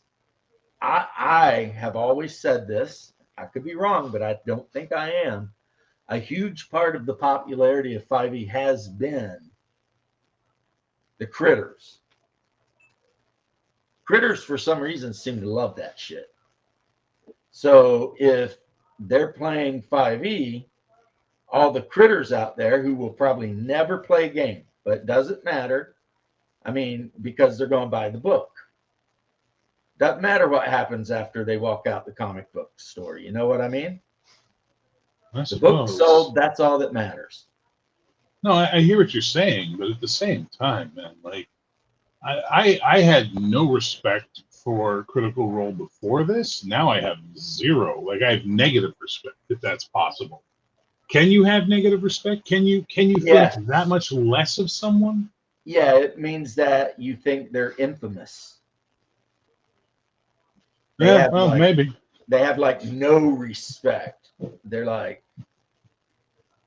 I have always said this. I could be wrong, but I don't think I am. a huge part of the popularity of 5e has been the critters. Critters, for some reason, seem to love that shit. So if they're playing 5e, all the critters out there who will probably never play a game, but it doesn't matter. I mean, because they're going by the book. Doesn't matter what happens after they walk out the comic book store. You know what I mean? The book sold, that's all that matters. No, I hear what you're saying, but at the same time, man, like I had no respect for Critical Role before this. Now I have zero. Like I have negative respect, if that's possible. Can you have negative respect? Can you Yes. think that much less of someone? Yeah, it means that you think they're infamous. They Yeah, have, well, like, maybe. They have like no respect. They're like,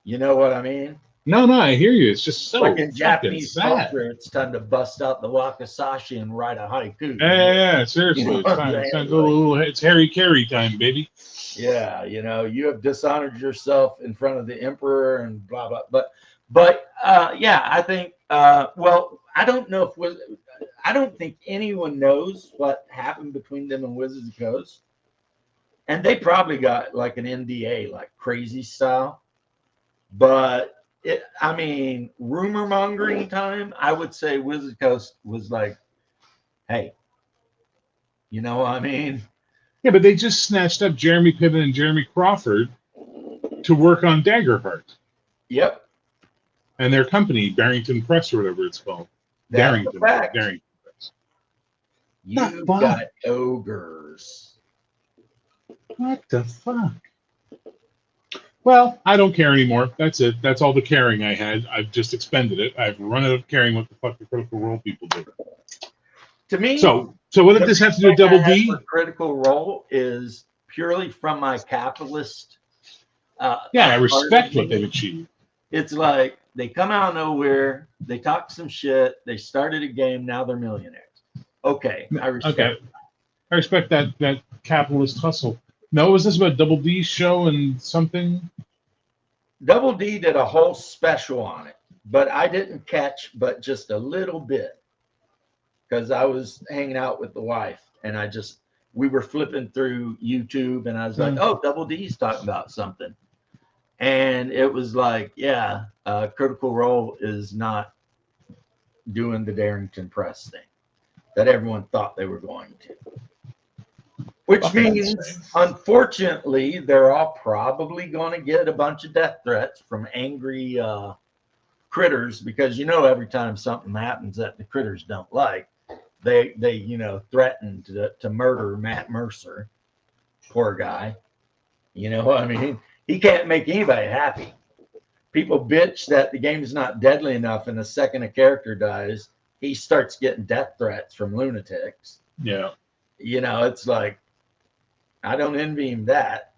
you know what I mean? No, I hear you. It's just so Like in fucking Japanese sad. culture, it's time to bust out the wakizashi and write a haiku. Yeah, seriously. You know It's what time. I'm It's, saying? time to go a little, it's Harry Carey time, baby. Yeah, you have dishonored yourself in front of the emperor and blah blah. But yeah, I think. Well, I don't know if I don't think anyone knows what happened between them and Wizards of the Coast, and they probably got like an NDA, like crazy style. But I mean, rumor mongering time. I would say Wizards of the Coast was like, hey, you know what I mean? Yeah, but they just snatched up Jeremy Piven and Jeremy Crawford to work on Daggerheart Yep. and their company, Barrington Press or whatever it's called. That's a fact. Darrington Press. You've fuck? got ogres. What the fuck? Well, I don't care anymore. That's it. That's all the caring I had. I've just expended it. I've run out of caring what the fuck the Critical Role people do. To me, So what did this have to do with the Double thing I D? have for Critical Role is purely from my capitalist. Yeah, I respect what argument. they've achieved. It's like they come out of nowhere, they talk some shit, they started a game, now they're millionaires. Okay, I respect. Okay, I respect that capitalist hustle. No, was this about Double D's show and something? Double D did a whole special on it, but I didn't catch but just a little bit because I was hanging out with the wife and we were flipping through YouTube and I was like, oh, Double D's talking about something. And it was like, yeah, Critical Role is not doing the Darrington Press thing that everyone thought they were going to. Which means, unfortunately, they're all probably going to get a bunch of death threats from angry critters because, every time something happens that the critters don't like, they threaten to murder Matt Mercer. Poor guy. You know what I mean? He can't make anybody happy. People bitch that the game's not deadly enough, and the second a character dies, he starts getting death threats from lunatics. Yeah. It's like, I don't envy him that.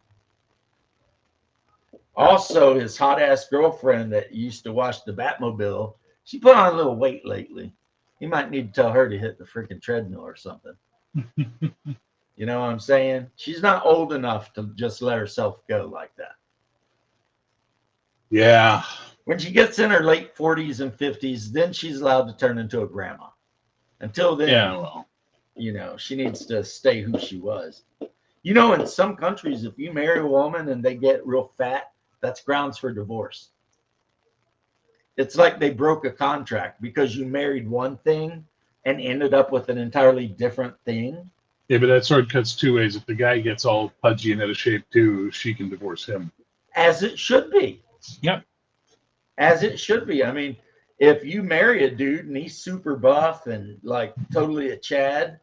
Also, his hot ass girlfriend that used to watch the Batmobile, she put on a little weight lately. He might need to tell her to hit the freaking treadmill or something. You know what I'm saying? She's not old enough to just let herself go like that. Yeah. When she gets in her late 40s and 50s, then she's allowed to turn into a grandma. Until then, Yeah, well. She needs to stay who she was. In some countries, if you marry a woman and they get real fat, that's grounds for divorce. It's like they broke a contract because you married one thing and ended up with an entirely different thing. Yeah, but that sword cuts two ways. If the guy gets all pudgy and out of shape too, she can divorce him. As it should be. Yep. As it should be. I mean, if you marry a dude and he's super buff and like totally a Chad,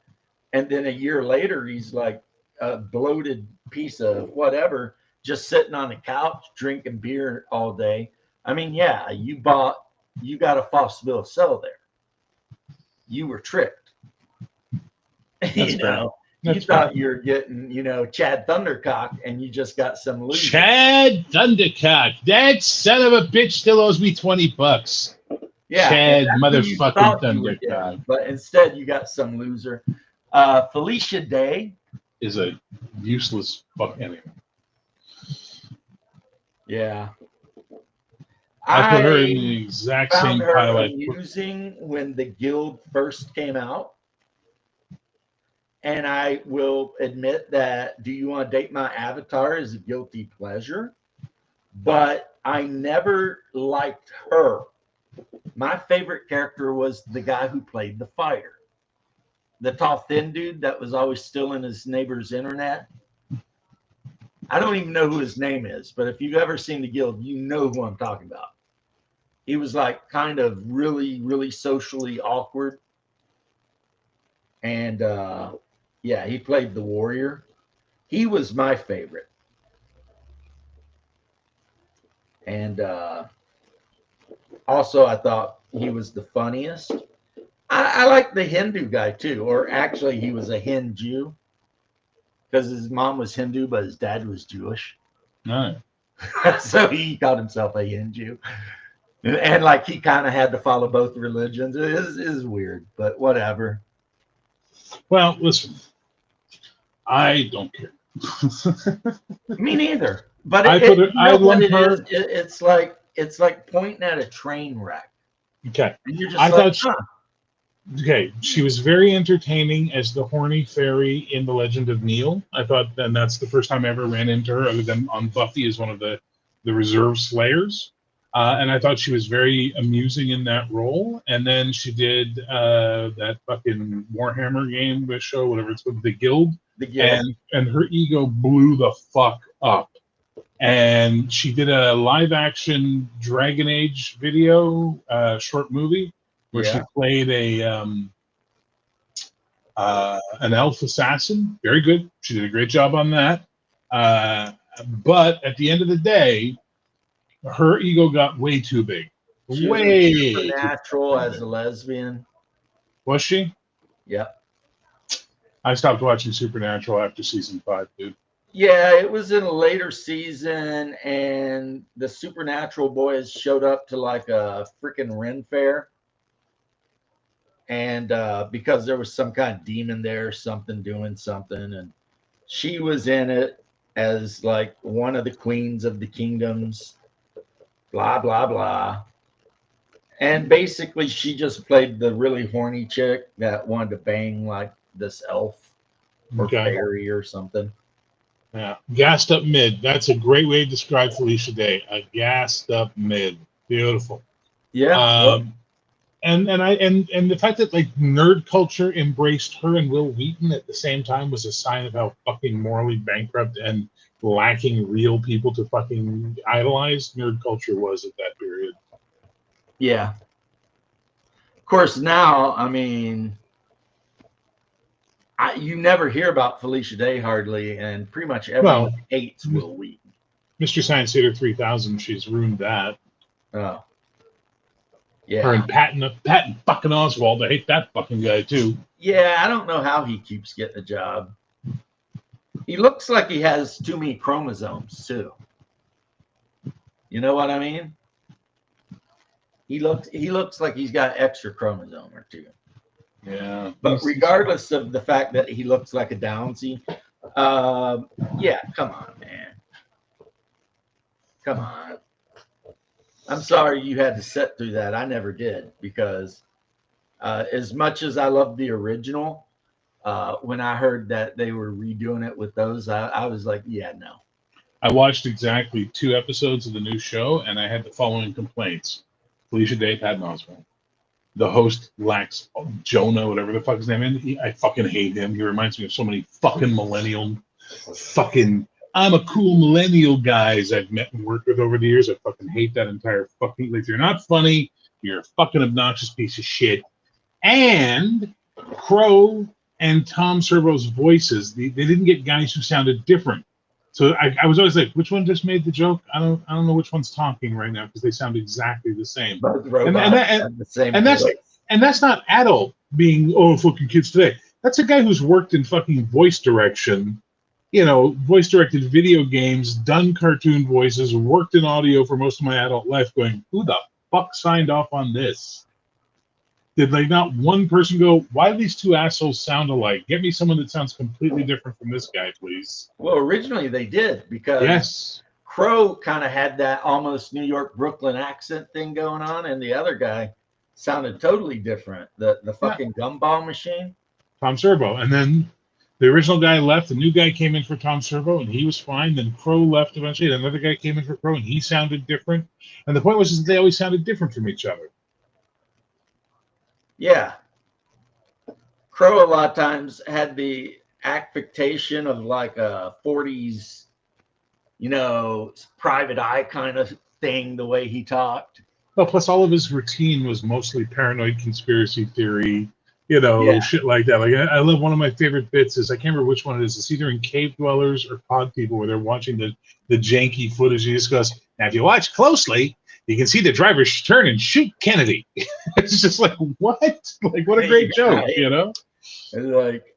and then a year later he's like a bloated piece of whatever, just sitting on the couch drinking beer all day. I mean, yeah, you got a false bill of sale there. You were tricked. You thought you were getting, Chad Thundercock, and you just got some loser. Chad Thundercock. That son of a bitch still owes me $20. Yeah, Chad motherfucking Thundercock. But instead, you got some loser. Felicia Day is a useless fuck anyway. Yeah. I put her in the exact found same her pile. I put, amusing when the Guild first came out. And I will admit that Do You Want to Date My Avatar is a guilty pleasure, but I never liked her. My favorite character was the guy who played the fighter, the tall, thin dude that was always stealing his neighbor's internet. I don't even know who his name is, but if you've ever seen the Guild, you know who I'm talking about. He was like kind of really, really socially awkward. And yeah, he played the warrior. He was my favorite. And also, I thought he was the funniest. I like the Hindu guy too, or actually, he was a Hindu because his mom was Hindu, but his dad was Jewish. no. So he called himself a Hindu. And like he kind of had to follow both religions. It is weird, but whatever. Well, listen, I don't care. Me neither. But I lump her. It's like pointing at a train wreck. Okay. And you're just I like, thought okay, she was very entertaining as the horny fairy in The Legend of Neil. I thought, and that's the first time I ever ran into her, other than on Buffy as one of the reserve slayers. And I thought she was very amusing in that role. And then she did that fucking Warhammer game show, whatever it's called, The Guild. And her ego blew the fuck up. And she did a live action Dragon Age video, short movie, where she played an elf assassin. Very good. She did a great job on that. But at the end of the day, her ego got way too big. She way was Supernatural as a lesbian. Was she? Yep. I stopped watching Supernatural after season 5, dude. Yeah, it was in a later season, and the Supernatural boys showed up to like a freaking Ren fair. And because there was some kind of demon there, something doing something, and she was in it as like one of the queens of the kingdoms, blah, blah, blah. And basically, she just played the really horny chick that wanted to bang like this elf or fairy or something. Yeah, gassed up mid. That's a great way to describe Felicia Day. A gassed up mid. Beautiful. Yeah. And the fact that like nerd culture embraced her and Will Wheaton at the same time was a sign of how fucking morally bankrupt and lacking real people to fucking idolize nerd culture was at that period. Yeah. Of course, now, I mean, you never hear about Felicia Day hardly, and pretty much everyone hates Will Wheaton. Mystery Science Theater 3000, she's ruined that. Oh. Yeah. Her and Patton fucking Oswalt. I hate that fucking guy too. Yeah, I don't know how he keeps getting a job. He looks like he has too many chromosomes too. You know what I mean? He looks like he's got extra chromosome or two. Yeah. But regardless of the fact that he looks like a Downsy, yeah, come on, man. Come on. I'm sorry you had to sit through that. I never did, because as much as I love the original, when I heard that they were redoing it with those, I was like, yeah, no. I watched exactly 2 episodes of the new show, and I had the following complaints. Felicia Day, Patton Oswalt. The host lacks Jonah, whatever the fuck his name is. I fucking hate him. He reminds me of so many fucking millennial fucking... I'm a cool millennial guys I've met and worked with over the years. I fucking hate that entire fucking... Like, you're not funny. You're a fucking obnoxious piece of shit. And Crow and Tom Servo's voices, they didn't get guys who sounded different. So I was always like, which one just made the joke? I don't know which one's talking right now, because they sound exactly the same. Both robots have the same voice. And that's not adult being, oh, fucking kids today. That's a guy who's worked in fucking voice direction, you know, voice directed video games, done cartoon voices, worked in audio for most of my adult life, going, who the fuck signed off on this? Did like not one person go, why do these 2 assholes sound alike? Get me someone that sounds completely different from this guy, please. Well, originally they did, because Crow kind of had that almost New York Brooklyn accent thing going on, and the other guy sounded totally different. The fucking gumball machine. Tom Servo. And then the original guy left, the new guy came in for Tom Servo, and he was fine. Then Crow left eventually, and another guy came in for Crow, and he sounded different. And the point was is that they always sounded different from each other. Yeah. Crow a lot of times had the affectation of like a 40s, you know, private eye kind of thing, the way he talked. Well, plus all of his routine was mostly paranoid conspiracy theory, you know, Yeah. shit like that. Like I love one of my favorite bits is I can't remember which one it is. It's either in Cave Dwellers or Pod People where they're watching the janky footage. He just goes, now if you watch closely, you can see the driver turn and shoot Kennedy. It's just like, what? Like, what a great joke, you know? It's like,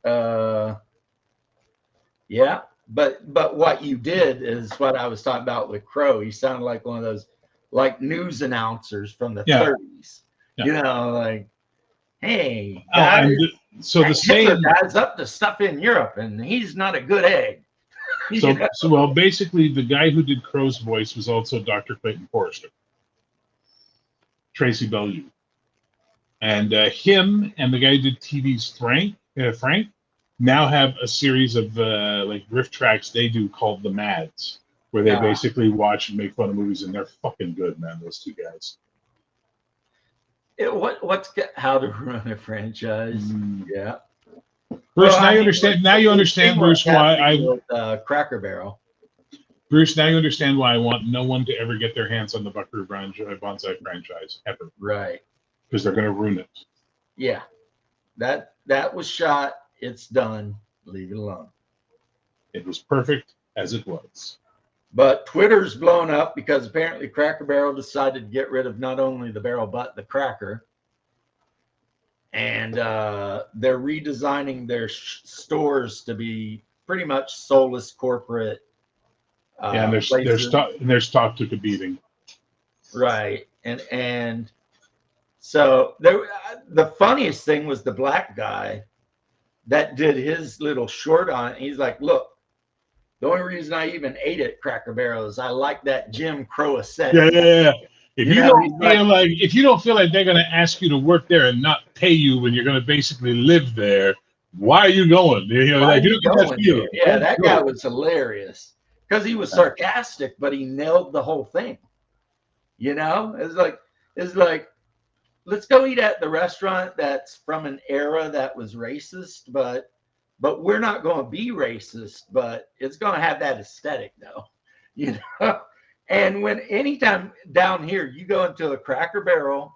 yeah. But what you did is what I was talking about with Crow. He sounded like one of those like news announcers from the 30s. Yeah. You know, like, hey, guys, so the Hitler same guy's up to stuff in Europe, and he's not a good egg. You know? so well, basically, the guy who did Crow's voice was also Dr. Clayton Forrester, Tracy Bellew, and him and the guy who did TV's Frank now have a series of like riff tracks they do called The Mads, where they basically watch and make fun of movies, and they're fucking good, man. Those two guys. What's how to run a franchise? Yeah. Bruce, now you understand. Now you understand, Bruce, why Cracker Barrel. Bruce, now you understand why I want no one to ever get their hands on the Buckaroo Banzai franchise ever. Right. Because they're going to ruin it. Yeah. That was shot. It's done. Leave it alone. It was perfect as it was. But Twitter's blown up because apparently Cracker Barrel decided to get rid of not only the barrel but the cracker. And they're redesigning their stores to be pretty much soulless corporate. Yeah, and their stock took a beating. Right. And so the funniest thing was the black guy that did his little short on it. He's like, look, the only reason I even ate at Cracker Barrel is I like that Jim Crow aesthetic. Yeah. If you don't feel like they're going to ask you to work there and not pay you when you're going to basically live there, why are you going? Yeah, that guy was hilarious because he was sarcastic, but he nailed the whole thing. You know, it's like, let's go eat at the restaurant that's from an era that was racist, but we're not going to be racist, but it's going to have that aesthetic though, you know? And anytime down here you go into a Cracker Barrel,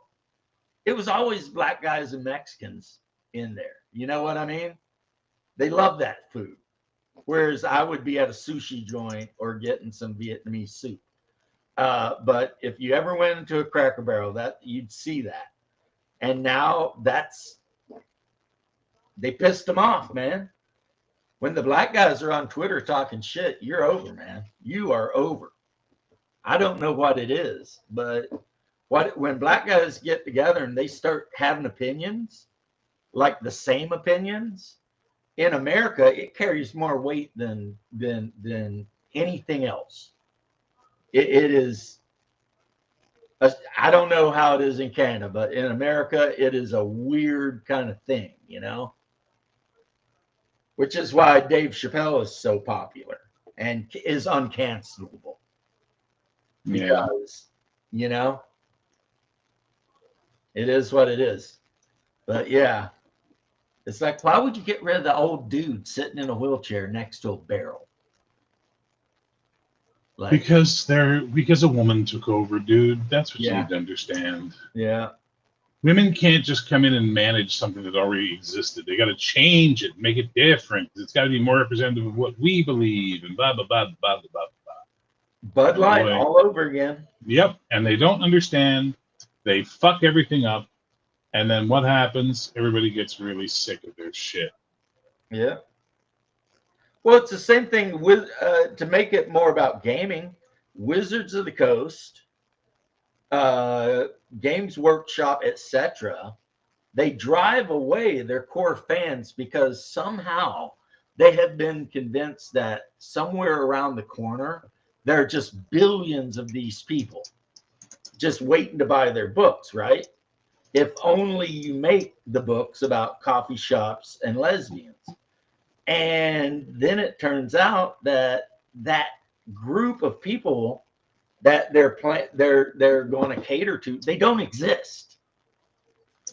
it was always black guys and Mexicans in there. You know what I mean? They love that food. Whereas I would be at a sushi joint or getting some Vietnamese soup. But if you ever went into a Cracker Barrel, that you'd see that. And now they pissed them off, man. When the black guys are on Twitter talking shit, you're over, man. You are over. I don't know what it is, but when black guys get together and they start having opinions, like the same opinions, in America, it carries more weight than anything else. It is. I don't know how it is in Canada, but in America, it is a weird kind of thing, you know? Which is why Dave Chappelle is so popular and is uncancelable. Because, you know, it is what it is. But yeah, it's like, why would you get rid of the old dude sitting in a wheelchair next to a barrel? Like, because a woman took over, dude. That's what you need to understand. Yeah. Women can't just come in and manage something that already existed. They got to change it, make it different. It's got to be more representative of what we believe, and blah blah blah blah blah blah. Bud Light all over again. Yep, and they don't understand. They fuck everything up, and then what happens? Everybody gets really sick of their shit. Yeah. Well, it's the same thing with to make it more about gaming. Wizards of the Coast, Games Workshop, etc. They drive away their core fans because somehow they have been convinced that somewhere around the corner there are just billions of these people just waiting to buy their books, right? If only you make the books about coffee shops and lesbians. And then it turns out that that group of people that they're going to cater to, they don't exist.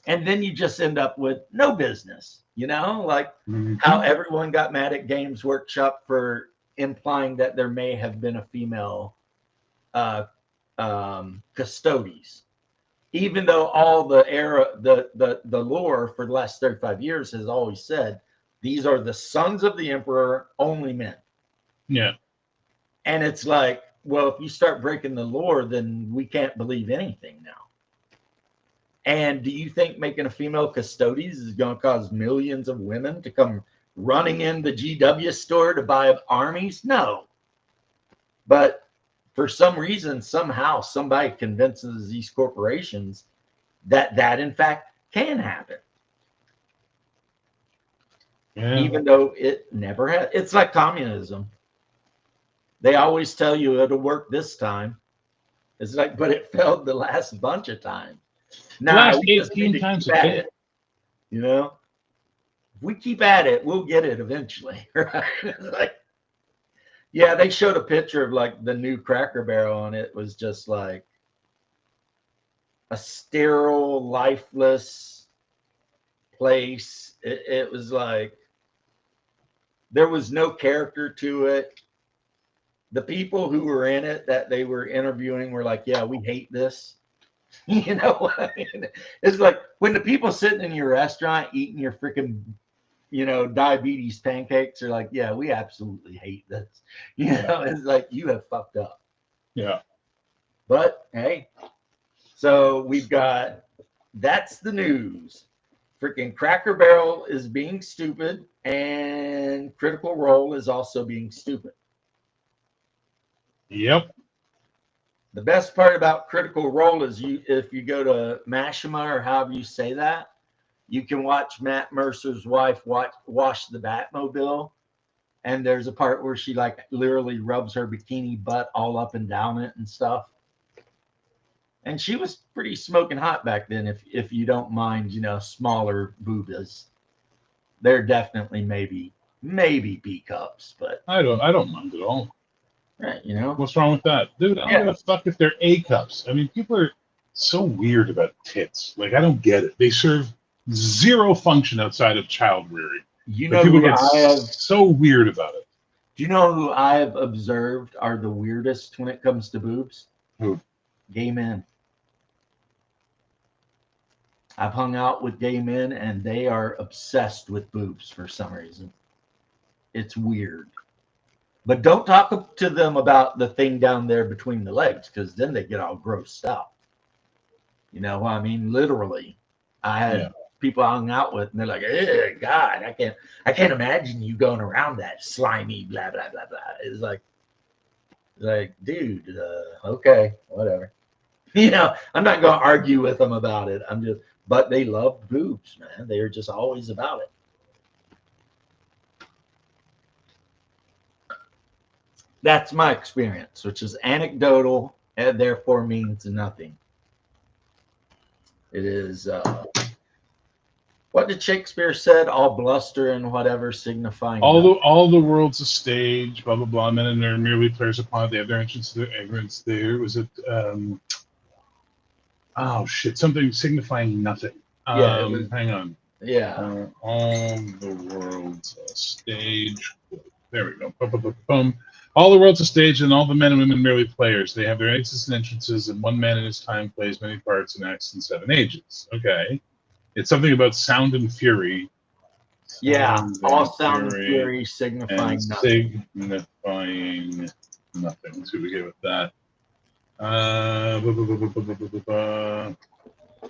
And then you just end up with no business, you know, like how everyone got mad at Games Workshop for implying that there may have been a female Custodes, even though all the lore for the last 35 years has always said these are the sons of the emperor, only men. Yeah. And it's like, well, if you start breaking the lore, then we can't believe anything now. And do you think making a female Custodes is going to cause millions of women to come running in the GW store to buy armies? No. But for some reason, somehow, somebody convinces these corporations that that, in fact, can happen. Yeah. Even though it never has. It's like communism. They always tell you it'll work this time. It's like, but it failed the last bunch of times. The last 18 times it did. You know, if we keep at it, we'll get it eventually. Right? Like, yeah, they showed a picture of like the new Cracker Barrel, and it was just like a sterile, lifeless place. It was like there was no character to it. The people who were in it that they were interviewing were like, yeah, we hate this. You know what I mean? It's like when the people sitting in your restaurant eating your freaking, you know, diabetes pancakes are like, yeah, we absolutely hate this. You know, it's like you have fucked up. Yeah. But hey, so we've got, that's the news. Freaking Cracker Barrel is being stupid, and Critical Role is also being stupid. Yep. The best part about Critical Role is if you go to Mashima, or however you say that, you can watch Matt Mercer's wife wash the Batmobile. And there's a part where she like literally rubs her bikini butt all up and down it and stuff. And she was pretty smoking hot back then, if you don't mind, you know, smaller boobas. They're definitely maybe B cups, but I don't mind at all. Right, you know. What's wrong with that? Dude, I don't give a fuck if they're A cups. I mean, people are so weird about tits. Like, I don't get it. They serve zero function outside of child rearing. You know, people get so weird about it. Do you know who I have observed are the weirdest when it comes to boobs? Who? Gay men. I've hung out with gay men, and they are obsessed with boobs for some reason. It's weird. But don't talk to them about the thing down there between the legs, because then they get all grossed out. You know what I mean? Literally. I had people I hung out with, and they're like, "Eh, God, I can't imagine you going around that slimy blah blah blah blah." It's like, dude, okay, whatever. You know, I'm not going to argue with them about it. But they love boobs, man. They are just always about it. That's my experience, which is anecdotal and therefore means nothing. It is what did Shakespeare said? All bluster and whatever signifying. All the world's a stage, blah blah blah. Men and they're merely players upon it. They have their entrance to their ignorance. There was a oh shit, something signifying nothing. Hang on. Yeah. All the world's a stage. There we go. Boom, boom. All the world's a stage, and all the men and women merely players. They have their exits and entrances, and one man in his time plays many parts and acts in 7 ages. Okay. It's something about sound and fury. Yeah, all sound and fury signifying nothing. Signifying nothing. Let's see what we get with that.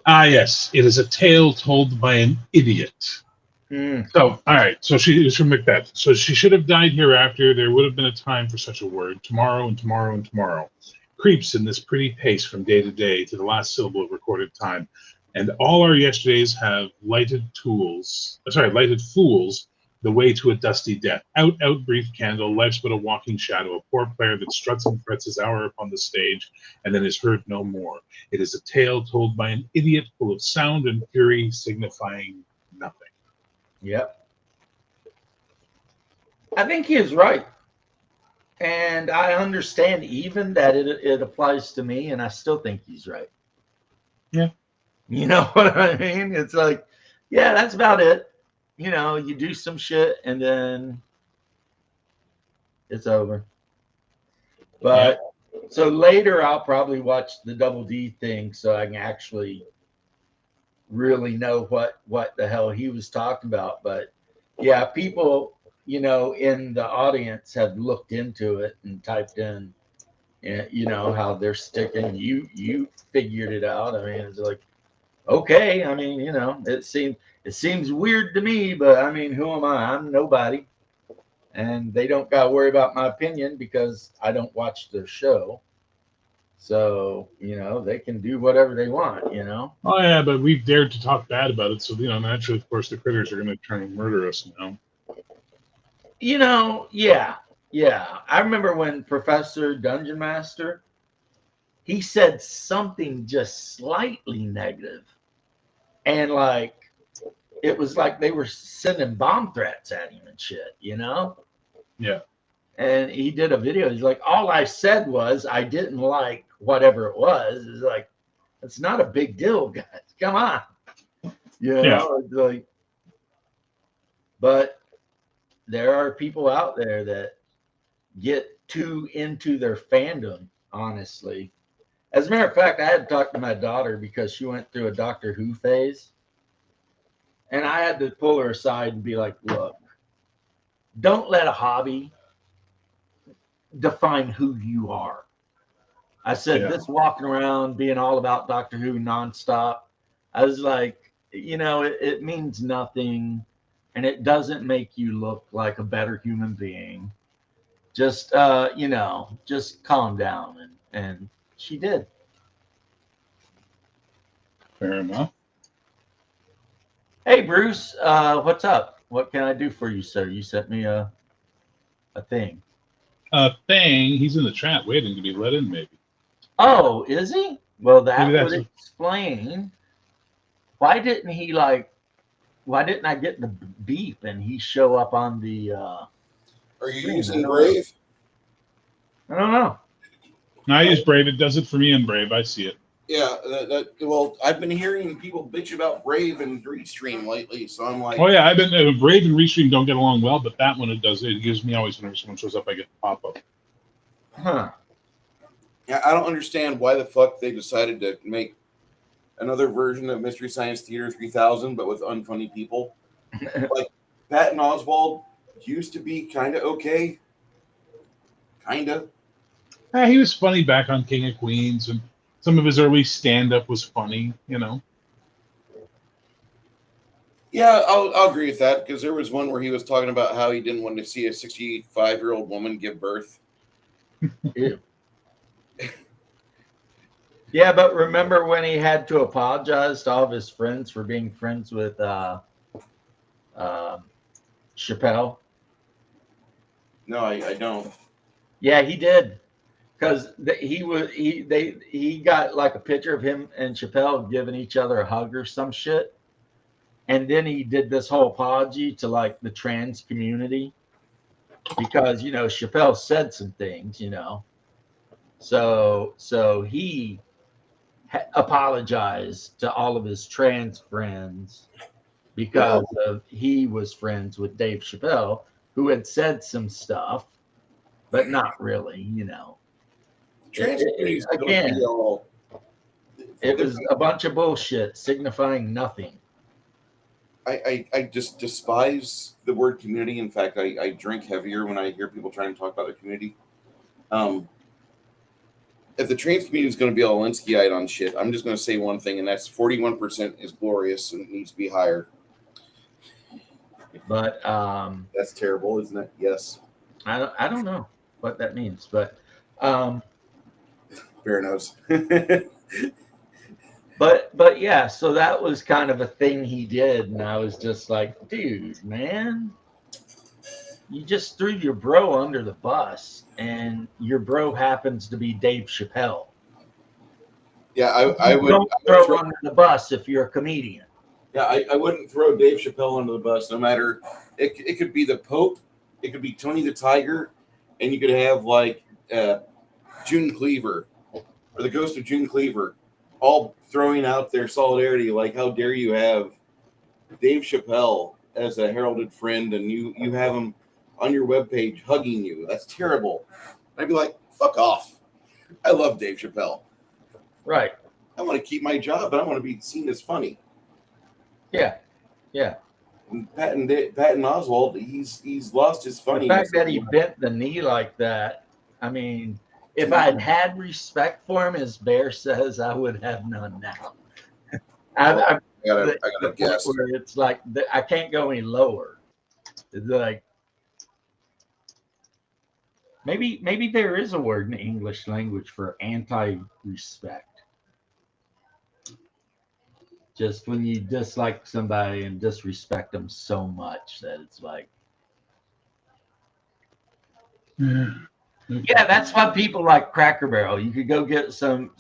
Yes. It is a tale told by an idiot. So, all right. So she is from Macbeth. So she should have died hereafter. There would have been a time for such a word. Tomorrow and tomorrow and tomorrow. Creeps in this pretty pace from day to day to the last syllable of recorded time. And all our yesterdays have lighted fools The way to a dusty death. Out, out, brief candle. Life's but a walking shadow. A poor player that struts and frets his hour upon the stage and then is heard no more. It is a tale told by an idiot full of sound and fury, signifying nothing. Yep. I think he is right. And I understand even that it applies to me, and I still think he's right. Yeah. You know what I mean? It's like, yeah, that's about it. You know, you do some shit and then it's over. But so later I'll probably watch the Double D thing so I can actually really know what the hell he was talking about. But yeah, people, you know, in the audience have looked into it and typed in, you know, how they're sticking. You figured it out. I mean, it's like, okay. I mean, you know, it seems weird to me, but I mean, who am I? I'm nobody, and they don't got to worry about my opinion because I don't watch their show. So, you know, they can do whatever they want, you know. Oh yeah, but we've dared to talk bad about it, so you know, naturally, of course, the critters are going to try and murder us now. You know, yeah. I remember when Professor Dungeon Master, he said something just slightly negative, and like it was like they were sending bomb threats at him and shit, you know. Yeah. And he did a video. He's like, all I said was I didn't like whatever it was. It's like, it's not a big deal, guys. Come on. You know, it's like, but there are people out there that get too into their fandom, honestly. As a matter of fact, I had to talk to my daughter because she went through a Doctor Who phase. And I had to pull her aside and be like, look, don't let a hobby define who you are. I said, this walking around being all about Doctor Who nonstop, I was like, you know, it means nothing, and it doesn't make you look like a better human being. Just, you know, just calm down. And she did. Fair enough. Hey, Bruce, what's up? What can I do for you, sir? You sent me a thing. A thing. He's in the chat waiting to be let in, maybe. Oh, is he? Well, that Maybe would explain. Why didn't I get the beep and he show up on the Are you screen? using Brave? I don't know. No, I use Brave. It does it for me in Brave. I see it. Yeah, well, I've been hearing people bitch about Brave and Restream lately, so I'm like, Oh yeah, I've been Brave and Restream don't get along well, but that one it does. It gives me always whenever someone shows up, I get the pop up. Huh. yeah, I don't understand why the fuck they decided to make another version of Mystery Science Theater 3000, but with unfunny people. Like Patton Oswalt used to be kind of okay, kind of. He was funny back on King of Queens, and some of his early stand-up was funny, you know. Yeah, I'll agree with that, because there was one where he was talking about how he didn't want to see a 65-year-old woman give birth. Ew. Yeah, but remember when he had to apologize to all of his friends for being friends with Chappelle? No, I don't. Yeah, he did. Because he got like a picture of him and Chappelle giving each other a hug or some shit. And then he did this whole apology to like the trans community because, you know, Chappelle said some things, you know. So he apologized to all of his trans friends because he was friends with Dave Chappelle, who had said some stuff, but not really, you know. Again, it was a bunch of bullshit signifying nothing. I just despise the word community. In fact, I drink heavier when I hear people trying to talk about the community. If the trans community is going to be all Alinskyite on shit, I'm just going to say one thing, and that's 41% is glorious and it needs to be higher. But that's terrible, isn't it? Yes. I don't know what that means, but fair knows. but yeah, so that was kind of a thing he did, and I was just like, dude, man, you just threw your bro under the bus, and your bro happens to be Dave Chappelle. Yeah, I would. Don't throw under the bus if you're a comedian. Yeah, I wouldn't throw Dave Chappelle under the bus, no matter. It could be the Pope, it could be Tony the Tiger, and you could have like June Cleaver or the ghost of June Cleaver, all throwing out their solidarity. Like, how dare you have Dave Chappelle as a heralded friend, and you have him on your webpage hugging you? That's terrible. I'd be like, fuck off. I love Dave Chappelle. Right. I want to keep my job, but I want to be seen as funny. Yeah. Yeah. And Patton Oswalt, he's lost his funny. The fact that he bent the knee like that, I mean, if I had respect for him, as Bear says, I would have none now. I gotta guess. Where it's like I can't go any lower. It's like maybe there is a word in the English language for anti-respect. Just when you dislike somebody and disrespect them so much that it's like, yeah, that's why people like Cracker Barrel. You could go get some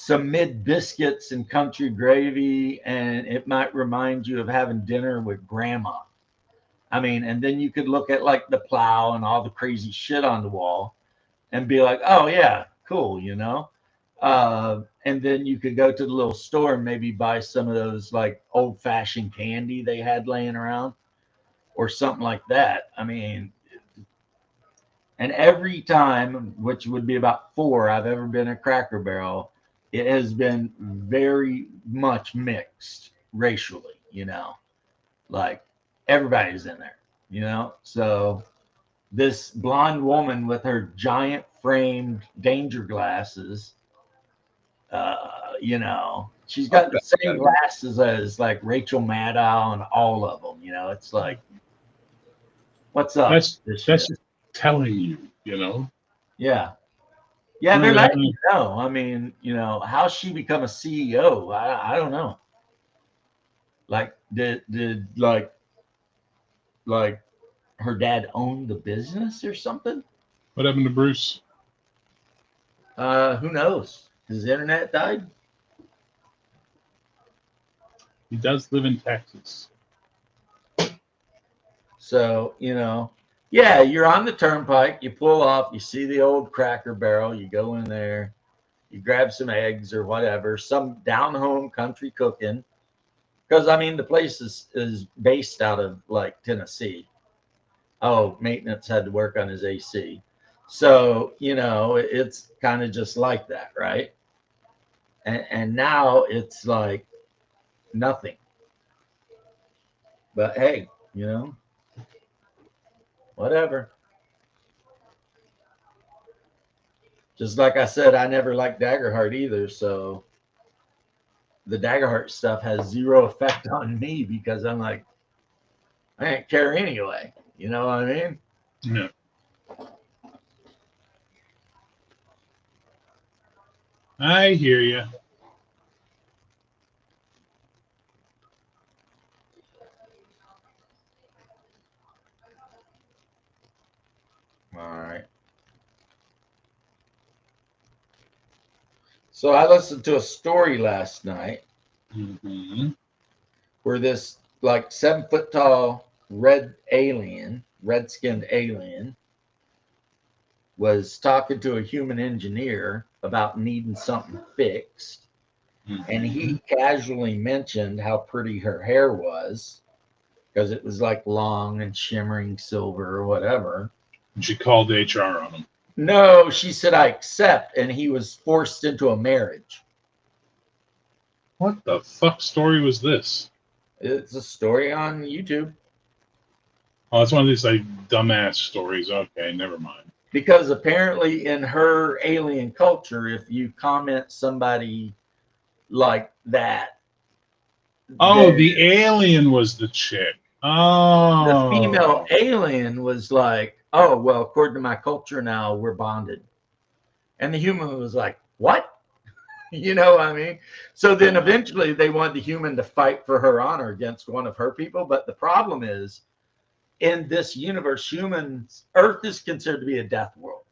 mid biscuits and country gravy, and it might remind you of having dinner with grandma. I mean, and then you could look at like the plow and all the crazy shit on the wall and be like, oh yeah, cool, you know? And then you could go to the little store and maybe buy some of those like old fashioned candy they had laying around or something like that. I mean, and every time, which would be about 4 I've ever been at Cracker Barrel, it has been very much mixed racially, you know, like everybody's in there, you know? So this blonde woman with her giant framed danger glasses, you know, she's got the same glasses as like Rachel Maddow and all of them, you know, it's like, what's up? That's just telling you, you know? Yeah. Yeah, they're letting you know. I mean, you know, how she become a CEO, I don't know. Like, did like her dad own the business or something? What happened to Bruce? Who knows? His internet died? He does live in Texas. So, you know, yeah, you're on the turnpike, you pull off, you see the old Cracker Barrel, you go in there, you grab some eggs or whatever, some down-home country cooking. Because, I mean, the place is based out of, like, Tennessee. Oh, maintenance had to work on his AC. So, you know, it's kind of just like that, right? And now it's like nothing. But, hey, you know, whatever. Just like I said, I never liked Daggerheart either, so the Daggerheart stuff has zero effect on me because I'm like, I didn't care anyway. You know what I mean? Yeah. I hear you. All right. So I listened to a story last night where this like 7-foot tall red-skinned alien was talking to a human engineer about needing something fixed. And he casually mentioned how pretty her hair was because it was like long and shimmering silver or whatever. And she called HR on him. No, she said, I accept. And he was forced into a marriage. What the fuck story was this? It's a story on YouTube. Oh, it's one of these like dumbass stories. Okay, never mind. Because apparently in her alien culture, if you comment somebody like that. Oh, the alien was the chick. Oh. The female alien was like, oh, well, according to my culture now, we're bonded. And the human was like, what? You know what I mean? So then eventually they wanted the human to fight for her honor against one of her people. But the problem is in this universe, Earth is considered to be a death world.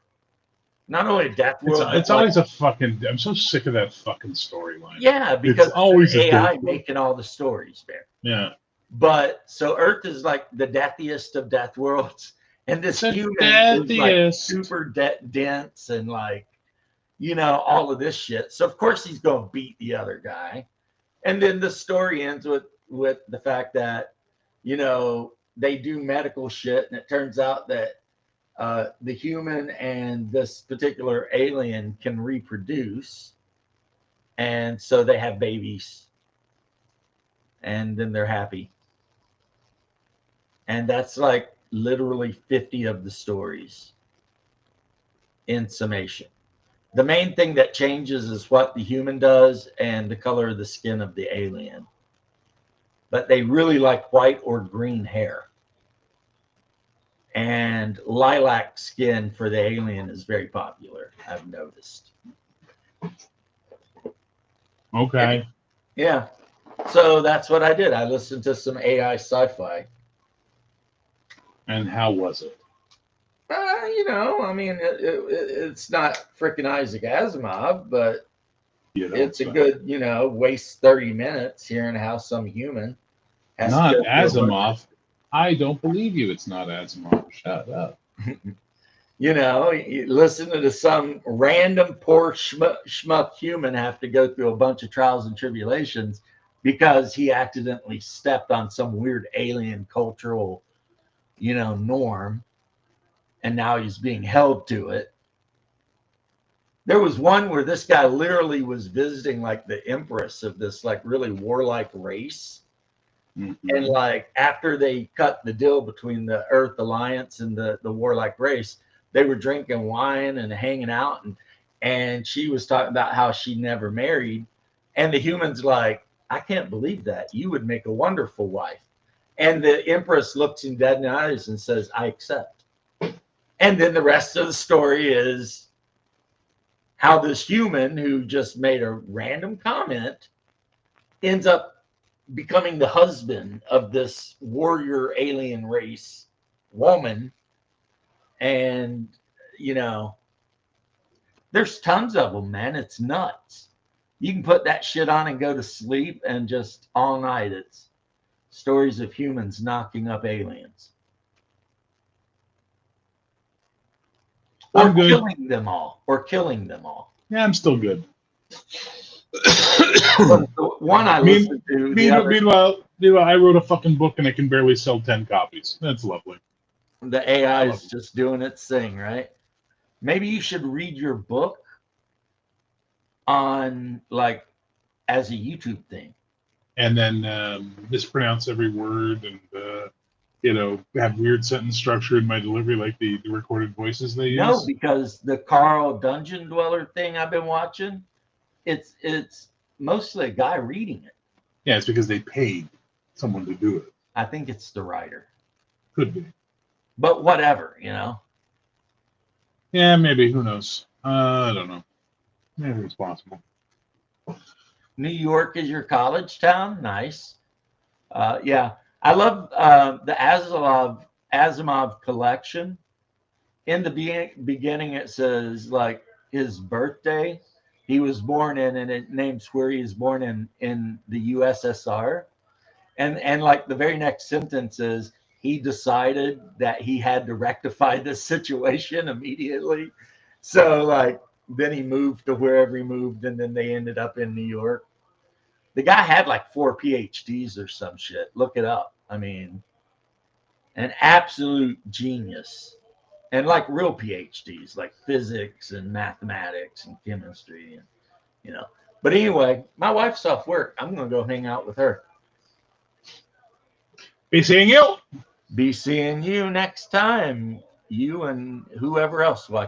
Not only a death world, It's always a fucking. I'm so sick of that fucking storyline. yeah, because it's always a AI death world. making all the stories, man. Yeah. But so Earth is like the deathiest of death worlds, and this The human is like deathiest. super dense and like, you know, all of this shit. So of course he's gonna beat the other guy, and then the story ends with the fact that, you know, they do medical shit, and it turns out that the human and this particular alien can reproduce, and so they have babies, and then they're happy. And that's like literally 50 of the stories in summation. The main thing that changes is what the human does and the color of the skin of the alien. But they really like white or green hair. And lilac skin for the alien is very popular, I've noticed. Okay. Yeah. So that's what I did. I listened to some AI sci-fi. And how was it? You know, I mean, it's not freaking Isaac Asimov, but it's a good, you know, waste 30 minutes hearing how some human has not to Asimov. I don't believe you. It's not Asimov. Shut up. You know, you listen to some random poor schmuck human have to go through a bunch of trials and tribulations because he accidentally stepped on some weird alien cultural, you know, norm, and now he's being held to it. There was one where this guy literally was visiting like the empress of this like really warlike race. Mm-hmm. And like after they cut the deal between the Earth Alliance and the warlike race, they were drinking wine and hanging out, and she was talking about how she never married. And the human's like, I can't believe that. You would make a wonderful wife. And the empress looks him dead in the eyes and says, I accept. And then the rest of the story is how this human who just made a random comment ends up becoming the husband of this warrior alien race woman. And, you know, there's tons of them, man. It's nuts. You can put that shit on and go to sleep, and just all night it's stories of humans knocking up aliens. Or killing them all. Yeah, I'm still good. The one I listened to. Meanwhile, I wrote a fucking book and I can barely sell 10 copies. That's lovely. The AI is just doing its thing, right? Maybe you should read your book on like as a YouTube thing. And then mispronounce every word and you know, have weird sentence structure in my delivery like the recorded voices they use. No, because the Carl Dungeon Dweller thing I've been watching, it's mostly a guy reading it. Yeah, it's because they paid someone to do it. I think it's the writer. Could be. But whatever, you know. Yeah, maybe. Who knows? I don't know. Maybe it's possible. New York is your college town? Nice. Yeah. I love the Asimov collection. In the beginning, it says like his birthday. He was born in, and it names where he was born in the USSR. And like the very next sentence is, he decided that he had to rectify this situation immediately. So like then he moved to wherever he moved, and then they ended up in New York. The guy had like 4 PhDs or some shit. Look it up. I mean, an absolute genius. And like real PhDs, like physics and mathematics and chemistry, and you know. But anyway, my wife's off work. I'm gonna go hang out with her. Be seeing you. Be seeing you next time. You and whoever else watches.